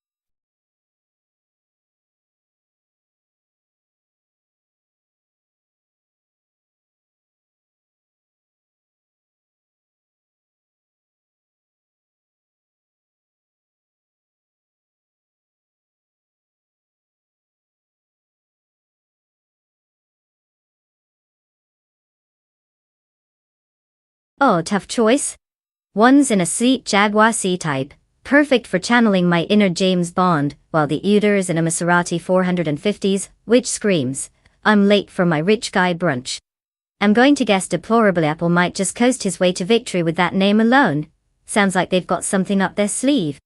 Oh, tough choice. One's in a sleek Jaguar C-Type, perfect for channeling my inner James Bond, while the other's in a Maserati 450s, which screams, I'm late for my rich guy brunch. I'm going to guess Deplorable Apple might just coast his way to victory with that name alone. Sounds like they've got something up their sleeve.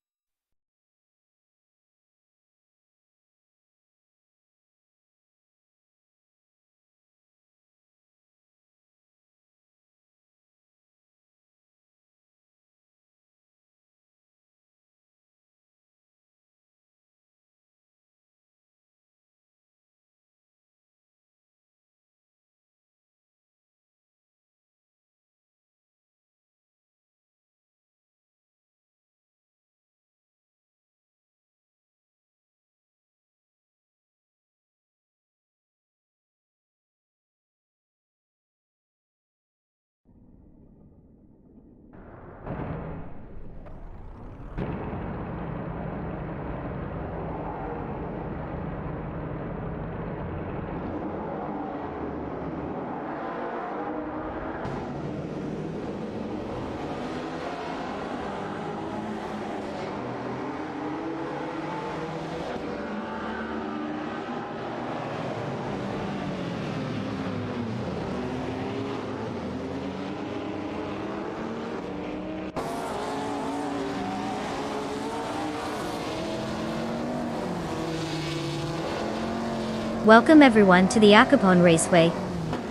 Welcome everyone to the Acapon Raceway.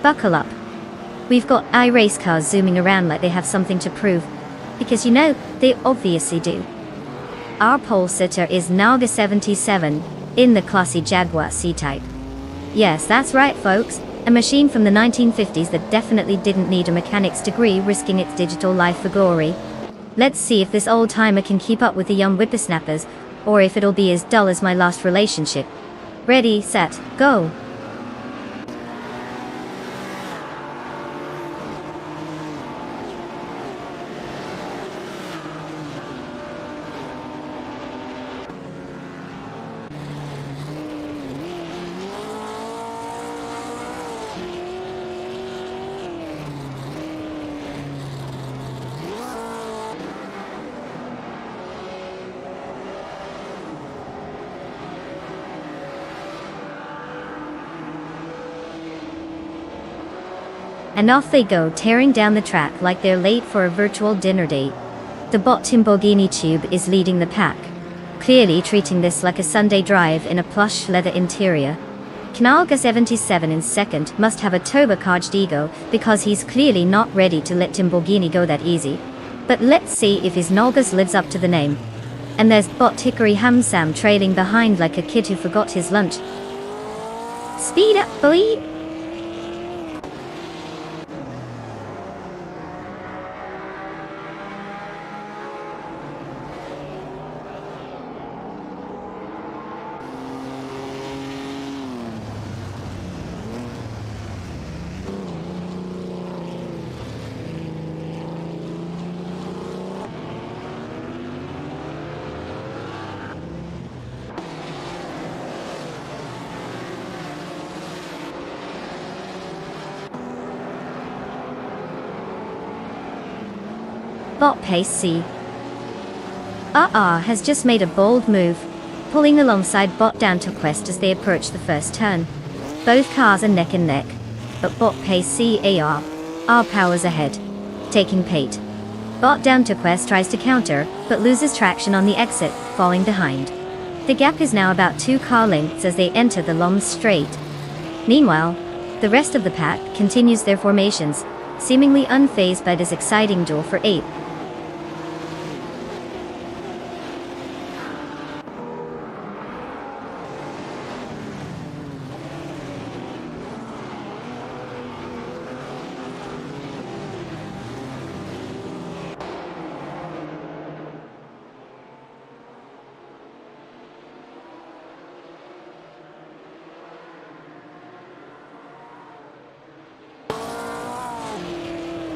Buckle up. We've got race cars zooming around like they have something to prove. Because you know, they obviously do. Our pole sitter is Naga 77, in the classy Jaguar C-Type. Yes, that's right folks, a machine from the 1950s that definitely didn't need a mechanic's degree risking its digital life for glory. Let's see if this old timer can keep up with the young whippersnappers, or if it'll be as dull as my last relationship. Ready, set, go! And off they go, tearing down the track like they're late for a virtual dinner date. The bot Lamborghini Tube is leading the pack, clearly treating this like a Sunday drive in a plush leather interior. Knalga 77 in second must have a turbocharged ego, because he's clearly not ready to let Lamborghini go that easy. But let's see if his Nalgas lives up to the name. And there's bot Hickory Hamsam trailing behind like a kid who forgot his lunch. Speed up, boy! Bot Pace C has just made a bold move, pulling alongside bot Down to Quest as they approach the first turn. Both cars are neck and neck, but bot Pace C AR powers ahead, taking Pate. Bot Down to Quest tries to counter, but loses traction on the exit, falling behind. The gap is now about 2 car lengths as they enter the Loms straight. Meanwhile, the rest of the pack continues their formations, seemingly unfazed by this exciting duel for 8.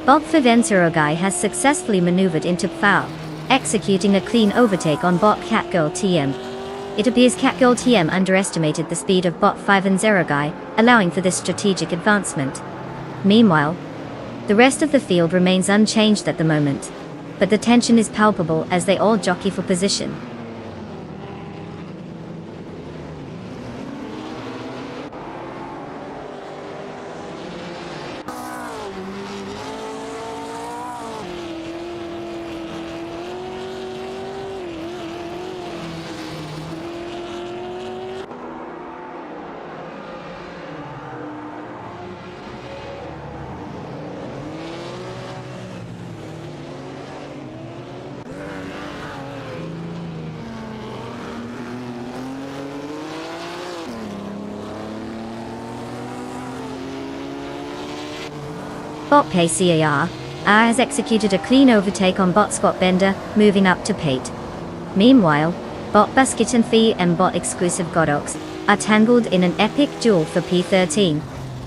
Bot Fiventurogai has successfully maneuvered into foul, executing a clean overtake on bot Catgirl TM. It appears Catgirl TM underestimated the speed of bot Fiventurogai, allowing for this strategic advancement. Meanwhile, the rest of the field remains unchanged at the moment, but the tension is palpable as they all jockey for position. Bot PCAR has executed a clean overtake on bot Scott Bender, moving up to Pate. Meanwhile, bot Basket and Fee and bot Exclusive Godox are tangled in an epic duel for P13,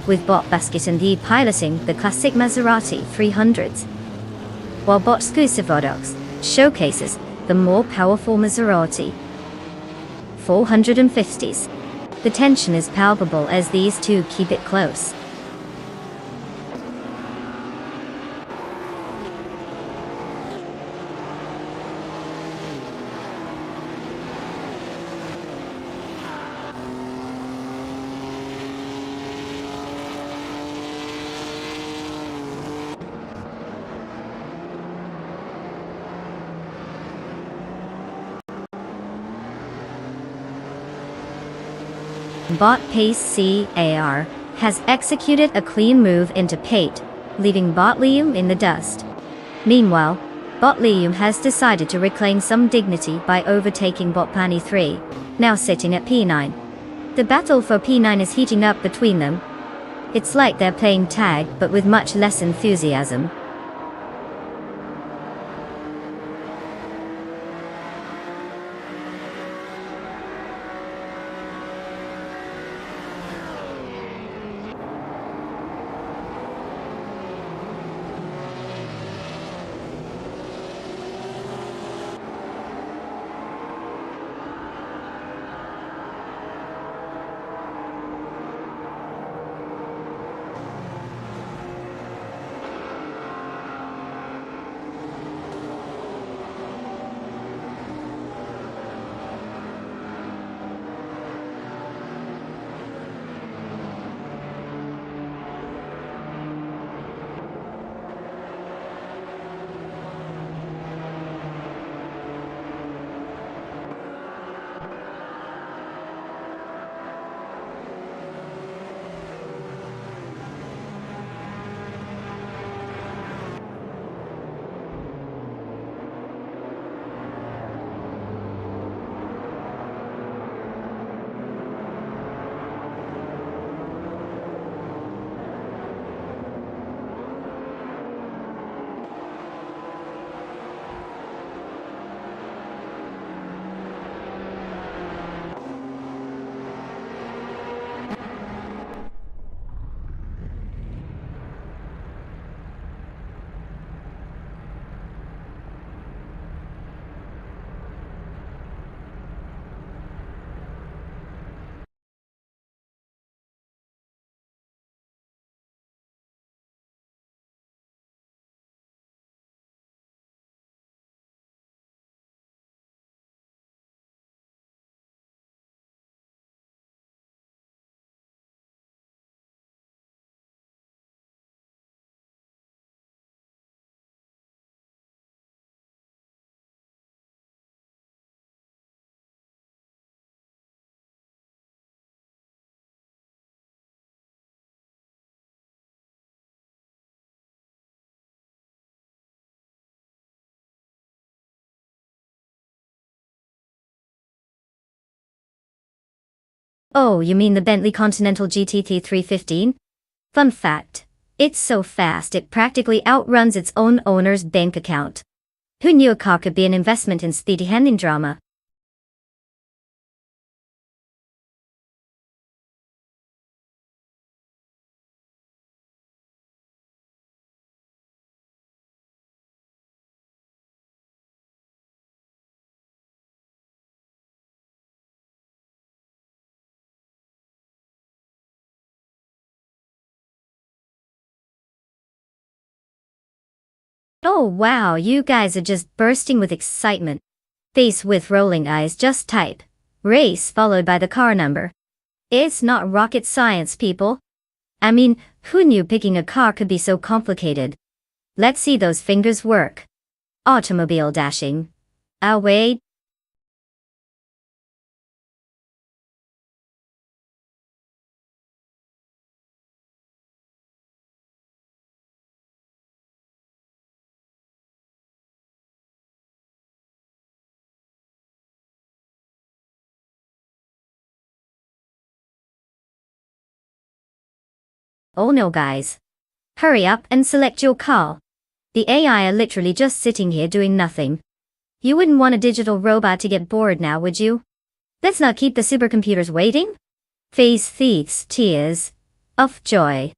with bot Basket and Fee piloting the classic Maserati 300s, while bot Exclusive Godox showcases the more powerful Maserati 450s. The tension is palpable as these two keep it close. Bot Pace CAR has executed a clean move into Pate, leaving bot Liam in the dust. Meanwhile, bot Liam has decided to reclaim some dignity by overtaking bot Pani 3, now sitting at P9. The battle for P9 is heating up between them. It's like they're playing tag, but with much less enthusiasm. Oh, you mean the Bentley Continental GT 315? Fun fact. It's so fast it practically outruns its own owner's bank account. Who knew a car could be an investment in speedy handling drama? Oh wow, you guys are just bursting with excitement. Face with rolling eyes, just type race followed by the car number. It's not rocket science, people. I mean, who knew picking a car could be so complicated? Let's see those fingers work. Automobile dashing. Wait. Oh no, guys. Hurry up and select your car. The AI are literally just sitting here doing nothing. You wouldn't want a digital robot to get bored now, would you? Let's not keep the supercomputers waiting. Face thieves, tears of joy.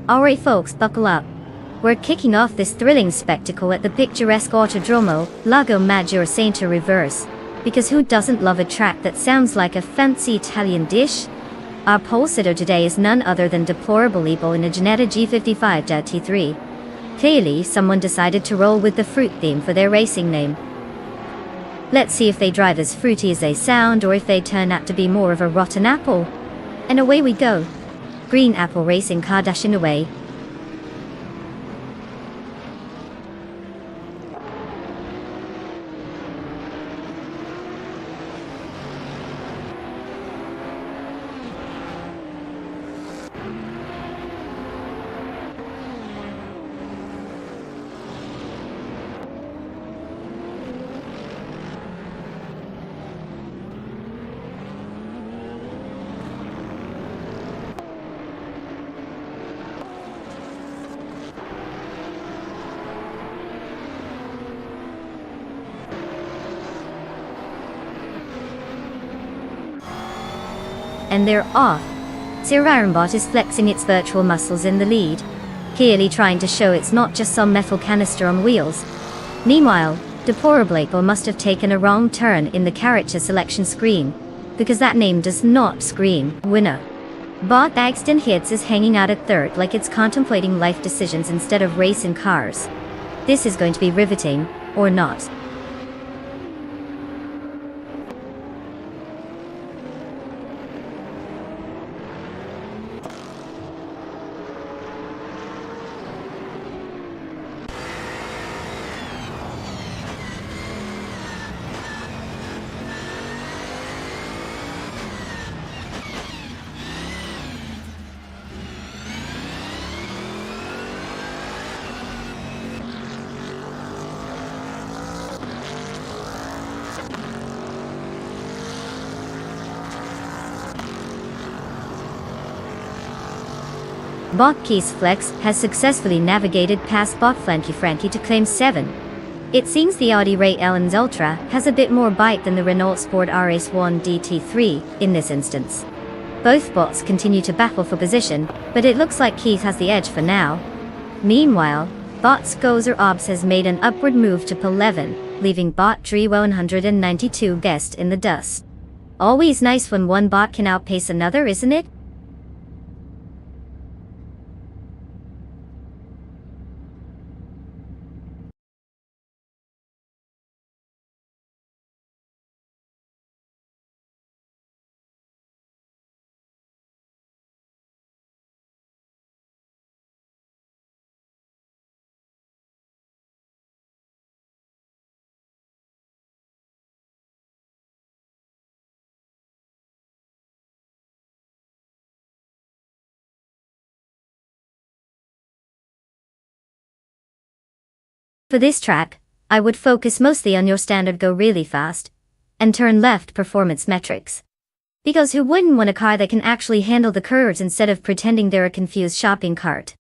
Alright folks, buckle up. We're kicking off this thrilling spectacle at the picturesque Autodromo Lago Maggiore Sainta Reverse. Because who doesn't love a track that sounds like a fancy Italian dish? Our pole sitter today is none other than deplorable Ebo in a Ginetta G55-T3. Clearly, someone decided to roll with the fruit theme for their racing name. Let's see if they drive as fruity as they sound or if they turn out to be more of a rotten apple. And away we go. Green apple racing car dashing away. and they're off. Careermode is flexing its virtual muscles in the lead, clearly trying to show it's not just some metal canister on wheels. Meanwhile, Automobilista must have taken a wrong turn in the character selection screen, because that name does not scream winner. Bot Agston Hits is hanging out at third like it's contemplating life decisions instead of racing cars. This is going to be riveting, or not. Bot Keys Flex has successfully navigated past Bot Frankie to claim 7. It seems the Audi Ray Ellens Ultra has a bit more bite than the Renault Sport RS1 DT3 in this instance. Both bots continue to battle for position, but it looks like Keith has the edge for now. Meanwhile, Bot Skozer Obs has made an upward move to P11, leaving Bot Dre 192 guest in the dust. Always nice when one bot can outpace another, isn't it? For this track, I would focus mostly on your standard go really fast and turn left performance metrics. Because who wouldn't want a car that can actually handle the curves instead of pretending they're a confused shopping cart?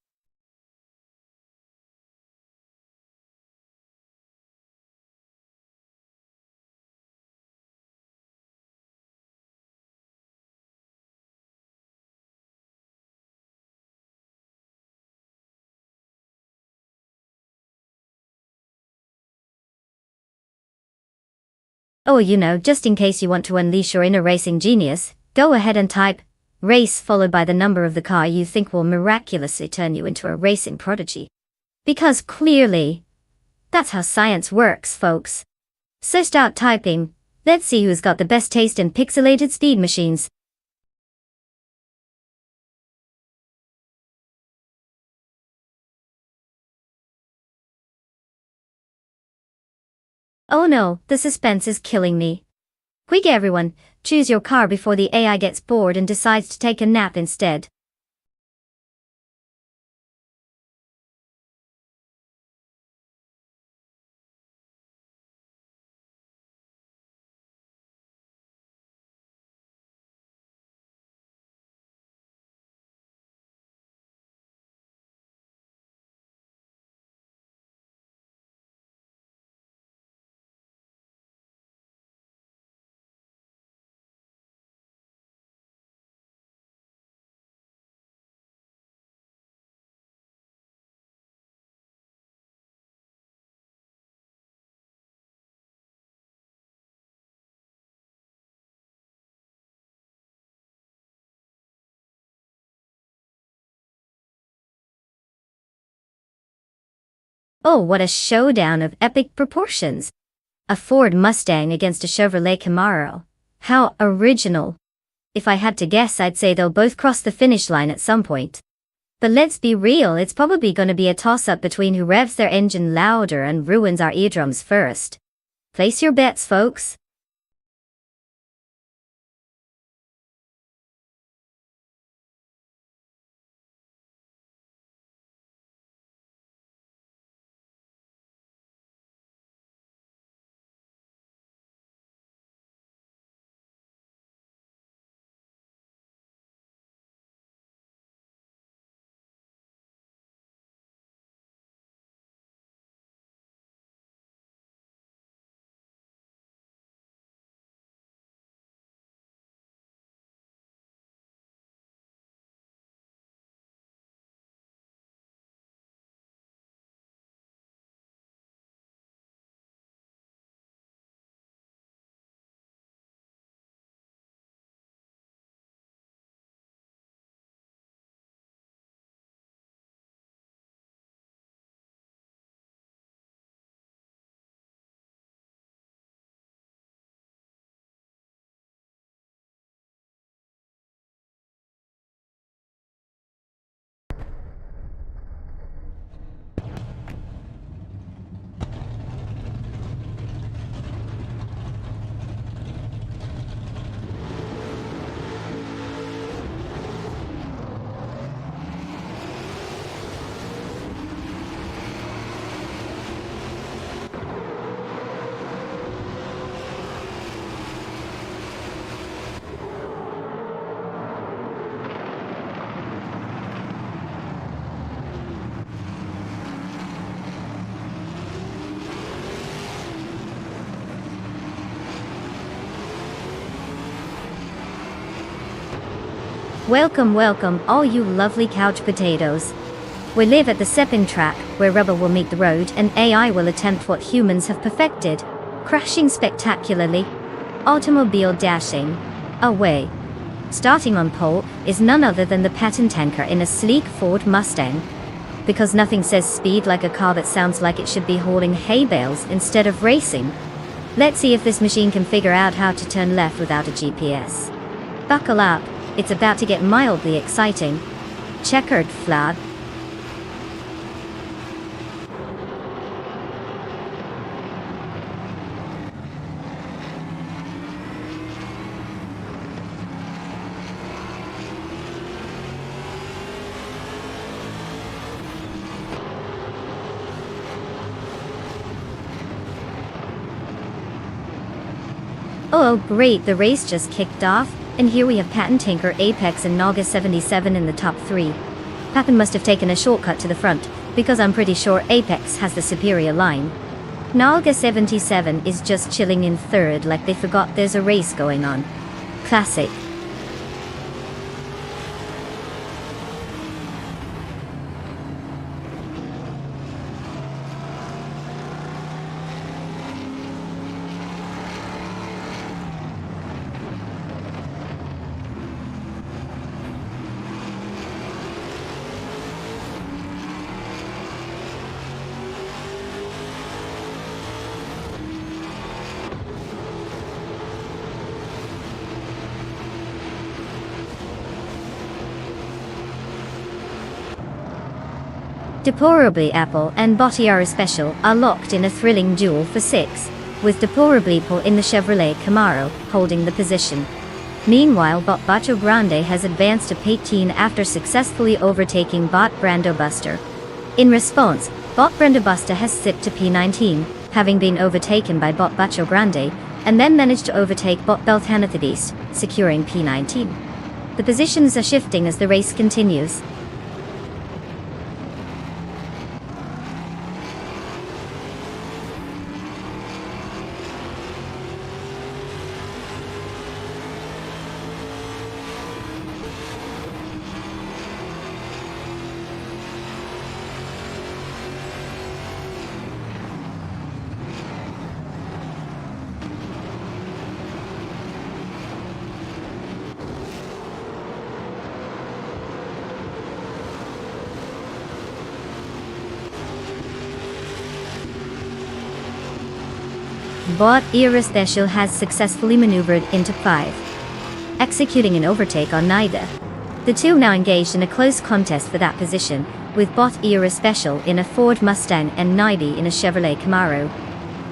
Oh, just in case you want to unleash your inner racing genius, go ahead and type race followed by the number of the car you think will miraculously turn you into a racing prodigy. Because clearly, that's how science works, folks. So start typing. Let's see who's got the best taste in pixelated speed machines. Oh no, the suspense is killing me. Quick everyone, choose your car before the AI gets bored and decides to take a nap instead. Oh, what a showdown of epic proportions. A Ford Mustang against a Chevrolet Camaro. How original. If I had to guess, I'd say they'll both cross the finish line at some point. But let's be real, it's probably gonna be a toss-up between who revs their engine louder and ruins our eardrums first. Place your bets, folks. Welcome, welcome, all you lovely couch potatoes. We live at the stepping track, where rubber will meet the road and AI will attempt what humans have perfected, crashing spectacularly. Automobile dashing. Away. Starting on pole is none other than the patent tanker in a sleek Ford Mustang. Because nothing says speed like a car that sounds like it should be hauling hay bales instead of racing. Let's see if this machine can figure out how to turn left without a GPS. Buckle up, it's about to get mildly exciting. Checkered flag. Oh great, the race just kicked off, and here we have patent tanker Apex and Naga 77 in the top 3. Patent must have taken a shortcut to the front, because I'm pretty sure Apex has the superior line. Naga 77 is just chilling in third like they forgot there's a race going on. Classic. Deplorably Apple and Botiara Special are locked in a thrilling duel for 6, with Deplorably Paul in the Chevrolet Camaro holding the position. Meanwhile Bot Bacho Grande has advanced to P18 after successfully overtaking Bot Brando Buster. In response, Bot Brando Buster has slipped to P19, having been overtaken by Bot Bacho Grande, and then managed to overtake Bot Belthanathodist, securing P19. The positions are shifting as the race continues. Bot Era Special has successfully maneuvered into 5, executing an overtake on neither. The two now engaged in a close contest for that position, with Bot Era Special in a Ford Mustang and Naibi in a Chevrolet Camaro.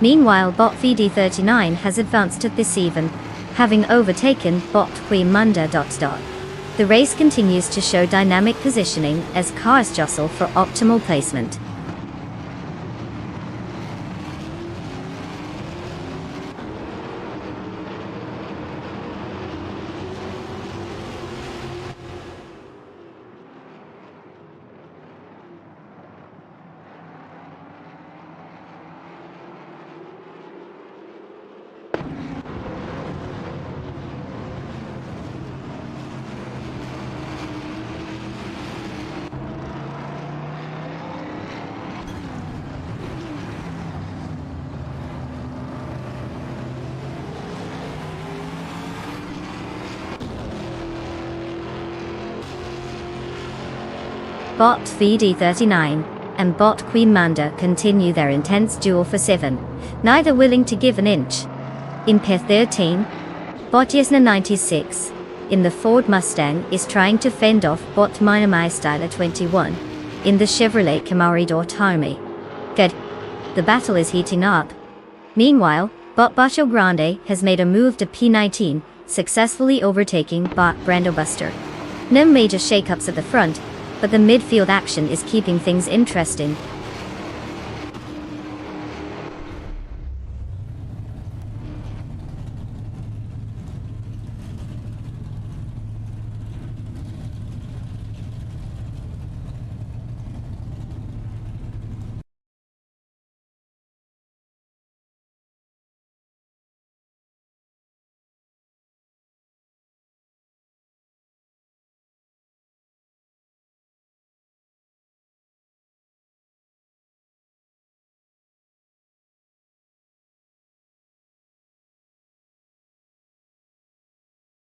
Meanwhile Bot VD39 has advanced to this even, having overtaken Bot Quimunda. The race continues to show dynamic positioning as cars jostle for optimal placement. Bot VD39 and Bot Quimunda continue their intense duel for 7, neither willing to give an inch. In P13, Bot Yesna 96 in the Ford Mustang is trying to fend off Bot Minamai Styler 21 in the Chevrolet Camaro Tarmy. Good. The battle is heating up. Meanwhile, Bot Bacho Grande has made a move to P19, successfully overtaking Bot Brando Buster. No major shakeups at the front, but the midfield action is keeping things interesting.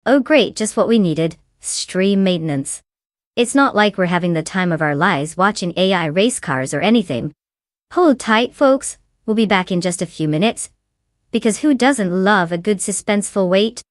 Oh great, just what we needed, stream maintenance. It's not like we're having the time of our lives watching AI race cars or anything. Hold tight, folks, we'll be back in just a few minutes. Because who doesn't love a good suspenseful wait?